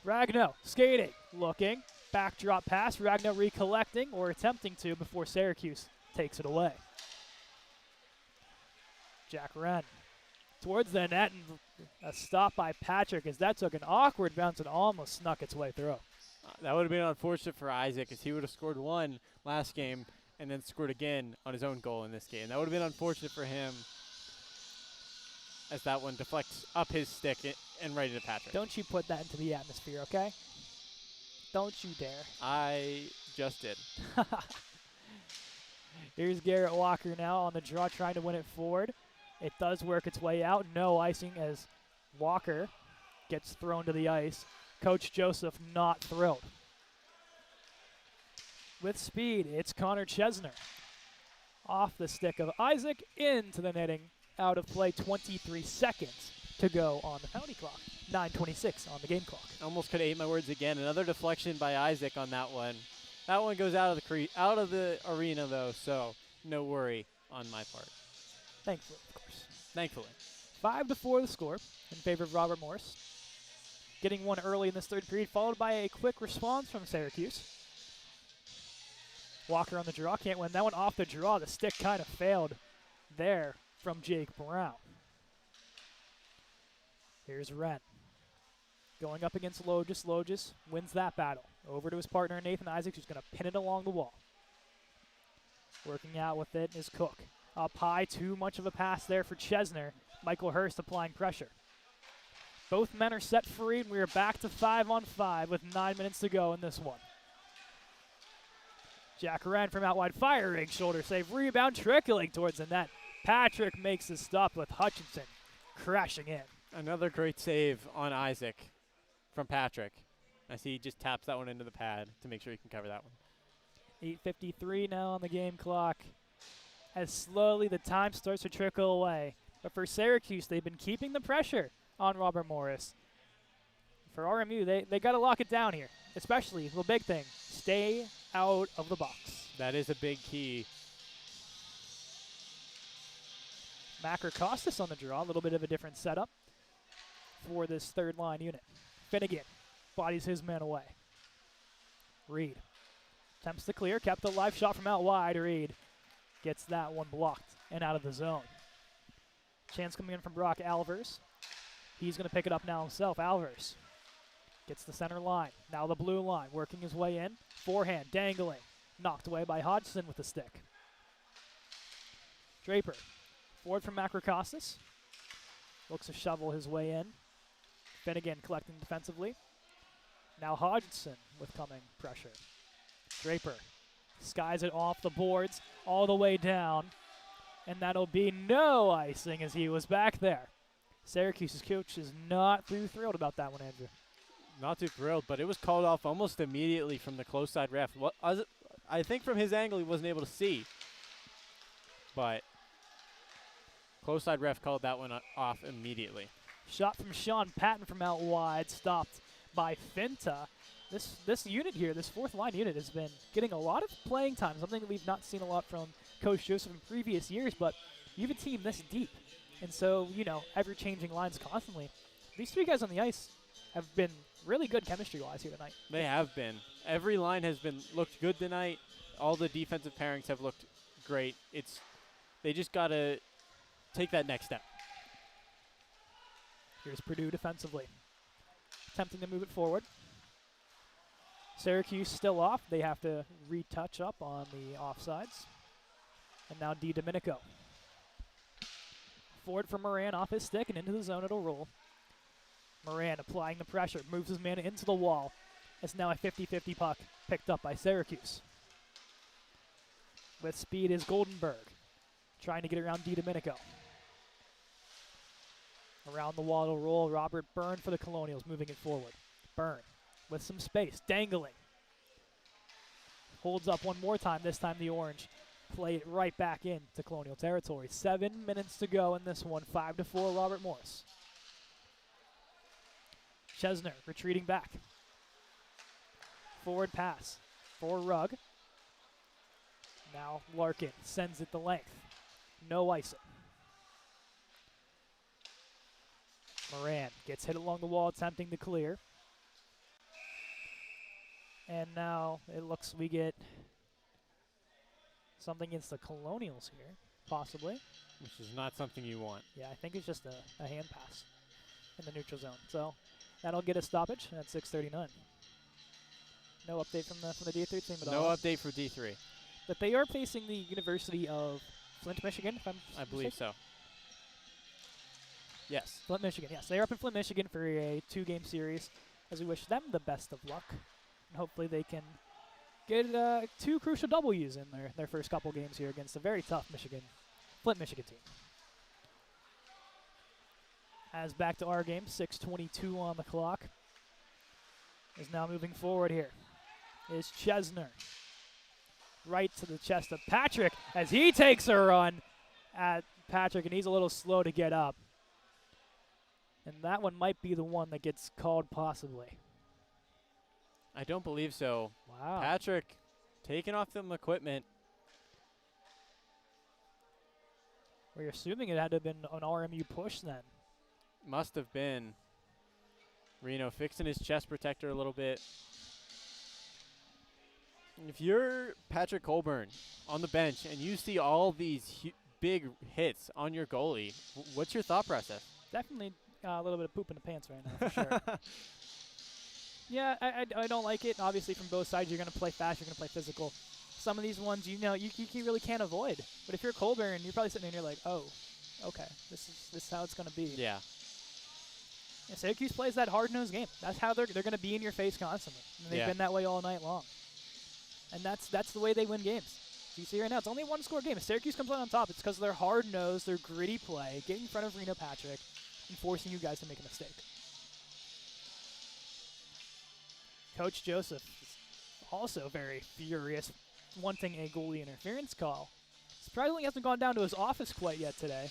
Ragno skating. Looking. Backdrop pass. Ragno recollecting or attempting to before Syracuse takes it away. Jack Wren towards the net, and a stop by Patrick as that took an awkward bounce and almost snuck its way through. That would have been unfortunate for Isaac, as he would have scored 1 last game and then scored again on his own goal in this game. That would have been unfortunate for him, as that one deflects up his stick and right into Patrick. Don't you put that into the atmosphere, okay? Don't you dare. I just did. Here's Garrett Walker now on the draw, trying to win it forward. It does work its way out. No icing as Walker gets thrown to the ice. Coach Joseph not thrilled. With speed, it's Connor Chesner. Off the stick of Isaac, into the netting, out of play, 23 seconds to go on the penalty clock. 9:26 on the game clock. Almost could have ate my words again. Another deflection by Isaac on that one. That one goes out of the arena though, so no worry on my part. Thankfully, of course. Thankfully. 5-4 the score in favor of Robert Morris. Getting one early in this third period, followed by a quick response from Syracuse. Walker on the draw, can't win that one off the draw. The stick kind of failed there from Jake Brown. Here's Wren. Going up against Logis. Logis wins that battle. Over to his partner, Nathan Isaacs, who's going to pin it along the wall. Working out with it is Cook. Up high, too much of a pass there for Chesner. Michael Hurst applying pressure. Both men are set free, and we are back to 5-on-5 with 9 minutes to go in this one. Jack Wren from out wide, firing, shoulder save, rebound, trickling towards the net. Patrick makes the stop with Hutchinson crashing in. Another great save on Isaac from Patrick, as he just taps that one into the pad to make sure he can cover that one. 8:53 now on the game clock, as slowly the time starts to trickle away. But for Syracuse, they've been keeping the pressure on Robert Morris. For RMU, they got to lock it down here, especially the big thing, stay out of the box. That is a big key. Macker Costas on the draw, a little bit of a different setup for this third line unit. Finnegan bodies his man away. Reed attempts to clear, kept a live shot from out wide. Reed gets that one blocked and out of the zone. Chance coming in from Brock Alvers. He's going to pick it up now himself. Alvers gets the center line. Now the blue line, working his way in. Forehand, dangling. Knocked away by Hodgson with the stick. Draper, forward from Macrocostas. Looks to shovel his way in. Finnegan collecting defensively. Now Hodgson with coming pressure. Draper skies it off the boards all the way down. And that'll be no icing as he was back there. Syracuse's coach is not too thrilled about that one, Andrew. Not too thrilled, but it was called off almost immediately from the close side ref. I think from his angle he wasn't able to see. But close side ref called that one off immediately. Shot from Sean Patton from out wide, stopped by Finta. This unit here, this fourth line unit, has been getting a lot of playing time, something that we've not seen a lot from Coach Joseph in previous years, but you have a team this deep. And so, ever-changing lines constantly. These three guys on the ice have been really good chemistry-wise here tonight. They have been. Every line has looked good tonight. All the defensive pairings have looked great. They just got to take that next step. Here's Purdue defensively, attempting to move it forward. Syracuse still off. They have to retouch up on the offsides. And now Domenico. Forward for Moran off his stick and into the zone. It'll roll. Moran applying the pressure, moves his man into the wall. It's now a 50-50 puck picked up by Syracuse. With speed is Goldenberg, trying to get around Domenico. Around the wall it'll roll. Robert Byrne for the Colonials, moving it forward. Byrne with some space, dangling. Holds up one more time, this time the Orange play it right back into Colonial territory. 7 minutes to go in this one, 5-4 Robert Morris. Chesner retreating back. Forward pass for Rugg. Now Larkin sends it the length. No icing. Moran gets hit along the wall, attempting to clear. And now it looks we get something against the Colonials here, possibly. Which is not something you want. Yeah, I think it's just a hand pass in the neutral zone. So that'll get a stoppage at 6:39. No update from the D3 team at all. No update for D3. But they are facing the University of Flint, Michigan, if I believe so. Yes. Flint, Michigan, yes. They're up in Flint, Michigan for a 2-game series, as we wish them the best of luck. And hopefully they can get 2 crucial W's in their first couple games here against a very tough Flint, Michigan team. As back to our game, 6:22 on the clock. Is now moving forward here. Is Chesner. Right to the chest of Patrick as he takes a run at Patrick, and he's a little slow to get up. And that one might be the one that gets called possibly. I don't believe so. Wow. Patrick taking off some equipment. We're assuming it had to have been an RMU push then. Must have been. Reno fixing his chest protector a little bit. If you're Patrick Colburn on the bench and you see all these big hits on your goalie, what's your thought process? Definitely a little bit of poop in the pants right now, for sure. Yeah, I don't like it. Obviously, from both sides, you're going to play fast, you're going to play physical. Some of these ones, you really can't avoid. But if you're Colburn, you're probably sitting there and you're like, oh, okay, this is how it's going to be. Yeah. Yeah, Syracuse plays that hard-nosed game. That's how they're going to be in your face constantly. And they've been that way all night long. And that's the way they win games. You see right now, it's only a 1-score game. If Syracuse comes out on top, it's because of their hard-nosed, their gritty play, getting in front of Reno Patrick, and forcing you guys to make a mistake. Coach Joseph is also very furious, wanting a goalie interference call. Surprisingly, hasn't gone down to his office quite yet today,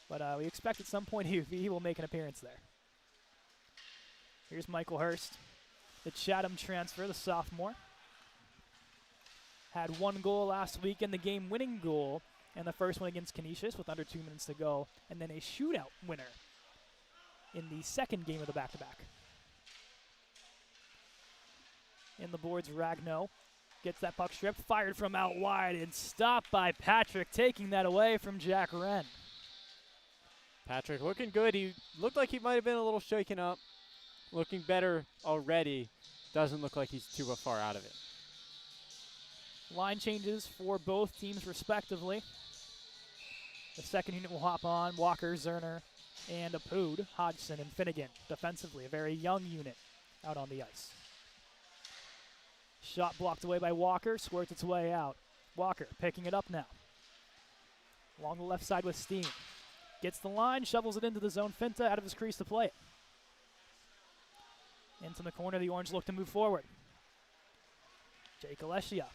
but we expect at some point he will make an appearance there. Here's Michael Hurst, the Chatham transfer, the sophomore. Had 1 goal last week in the game-winning goal, and the first one against Canisius with under 2 minutes to go, and then a shootout winner in the second game of the back-to-back. In the boards, Ragno gets that puck stripped, fired from out wide, and stopped by Patrick, taking that away from Jack Wren. Patrick looking good. He looked like he might have been a little shaken up. Looking better already. Doesn't look like he's too far out of it. Line changes for both teams respectively. The second unit will hop on. Walker, Zerner, and Apud, Hodgson, and Finnegan defensively. A very young unit out on the ice. Shot blocked away by Walker, squirts its way out. Walker picking it up now. Along the left side with Steen. Gets the line, shovels it into the zone. Finta out of his crease to play it. Into the corner, the Orange look to move forward. Jake Alessia.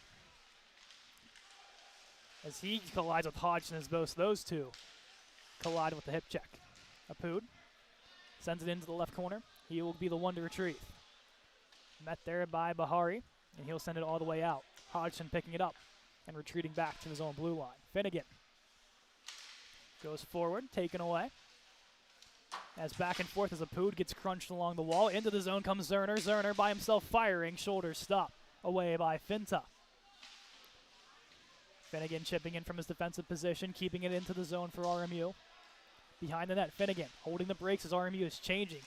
As he collides with Hodgson, as both those two collide with the hip check. Apud sends it into the left corner. He will be the one to retrieve. Met there by Bahari, and he'll send it all the way out. Hodgson picking it up and retreating back to his own blue line. Finnegan goes forward, taken away. As back and forth as Apud gets crunched along the wall. Into the zone comes Zerner. Zerner by himself firing. Shoulder stop. Away by Finta. Finnegan chipping in from his defensive position, keeping it into the zone for RMU. Behind the net, Finnegan holding the brakes as RMU is changing.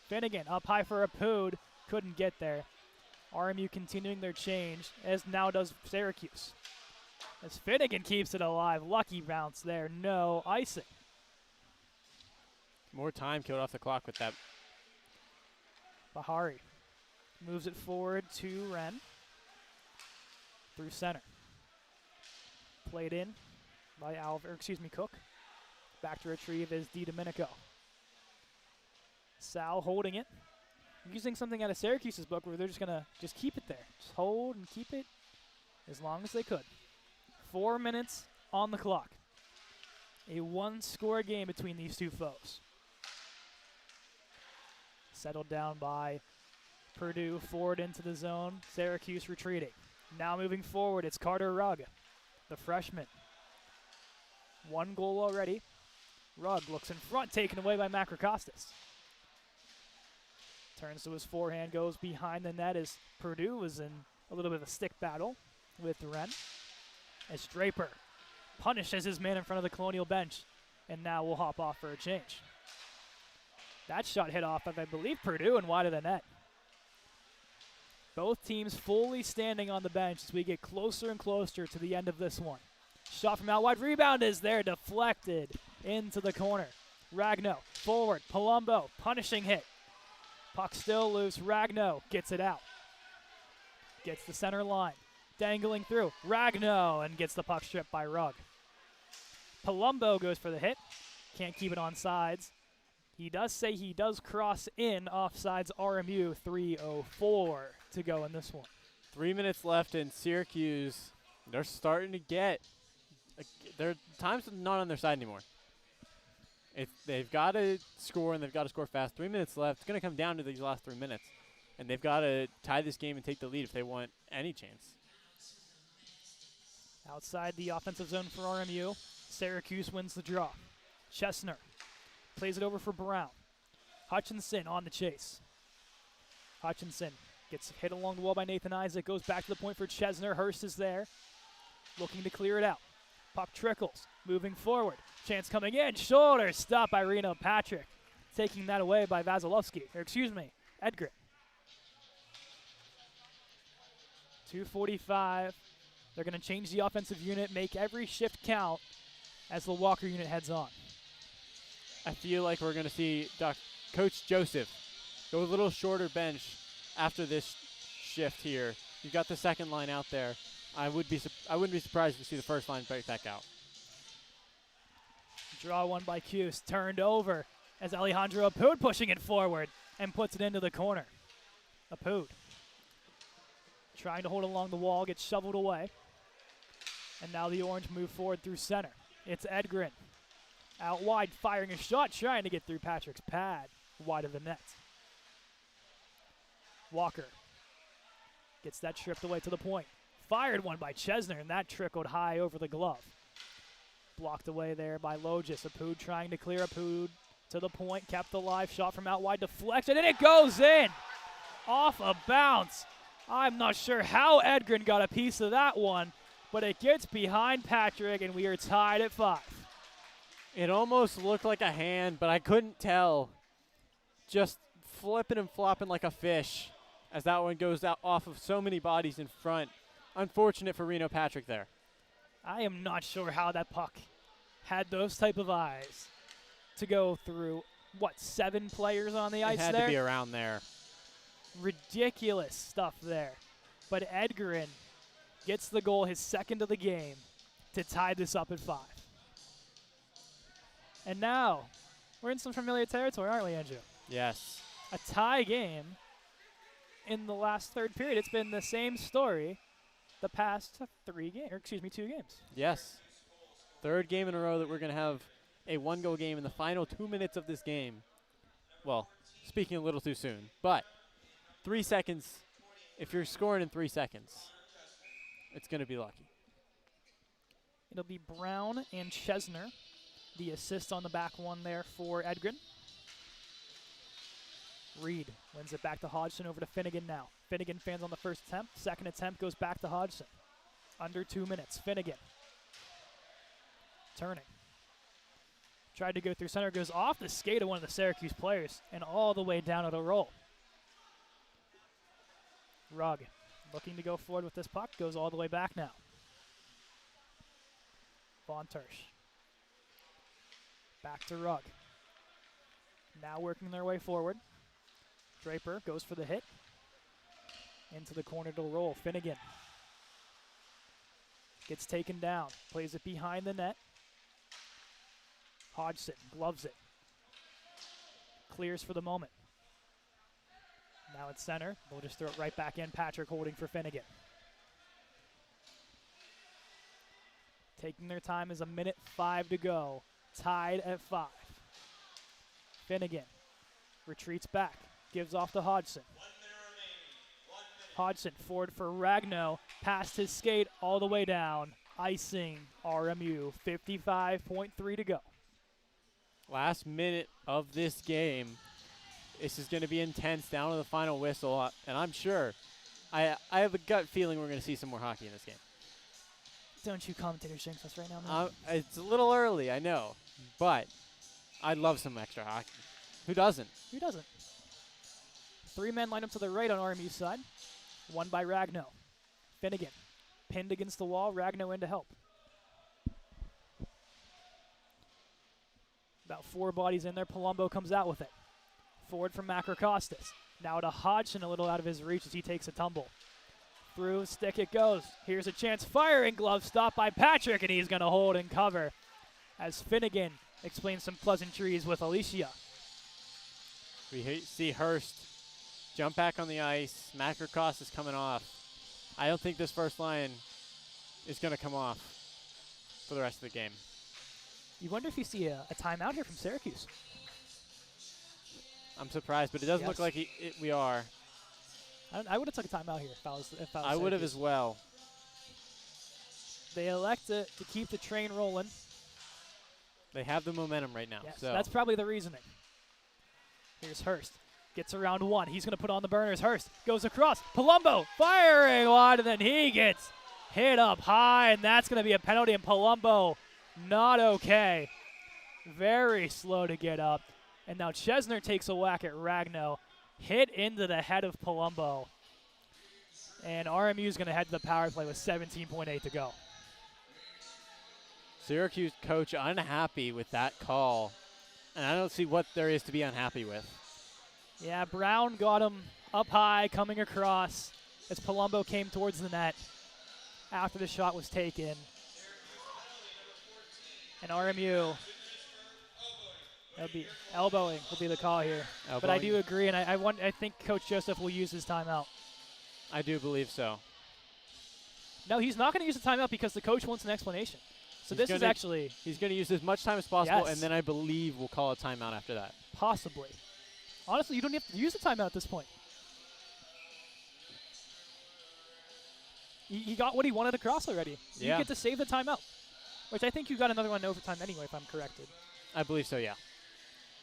Finnegan up high for Apud. Couldn't get there. RMU continuing their change, as now does Syracuse. As Finnegan keeps it alive. Lucky bounce there. No icing. More time killed off the clock with that. Bahari moves it forward to Wren. Through center. Played in by Cook. Back to retrieve is DiDomenico. Sal holding it. Using something out of Syracuse's book where they're just going to just keep it there. Just hold and keep it as long as they could. 4 minutes on the clock. A one-score game between these two foes. Settled down by Purdue, forward into the zone. Syracuse retreating. Now moving forward, it's Carter Rugg, the freshman. 1 goal already. Rugg looks in front, taken away by Macrocostas. Turns to his forehand, goes behind the net as Purdue was in a little bit of a stick battle with Wren. As Draper punishes his man in front of the Colonial bench, and now will hop off for a change. That shot hit off of, I believe, Purdue and wide of the net. Both teams fully standing on the bench as we get closer and closer to the end of this one. Shot from out wide, rebound is there, deflected into the corner. Ragno, forward, Palumbo, punishing hit. Puck still loose, Ragno gets it out. Gets the center line, dangling through, Ragno, and gets the puck stripped by Rugg. Palumbo goes for the hit, can't keep it on sides. He does say he does cross in offsides. RMU 3:04 to go in this one. 3 minutes left in Syracuse. They're starting to get, their time's not on their side anymore. They've got to score, and they've got to score fast. 3 minutes left. It's going to come down to these last 3 minutes. And they've got to tie this game and take the lead if they want any chance. Outside the offensive zone for RMU, Syracuse wins the draw. Chesner plays it over for Brown. Hutchinson on the chase. Hutchinson gets hit along the wall by Nathan Isaac, goes back to the point for Chesner. Hurst is there, looking to clear it out. Puck trickles, moving forward. Chance coming in, shoulder stop by Reno Patrick. Taking that away by Edgren. 2:45. They're going to change the offensive unit, make every shift count as the Walker unit heads on. I feel like we're going to see Coach Joseph go a little shorter bench after this shift here. You've got the second line out there. I wouldn't be surprised to see the first line break back out. Draw one by Cuse, turned over as Alejandro Apud pushing it forward and puts it into the corner. Apud trying to hold along the wall, gets shoveled away. And now the Orange move forward through center. It's Edgren. Out wide, firing a shot, trying to get through Patrick's pad, wide of the net. Walker gets that stripped away to the point. Fired one by Chesner, and that trickled high over the glove. Blocked away there by Logis. Apud trying to clear. Apud to the point, kept alive, shot from out wide, deflected, and it goes in! Off a bounce. I'm not sure how Edgren got a piece of that one, but it gets behind Patrick, and we are tied at 5. It almost looked like a hand, but I couldn't tell. Just flipping and flopping like a fish as that one goes out off of so many bodies in front. Unfortunate for Reno Patrick there. I am not sure how that puck had those type of eyes to go through, 7 players on the ice there? It had to be around there. Ridiculous stuff there. But Edgren gets the goal, his second of the game, to tie this up at 5. And now, we're in some familiar territory, aren't we, Andrew? Yes. A tie game in the last third period. It's been the same story the past 2 games. Yes. Third game in a row that we're going to have a 1-goal game in the final 2 minutes of this game. Well, speaking a little too soon, but 3 seconds, if you're scoring in 3 seconds, it's going to be lucky. It'll be Brown and Chesner. The assist on the back one there for Edgren. Reed wins it back to Hodgson, over to Finnegan now. Finnegan fans on the first attempt. Second attempt goes back to Hodgson. Under 2 minutes. Finnegan turning. Tried to go through center, goes off the skate of one of the Syracuse players and all the way down at a roll. Rugg looking to go forward with this puck, goes all the way back now. Von Tersch. Back to Rugg. Now working their way forward. Draper goes for the hit. Into the corner to roll. Finnegan gets taken down. Plays it behind the net. Hodgson gloves it. Clears for the moment. Now it's center. They'll just throw it right back in. Patrick holding for Finnegan. Taking their time is 1:05 to go. Tied at 5. Finnegan retreats back. Gives off to Hodgson. Hodgson forward for Ragno. Past his skate all the way down. Icing RMU. 55.3 to go. Last minute of this game. This is going to be intense down to the final whistle, and I'm sure, I have a gut feeling we're going to see some more hockey in this game. Don't you commentators jinx us right now, man? It's a little early, I know, but I'd love some extra hockey. Who doesn't? Who doesn't? 3 men lined up to the right on RMU's side. One by Ragno. Finnegan pinned against the wall. Ragno in to help. About 4 bodies in there. Palumbo comes out with it. Forward from Macrocostas. Now to Hodgson, a little out of his reach as he takes a tumble. Through stick it goes. Here's a chance. Firing glove stop by Patrick, and he's going to hold and cover as Finnegan explains some pleasantries with Alicia. We see Hurst jump back on the ice. Macrocostas coming off. I don't think this first line is going to come off for the rest of the game. You wonder if you see a timeout here from Syracuse. I'm surprised, but it doesn't look like we are. I would have took a timeout here if I was I would have as well. They elect to keep the train rolling. They have the momentum right now. Yes, so that's probably the reasoning. Here's Hurst. Gets around one. He's going to put on the burners. Hurst goes across. Palumbo firing one, and then he gets hit up high, and that's going to be a penalty, and Palumbo not okay. Very slow to get up. And now Chesner takes a whack at Ragno. Hit into the head of Palumbo. And RMU is going to head to the power play with 17.8 to go. Syracuse coach unhappy with that call. And I don't see what there is to be unhappy with. Yeah, Brown got him up high, coming across as Palumbo came towards the net after the shot was taken. And RMU, elbowing will be the call here. But I do agree, and I think Coach Joseph will use his timeout. I do believe so. No, he's not going to use the timeout because the coach wants an explanation. So he's going to use as much time as possible, yes, and then I believe we'll call a timeout after that. Possibly. Honestly, you don't have to use the timeout at this point. He got what he wanted across already. So you get to save the timeout, which I think you got another one in overtime anyway, if I'm corrected. I believe so, yeah.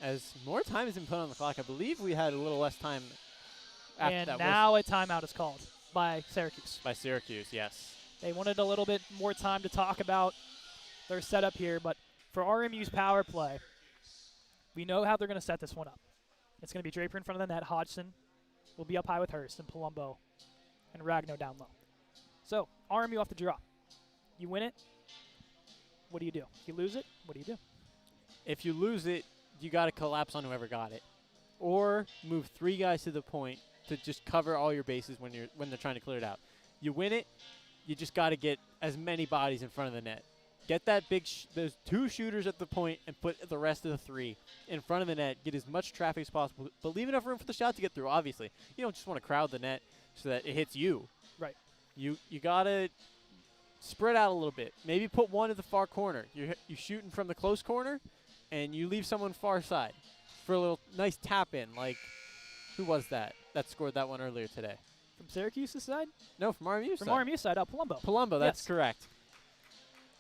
As more time has been put on the clock, I believe we had a little less time after and that. Now a timeout is called by Syracuse. By Syracuse, yes. They wanted a little bit more time to talk about their setup here, but for RMU's power play, we know how they're going to set this one up. It's going to be Draper in front of the net. Hodgson will be up high with Hurst and Palumbo and Ragno down low. So, RMU off the draw. You win it, what do you do? If you lose it, what do you do? If you lose it, you got to collapse on whoever got it. Or move 3 guys to the point to just cover all your bases when they're trying to clear it out. You win it, you just got to get as many bodies in front of the net. Get that those 2 shooters at the point and put the rest of the 3 in front of the net. Get as much traffic as possible, but leave enough room for the shot to get through, obviously. You don't just want to crowd the net so that it hits you. Right. You got to spread out a little bit. Maybe put one at the far corner. You're shooting from the close corner, and you leave someone far side for a little nice tap in. Like, who was that scored that one earlier today? From Syracuse's side? No, from RMU's side. From RMU's side, Palumbo. Palumbo, that's correct.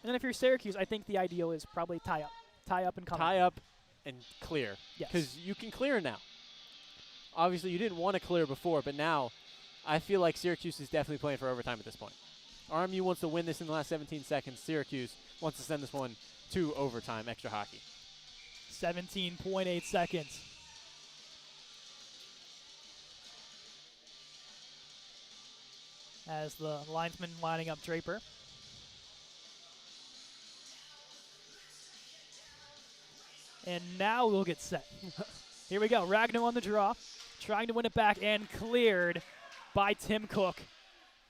And then if you're Syracuse, I think the ideal is probably tie up. Tie up and come. Tie up and clear. Yes. Because you can clear now. obviously you didn't want to clear before, but now I feel like Syracuse is definitely playing for overtime at this point. RMU wants to win this in the last 17 seconds. Syracuse wants to send this one to overtime, extra hockey. 17.8 seconds. As the linesman lining up Draper. And now we'll get set. Here we go. Ragno on the draw, trying to win it back and cleared by Tim Cook.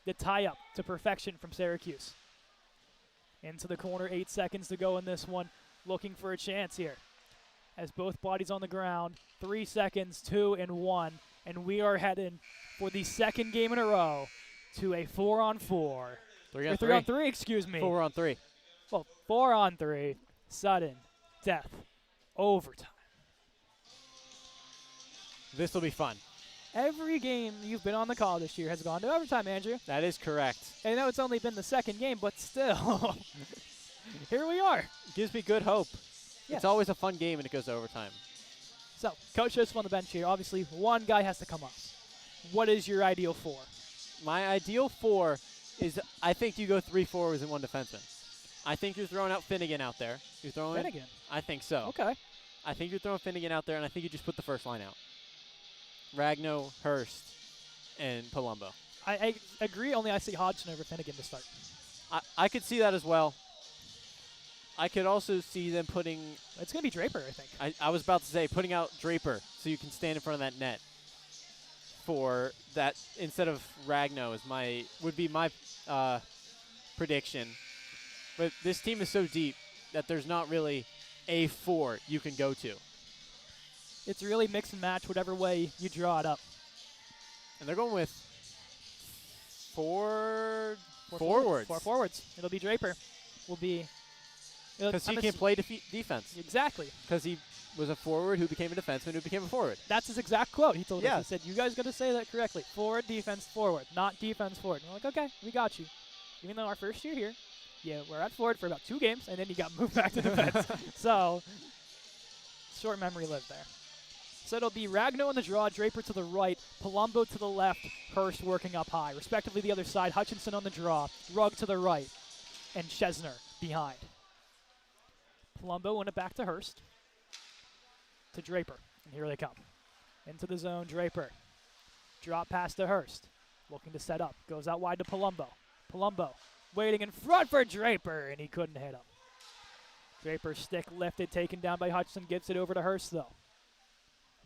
The tie-up to perfection from Syracuse. Into the corner, 8 seconds to go in this one. Looking for a chance here. As both bodies on the ground, 3 seconds, 2 and 1. And we are heading for the second game in a row to a 4-on-4. 3-on-3, excuse me. 4-on-3. Well, 4-on-3. Sudden death. Overtime. This will be fun. Every game you've been on the call this year has gone to overtime, Andrew. That is correct. I know it's only been the second game, but still, here we are. Gives me good hope. Yes. It's always a fun game when it goes to overtime. So, Coach Joseph on the bench here. Obviously, one guy has to come up. What is your ideal 4? My ideal 4 is I think you go 3 forwards and 1 defenseman. I think you're throwing out Finnegan out there. You're throwing Finnegan? I think so. Okay. I think you're throwing Finnegan out there, and I think you just put the first line out. Ragno, Hurst, and Palumbo. I agree, only I see Hodgson over Finnegan to start. I could see that as well. I could also see them putting... It's going to be Draper, I think. I was about to say, putting out Draper so you can stand in front of that net for that instead of Ragno would be my prediction. But this team is so deep that there's not really a 4 you can go to. It's really mix and match whatever way you draw it up. And they're going with 4 forwards. 4 forwards. It'll be Draper. Because he can play defense. Exactly. Because he was a forward who became a defenseman who became a forward. That's his exact quote. He told us. Yeah. He said, you guys got to say that correctly. Forward, defense, forward. Not defense, forward. And we're like, okay, we got you. Even though our first year here, yeah, we're at forward for about 2 games, and then he got moved back to defense. So, short memory lived there. So it'll be Ragno on the draw, Draper to the right, Palumbo to the left, Hurst working up high. Respectively the other side, Hutchinson on the draw, Rugg to the right, and Chesner behind. Palumbo went it back to Hurst, to Draper, and here they come. Into the zone, Draper. Drop pass to Hurst, looking to set up, goes out wide to Palumbo. Palumbo waiting in front for Draper, and he couldn't hit him. Draper's stick lifted, taken down by Hutchinson, gives it over to Hurst though.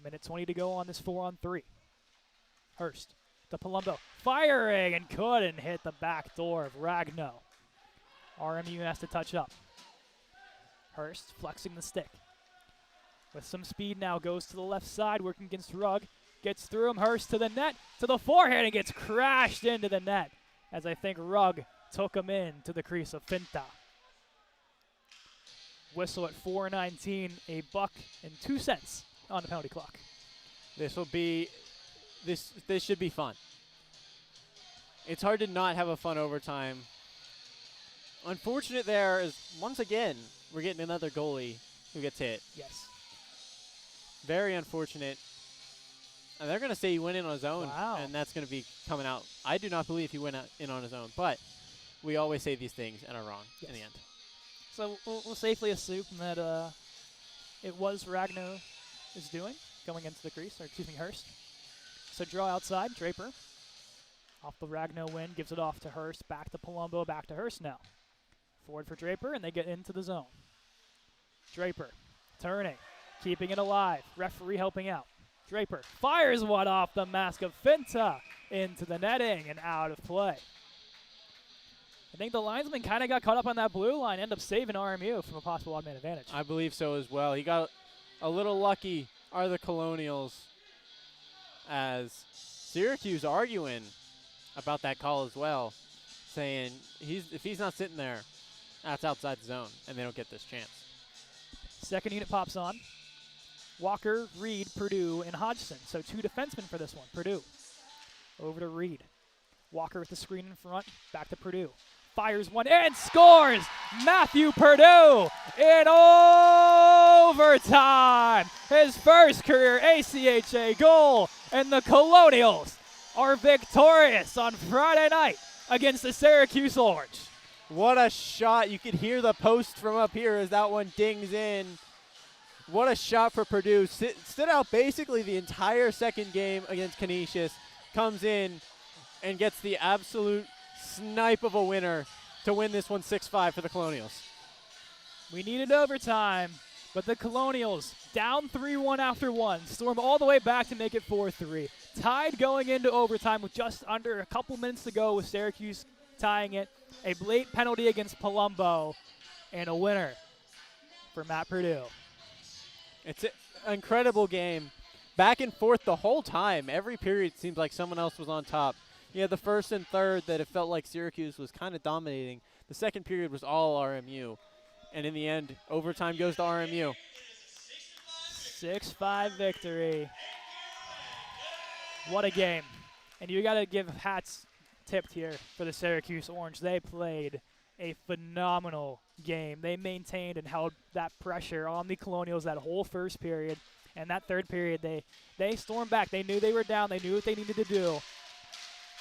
1:20 to go on this 4-on-3. Hurst to Palumbo, firing and couldn't hit the back door of Ragno. RMU has to touch up. Hurst flexing the stick. With some speed now, goes to the left side, working against Rugg. Gets through him, Hurst to the net, to the forehand, and gets crashed into the net. As I think Rugg took him in to the crease of Finta. Whistle at 4:19, $1.02 on the penalty clock. This should be fun. It's hard to not have a fun overtime. Unfortunate there is, once again, we're getting another goalie who gets hit. Yes. Very unfortunate. And they're going to say he went in on his own, wow. And that's going to be coming out. I do not believe he went in on his own, but we always say these things and are wrong in the end. So we'll safely assume that it was Ragno is doing, going into the crease, or excuse me, Hurst. So draw outside, Draper. Off the Ragno win, gives it off to Hurst, back to Palumbo, back to Hurst now. Forward for Draper, and they get into the zone. Draper, turning, keeping it alive. Referee helping out. Draper fires one off the mask of Finta into the netting and out of play. I think the linesman kind of got caught up on that blue line, ended up saving RMU from a possible odd man advantage. I believe so as well. He got a little lucky, are the Colonials, as Syracuse arguing about that call as well, saying if he's not sitting there, that's outside the zone, and they don't get this chance. Second unit pops on. Walker, Reed, Purdue, and Hodgson. So 2 defensemen for this one. Purdue over to Reed. Walker with the screen in front, back to Purdue. fires one and scores! Matthew Purdue in overtime! His first career ACHA goal, and the Colonials are victorious on Friday night against the Syracuse Orange. What a shot. You could hear the post from up here as that one dings in. What a shot for Purdue. Stood out basically the entire second game against Canisius. Comes in and gets the absolute snipe of a winner to win this one 6-5 for the Colonials. We needed overtime, but the Colonials, down 3-1 after one, storm all the way back to make it 4-3. Tied going into overtime with just under a couple minutes to go with Syracuse tying it. A late penalty against Palumbo, and a winner for Matt Purdue. It's an incredible game. Back and forth the whole time. Every period seems like someone else was on top. You had the first and third that it felt like Syracuse was kind of dominating. The second period was all RMU. And in the end, overtime goes to RMU. 6-5 victory. What a game. And you got to give hats tipped here for the Syracuse Orange. They played a phenomenal game. They maintained and held that pressure on the Colonials that whole first period. And that third period, they stormed back. They knew they were down. They knew what they needed to do.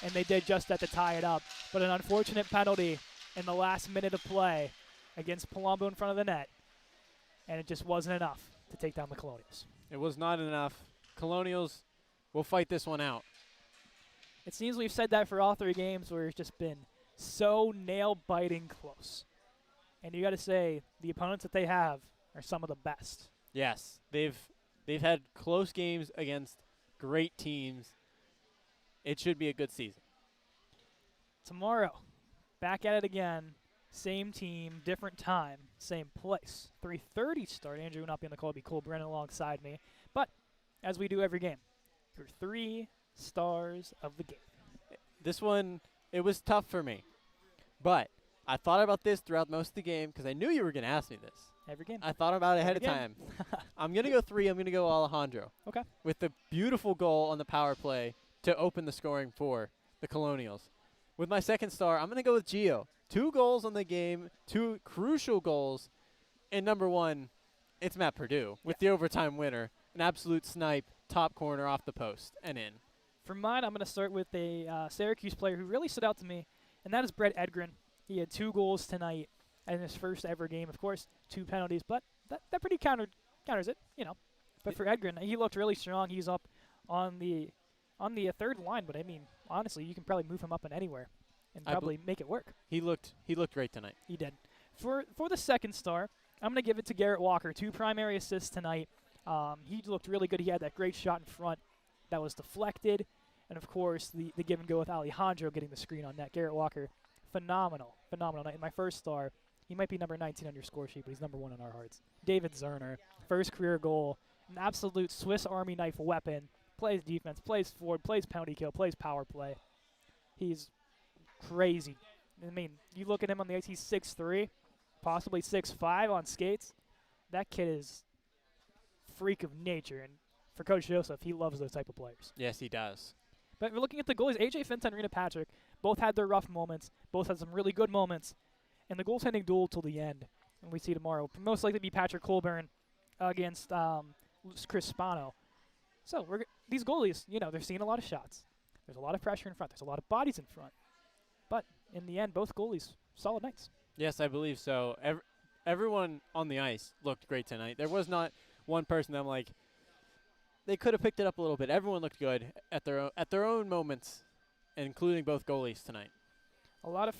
And they did just that to tie it up. But an unfortunate penalty in the last minute of play against Palumbo in front of the net. And it just wasn't enough to take down the Colonials. It was not enough. Colonials will fight this one out. It seems we've said that for all three games where it's just been so nail-biting close. And you got to say, the opponents that they have are some of the best. Yes, they've had close games against great teams. It should be a good season. Tomorrow, back at it again. Same team, different time, same place. 3:30 start. Andrew will not be on the call. It'll be Cole Brennan alongside me. But as we do every game, your 3 stars of the game. This one, it was tough for me. But I thought about this throughout most of the game because I knew you were going to ask me this. Every game. I thought about it ahead of Every time. I'm going to go 3. I'm going to go Alejandro. Okay. With the beautiful goal on the power play to open the scoring for the Colonials. With my second star, I'm going to go with Gio. 2 goals on the game, 2 crucial goals. And number 1, it's Matt Purdue with the overtime winner. An absolute snipe, top corner off the post and in. For mine, I'm going to start with a Syracuse player who really stood out to me, and that is Brett Edgren. He had 2 goals tonight in his first ever game. Of course, 2 penalties, but that pretty counters it, you know. But for Edgren, he looked really strong. He's up on the third line, but I mean, honestly, you can probably move him up in anywhere and probably make it work. He looked great tonight. He did. For the second star, I'm going to give it to Garrett Walker. 2 primary assists tonight. He looked really good. He had that great shot in front that was deflected. And, of course, the give and go with Alejandro getting the screen on net. Garrett Walker, phenomenal night. My first star, he might be number 19 on your score sheet, but he's number 1 in our hearts. David Zerner, first career goal, an absolute Swiss Army knife weapon. Plays defense, plays forward, plays penalty kill, plays power play. He's crazy. I mean, you look at him on the ice, he's 6'3", possibly 6'5" on skates. That kid is freak of nature, and for Coach Joseph, he loves those type of players. Yes, he does. But we're looking at the goalies. AJ Finton and Rena Patrick both had their rough moments, both had some really good moments, and the goaltending duel till the end. And we see tomorrow, most likely be Patrick Colburn against Chris Spano. So these goalies, you know, they're seeing a lot of shots. There's a lot of pressure in front. There's a lot of bodies in front. But in the end, both goalies, solid nights. Yes, I believe so. Everyone on the ice looked great tonight. There was not one person that I'm like, they could have picked it up a little bit. Everyone looked good at their own moments, including both goalies tonight. A lot of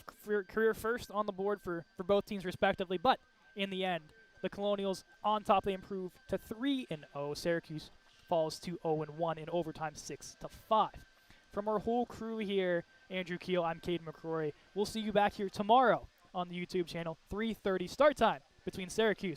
career first on the board for both teams respectively. But in the end, the Colonials on top. They improve to 3-0. Syracuse falls to 0-1 in overtime, 6-5. From our whole crew here, Andrew Keel, I'm Caden McCrory. We'll see you back here tomorrow on the YouTube channel, 3:30 start time between Syracuse